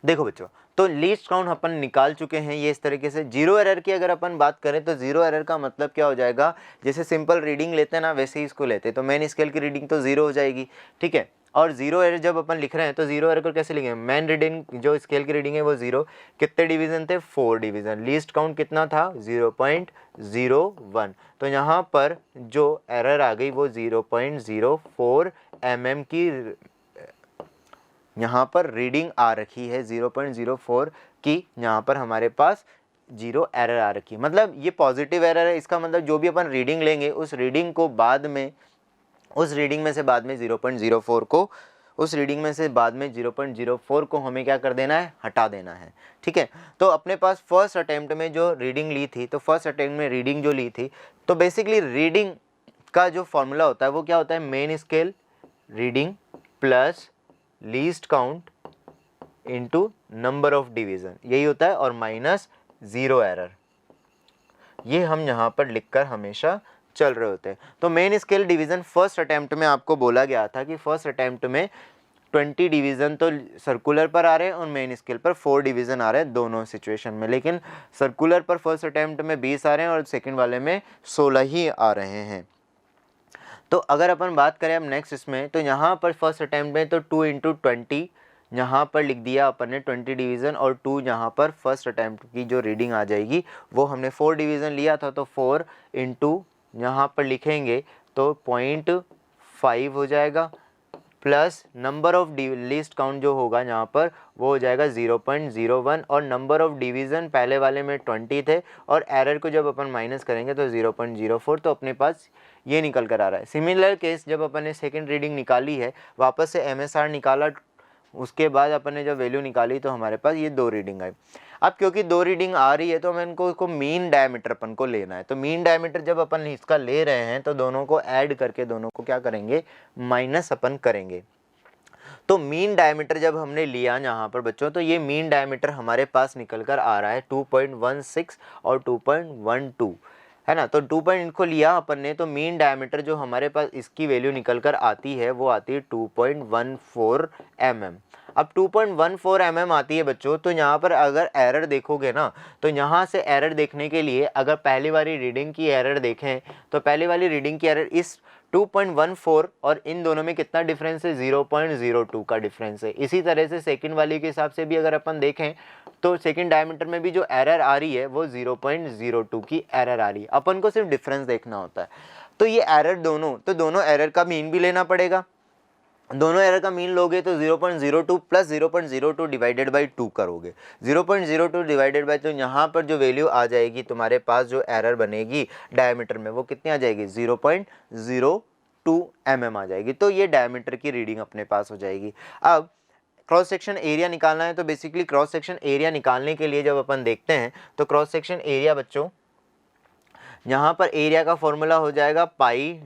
Speaker 2: देखो बच्चों, तो लीस्ट काउंट अपन निकाल चुके हैं ये इस तरीके से। जीरो एरर की अगर अपन बात करें तो जीरो एरर का मतलब क्या हो जाएगा, जैसे सिंपल रीडिंग लेते हैं ना वैसे ही इसको लेते हैं, तो मेन स्केल की रीडिंग तो 0 हो जाएगी। ठीक है, और जीरो एरर जब अपन लिख रहे हैं तो जीरो एरर को कैसे लिखेंगे, मेन रीडिंग जो स्केल की रीडिंग है वो 0, कितने डिवीजन थे, 4 डिवीजन, लीस्ट काउंट कितना था 0.01। तो यहाँ पर जो एरर आ गई वो 0.04 mm की यहाँ पर रीडिंग आ रखी है, 0.04 की यहाँ पर हमारे पास जीरो एरर आ रखी है। मतलब ये पॉजिटिव एरर है, इसका मतलब जो भी अपन रीडिंग लेंगे उस रीडिंग को बाद में, उस रीडिंग में से बाद में 0.04 को, उस रीडिंग में से बाद में 0.04 को हमें क्या कर देना है, हटा देना है। ठीक है, तो अपने पास फर्स्ट अटेम्प्ट में जो रीडिंग ली थी, तो फर्स्ट अटेम्प्ट में रीडिंग जो ली थी, तो बेसिकली रीडिंग का जो फॉर्मूला होता है वो क्या होता है, main scale reading plus least count into number of division, यही होता है, और माइनस जीरो एरर। ये हम यहाँ पर लिखकर हमेशा चल रहे होते हैं। तो main scale division first attempt में आपको बोला गया था कि फर्स्ट अटेम्प्ट में 20 डिवीजन तो सर्कुलर पर आ रहे हैं और मेन स्केल पर 4 डिवीजन आ रहे हैं दोनों सिचुएशन में, लेकिन सर्कुलर पर फर्स्ट अटेम्प्ट में 20 आ रहे हैं और सेकेंड वाले में 16 ही आ रहे हैं। तो अगर अपन बात करें अब नेक्स्ट इसमें, तो यहाँ पर फर्स्ट अटेम्प्ट में तो 2 × 20 यहाँ पर लिख दिया अपन ने 20 डिवीज़न, और 2 यहाँ पर फर्स्ट अटेम्प्ट की जो रीडिंग आ जाएगी वो हमने 4 डिवीज़न लिया था, तो 4 × यहाँ पर लिखेंगे तो 0.5 हो जाएगा, plus number of least count जो होगा यहाँ पर वो हो जाएगा 0.01, और नंबर ऑफ डिवीज़न पहले वाले में 20 थे, और एरर को जब अपन माइनस करेंगे तो 0.04, तो अपने पास ये निकल कर आ रहा है। सिमिलर केस जब अपन ने सेकेंड रीडिंग निकाली है, वापस से MSR निकाला, उसके बाद अपन ने जब वैल्यू निकाली तो हमारे पास ये 2 रीडिंग आई। अब क्योंकि 2 रीडिंग आ रही है तो हमें इनको मीन डायमीटर अपन को लेना है, तो मीन डायमीटर जब अपन इसका ले रहे हैं तो दोनों को ऐड करके दोनों को क्या करेंगे, माइनस अपन करेंगे। तो मीन डायमीटर जब हमने लिया यहाँ पर बच्चों, तो ये मीन डायमीटर हमारे पास निकल कर आ रहा है 2.16 और 2.12, है ना। तो 2 पॉइंट को लिया अपन ने, तो मीन डायमीटर जो हमारे पास इसकी वैल्यू निकल कर आती है वो आती है 2.14 mm। अब 2.14 mm आती है बच्चों, तो यहाँ पर अगर एरर देखोगे ना, तो यहाँ से एरर देखने के लिए अगर पहली वाली रीडिंग की एरर देखें तो पहली वाली रीडिंग की एरर इस 2.14 और इन दोनों में कितना डिफरेंस है, 0.02 का डिफरेंस है। इसी तरह से सेकंड वाली के हिसाब से भी अगर अपन देखें तो सेकंड डायमीटर में भी जो एरर आ रही है वो 0.02 की एरर आ रही है। अपन को सिर्फ डिफरेंस देखना होता है। तो ये एरर दोनों एरर का मीन भी लेना पड़ेगा। दोनों एरर का मीन लोगे तो 0.02 प्लस 0.02 डिवाइडेड बाई 2 करोगे। 0.02 डिवाइडेड बाई, तो यहाँ पर जो वैल्यू आ जाएगी तुम्हारे पास, जो एरर बनेगी डायमीटर में, वो कितनी आ जाएगी, 0.02 mm आ जाएगी। तो ये डायमीटर की रीडिंग अपने पास हो जाएगी। अब क्रॉस सेक्शन एरिया निकालना है, तो बेसिकली क्रॉस सेक्शन एरिया निकालने के लिए जब अपन देखते हैं तो क्रॉस सेक्शन एरिया बच्चों, यहाँ पर एरिया का फॉर्मूला हो जाएगा पाई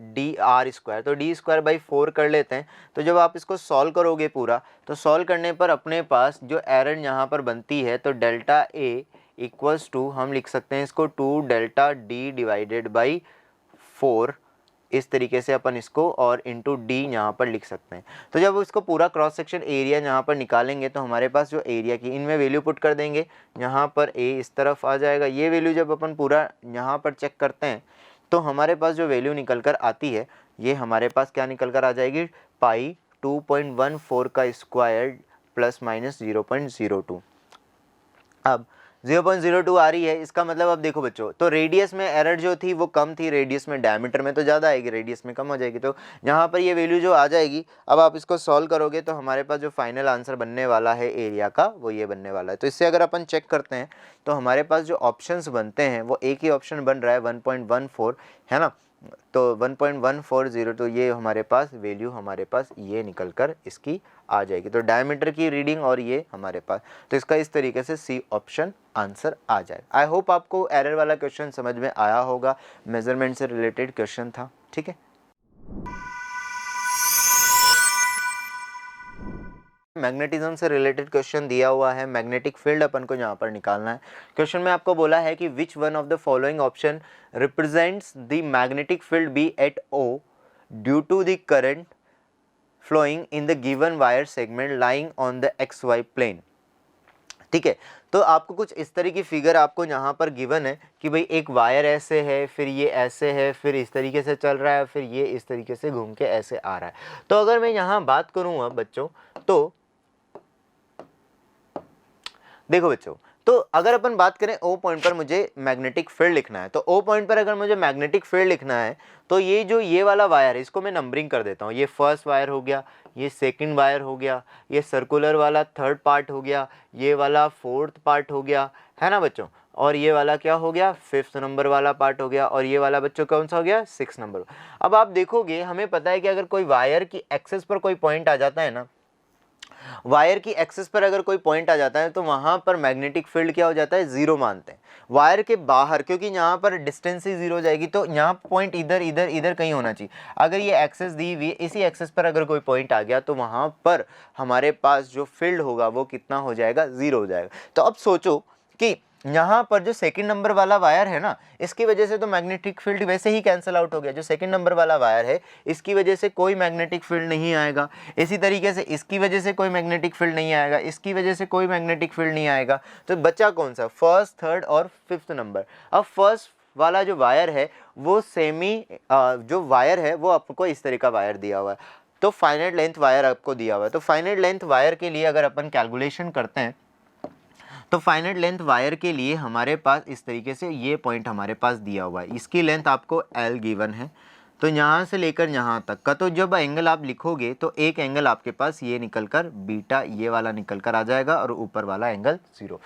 Speaker 2: डी आर स्क्वायर, तो डी स्क्वायर बाई 4 कर लेते हैं। तो जब आप इसको सॉल्व करोगे पूरा, तो सॉल्व करने पर अपने पास जो एरर यहाँ पर बनती है, तो डेल्टा ए इक्वल्स टू, हम लिख सकते हैं इसको 2 डेल्टा डी डिवाइडेड बाई 4, इस तरीके से अपन इसको, और इंटू डी यहाँ पर लिख सकते हैं। तो जब इसको पूरा क्रॉस सेक्शन एरिया यहाँ पर निकालेंगे तो हमारे पास जो एरिया की, इनमें वैल्यू पुट कर देंगे। यहाँ पर ए इस तरफ आ जाएगा, ये वैल्यू जब अपन पूरा यहाँ पर चेक करते हैं तो हमारे पास जो वैल्यू निकल कर आती है, ये हमारे पास क्या निकल कर आ जाएगी, पाई 2.14 का स्क्वायर प्लस माइनस 0.02। अब 0.02 आ रही है, इसका मतलब अब देखो बच्चों, तो रेडियस में एरर जो थी वो कम थी, रेडियस में, डायमीटर में तो ज़्यादा आएगी, रेडियस में कम हो जाएगी। तो यहाँ पर ये वैल्यू जो आ जाएगी, अब आप इसको सॉल्व करोगे तो हमारे पास जो फाइनल आंसर बनने वाला है एरिया का, वो ये बनने वाला है। तो इससे अगर अपन चेक करते हैं तो हमारे पास जो ऑप्शंस बनते हैं वो एक ही ऑप्शन बन रहा है 1.14, है ना। तो 1.140, तो ये हमारे पास वैल्यू, हमारे पास ये निकल कर इसकी आ जाएगी। तो डायमीटर की रीडिंग और ये हमारे पास, तो इसका इस तरीके से सी ऑप्शन आंसर आ जाए। आई होप आपको एरर वाला क्वेश्चन समझ में आया होगा, मेजरमेंट से रिलेटेड क्वेश्चन था, ठीक है। मैग्नेटिज्म से रिलेटेड क्वेश्चन दिया हुआ है, मैग्नेटिक फील्ड अपन को यहाँ पर निकालना है। क्वेश्चन में आपको बोला है कि which one of the following option represents the magnetic field B at O due to the current flowing in the given wire segment lying on the x y plane. ठीक है, तो आपको कुछ इस तरह की फिगर आपको यहाँ पर गिवन है कि भाई एक वायर ऐसे है, फिर ये ऐसे है, फिर इस तरीके से चल रहा है, फिर ये इस तरीके से घूम के ऐसे आ रहा है। तो अगर मैं यहाँ बात करूँ अब बच्चों, तो देखो बच्चों, तो अगर अपन बात करें ओ पॉइंट पर मुझे मैग्नेटिक फील्ड लिखना है, तो ओ पॉइंट पर अगर मुझे मैग्नेटिक फील्ड लिखना है तो ये जो ये वाला वायर है, इसको मैं नंबरिंग कर देता हूँ। ये फर्स्ट वायर हो गया, ये सेकंड वायर हो गया, ये सर्कुलर वाला थर्ड पार्ट हो गया, ये वाला फोर्थ पार्ट हो गया, है ना बच्चों, और ये वाला क्या हो गया, 5th नंबर वाला पार्ट हो गया, और ये वाला बच्चों कौन सा हो गया, 6 नंबर। अब आप देखोगे, हमें पता है कि अगर कोई वायर की एक्सेस पर कोई पॉइंट आ जाता है ना, वायर की एक्सेस पर अगर कोई पॉइंट आ जाता है तो वहां पर मैग्नेटिक फील्ड क्या हो जाता है, जीरो मानते हैं। वायर के बाहर, क्योंकि यहाँ पर डिस्टेंस ही जीरो हो जाएगी, तो यहाँ पॉइंट इधर इधर इधर कहीं होना चाहिए। अगर ये एक्सेस दी हुई, इसी एक्सेस पर अगर कोई पॉइंट आ गया तो वहां पर हमारे पास जो फील्ड होगा वो कितना हो जाएगा, जीरो हो जाएगा। तो अब सोचो कि यहाँ पर जो सेकंड नंबर वाला वायर है ना, इसकी वजह से तो मैग्नेटिक फील्ड वैसे ही कैंसिल आउट हो गया। जो सेकंड नंबर वाला वायर है, इसकी वजह से कोई मैग्नेटिक फील्ड नहीं आएगा। इसी तरीके से इसकी वजह से कोई मैग्नेटिक फील्ड नहीं आएगा, इसकी वजह से कोई मैग्नेटिक फील्ड नहीं आएगा। तो बचा कौन सा, फर्स्ट, थर्ड और 5th नंबर। अब फर्स्ट वाला जो वायर है वो जो वायर है वो आपको इस तरह का वायर दिया हुआ है, तो फाइनाइट लेंथ वायर आपको दिया हुआ है। तो फाइनाइट लेंथ वायर के लिए अगर अपन कैलकुलेशन करते हैं तो फाइनाइट लेंथ वायर के लिए हमारे पास इस तरीके से ये पॉइंट हमारे पास दिया हुआ है, इसकी लेंथ आपको L गिवन है। तो यहाँ से लेकर यहाँ तक का, तो जब एंगल आप लिखोगे तो एक एंगल आपके पास ये निकल कर बीटा, ये वाला निकल कर आ जाएगा, और ऊपर वाला एंगल 0।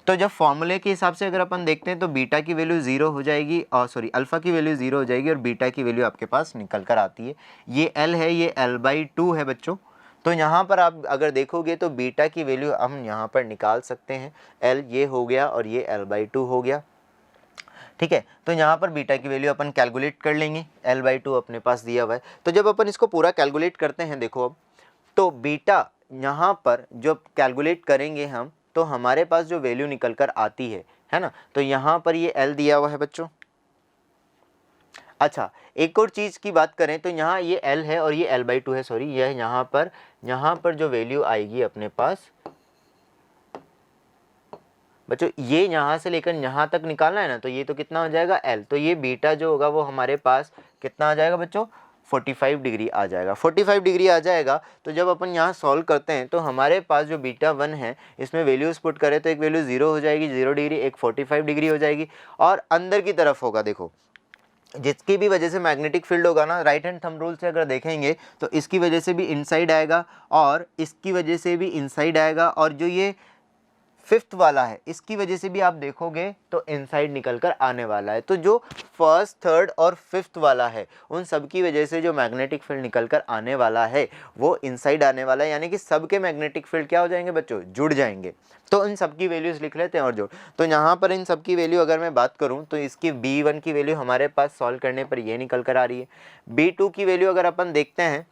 Speaker 2: तो जब फॉर्मूले के हिसाब से अगर अपन देखते हैं तो बीटा की वैल्यू 0 हो जाएगी, और सॉरी अल्फा की वैल्यू 0 हो जाएगी, और बीटा की वैल्यू आपके पास निकल कर आती है। ये L है, ये L/2 है बच्चों। तो यहाँ पर आप अगर देखोगे तो बीटा की वैल्यू हम यहाँ पर निकाल सकते हैं, L ये हो गया और ये L/2 हो गया, ठीक है। तो यहाँ पर बीटा की वैल्यू अपन कैलकुलेट कर लेंगे, L/2 अपने पास दिया हुआ है। तो जब अपन इसको पूरा कैलकुलेट करते हैं, देखो अब तो बीटा यहाँ पर जब कैलकुलेट करेंगे हम, तो हमारे पास जो वैल्यू निकल कर आती है ना, तो यहाँ पर ये L दिया हुआ है बच्चों। अच्छा, एक और चीज़ की बात करें तो यहाँ ये L है और ये L/2 है, सॉरी, यह यहाँ पर जो वैल्यू आएगी अपने पास बच्चों, ये यहाँ से लेकर यहाँ तक निकालना है ना, तो ये तो कितना हो जाएगा L, तो ये बीटा जो होगा वो हमारे पास कितना आ जाएगा बच्चों, 45 डिग्री आ जाएगा। 45 डिग्री आ जाएगा। तो जब अपन यहाँ सॉल्व करते हैं तो हमारे पास जो बीटा 1 है, इसमें वैल्यूज पुट करें तो एक वैल्यू 0 हो जाएगी, 0 डिग्री, एक 45 डिग्री हो जाएगी, और अंदर की तरफ होगा, देखो जिसकी भी वजह से मैग्नेटिक फील्ड होगा ना, राइट हैंड थंब रूल से अगर देखेंगे तो इसकी वजह से भी इनसाइड आएगा और इसकी वजह से भी इनसाइड आएगा, और जो ये फिफ्थ वाला है इसकी वजह से भी आप देखोगे तो इनसाइड निकल कर आने वाला है। तो जो फर्स्ट, थर्ड और फिफ्थ वाला है उन सब की वजह से जो मैग्नेटिक फील्ड निकल कर आने वाला है वो इनसाइड आने वाला है, यानी कि सबके मैग्नेटिक फील्ड क्या हो जाएंगे बच्चों, जुड़ जाएंगे। तो इन सब की वैल्यूज़ लिख लेते हैं और जोड़। तो यहाँ पर इन सब की वैल्यू अगर मैं बात करूँ तो इसकी B1 की वैल्यू हमारे पास सॉल्व करने पर ये निकल कर आ रही है। B2 की वैल्यू अगर अपन देखते हैं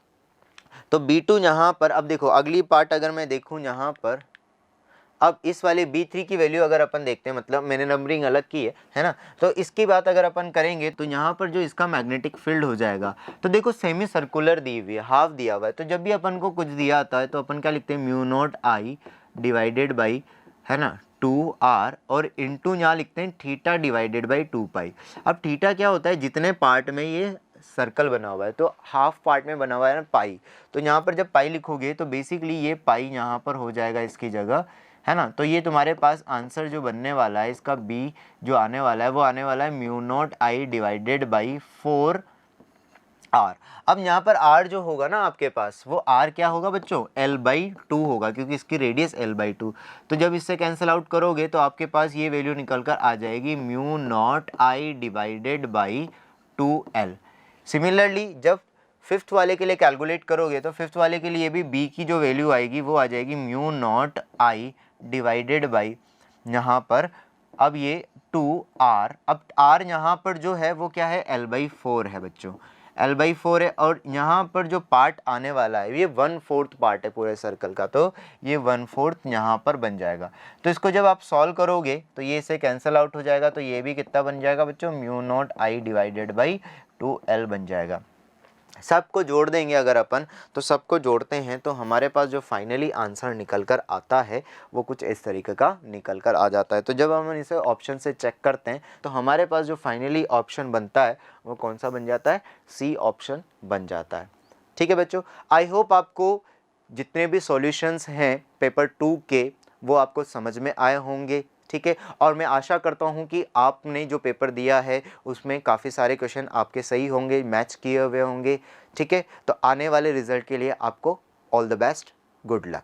Speaker 2: तो B2 यहाँ पर, अब देखो अगली पार्ट अगर मैं देखूँ यहाँ पर, अब इस वाले B3 की वैल्यू अगर अपन देखते हैं, मतलब मैंने नंबरिंग अलग की है ना, तो इसकी बात अगर अपन करेंगे तो यहाँ पर जो इसका मैग्नेटिक फील्ड हो जाएगा, तो देखो सेमी सर्कुलर दी हुई है, हाफ दिया हुआ है। तो जब भी अपन को कुछ दिया आता है तो अपन क्या लिखते हैं, mu naught I divided by, है ना, 2r, और इंटू यहाँ लिखते हैं थीटा डिवाइडेड बाई 2 पाई। अब थीटा क्या होता है, जितने पार्ट में ये सर्कल बना हुआ है तो हाफ पार्ट में बना हुआ है ना पाई, तो यहाँ पर जब पाई लिखोगे तो बेसिकली ये पाई यहाँ पर हो जाएगा इसकी जगह, है ना। तो ये तुम्हारे पास आंसर जो बनने वाला है इसका बी जो आने वाला है वो आने वाला है mu naught I divided by 4 r. अब यहाँ पर आर जो होगा ना आपके पास, वो आर क्या होगा बच्चों, L/2 होगा, क्योंकि इसकी रेडियस L/2। तो जब इससे कैंसिल आउट करोगे तो आपके पास ये वैल्यू निकल कर आ जाएगी mu naught I divided by 2L। Similarly जब फिफ्थ वाले के लिए कैलकुलेट करोगे तो फिफ्थ वाले के लिए भी बी की जो वैल्यू आएगी वो आ जाएगी mu naught I divided by, यहाँ पर अब ये 2r। अब r यहाँ पर जो है वो क्या है, L/4 है बच्चों, L/4 है। और यहाँ पर जो पार्ट आने वाला है ये 1/4 पार्ट है पूरे सर्कल का, तो ये 1/4 यहाँ पर बन जाएगा। तो इसको जब आप सॉल्व करोगे तो ये इसे कैंसिल आउट हो जाएगा, तो ये भी कितना बन जाएगा बच्चों, mu naught I divided by 2L बन जाएगा। सबको जोड़ देंगे अगर अपन, तो सबको जोड़ते हैं तो हमारे पास जो फाइनली आंसर निकल कर आता है वो कुछ इस तरीके का निकल कर आ जाता है। तो जब हम इसे ऑप्शन से चेक करते हैं तो हमारे पास जो फाइनली ऑप्शन बनता है वो कौन सा बन जाता है, सी ऑप्शन बन जाता है। ठीक है बच्चों, आई होप आपको जितने भी सॉल्यूशंस हैं पेपर 2 के वो आपको समझ में आए होंगे। ठीक है, और मैं आशा करता हूँ कि आपने जो पेपर दिया है उसमें काफ़ी सारे क्वेश्चन आपके सही होंगे, मैच किए हुए होंगे। ठीक है, तो आने वाले रिजल्ट के लिए आपको all the best, good luck.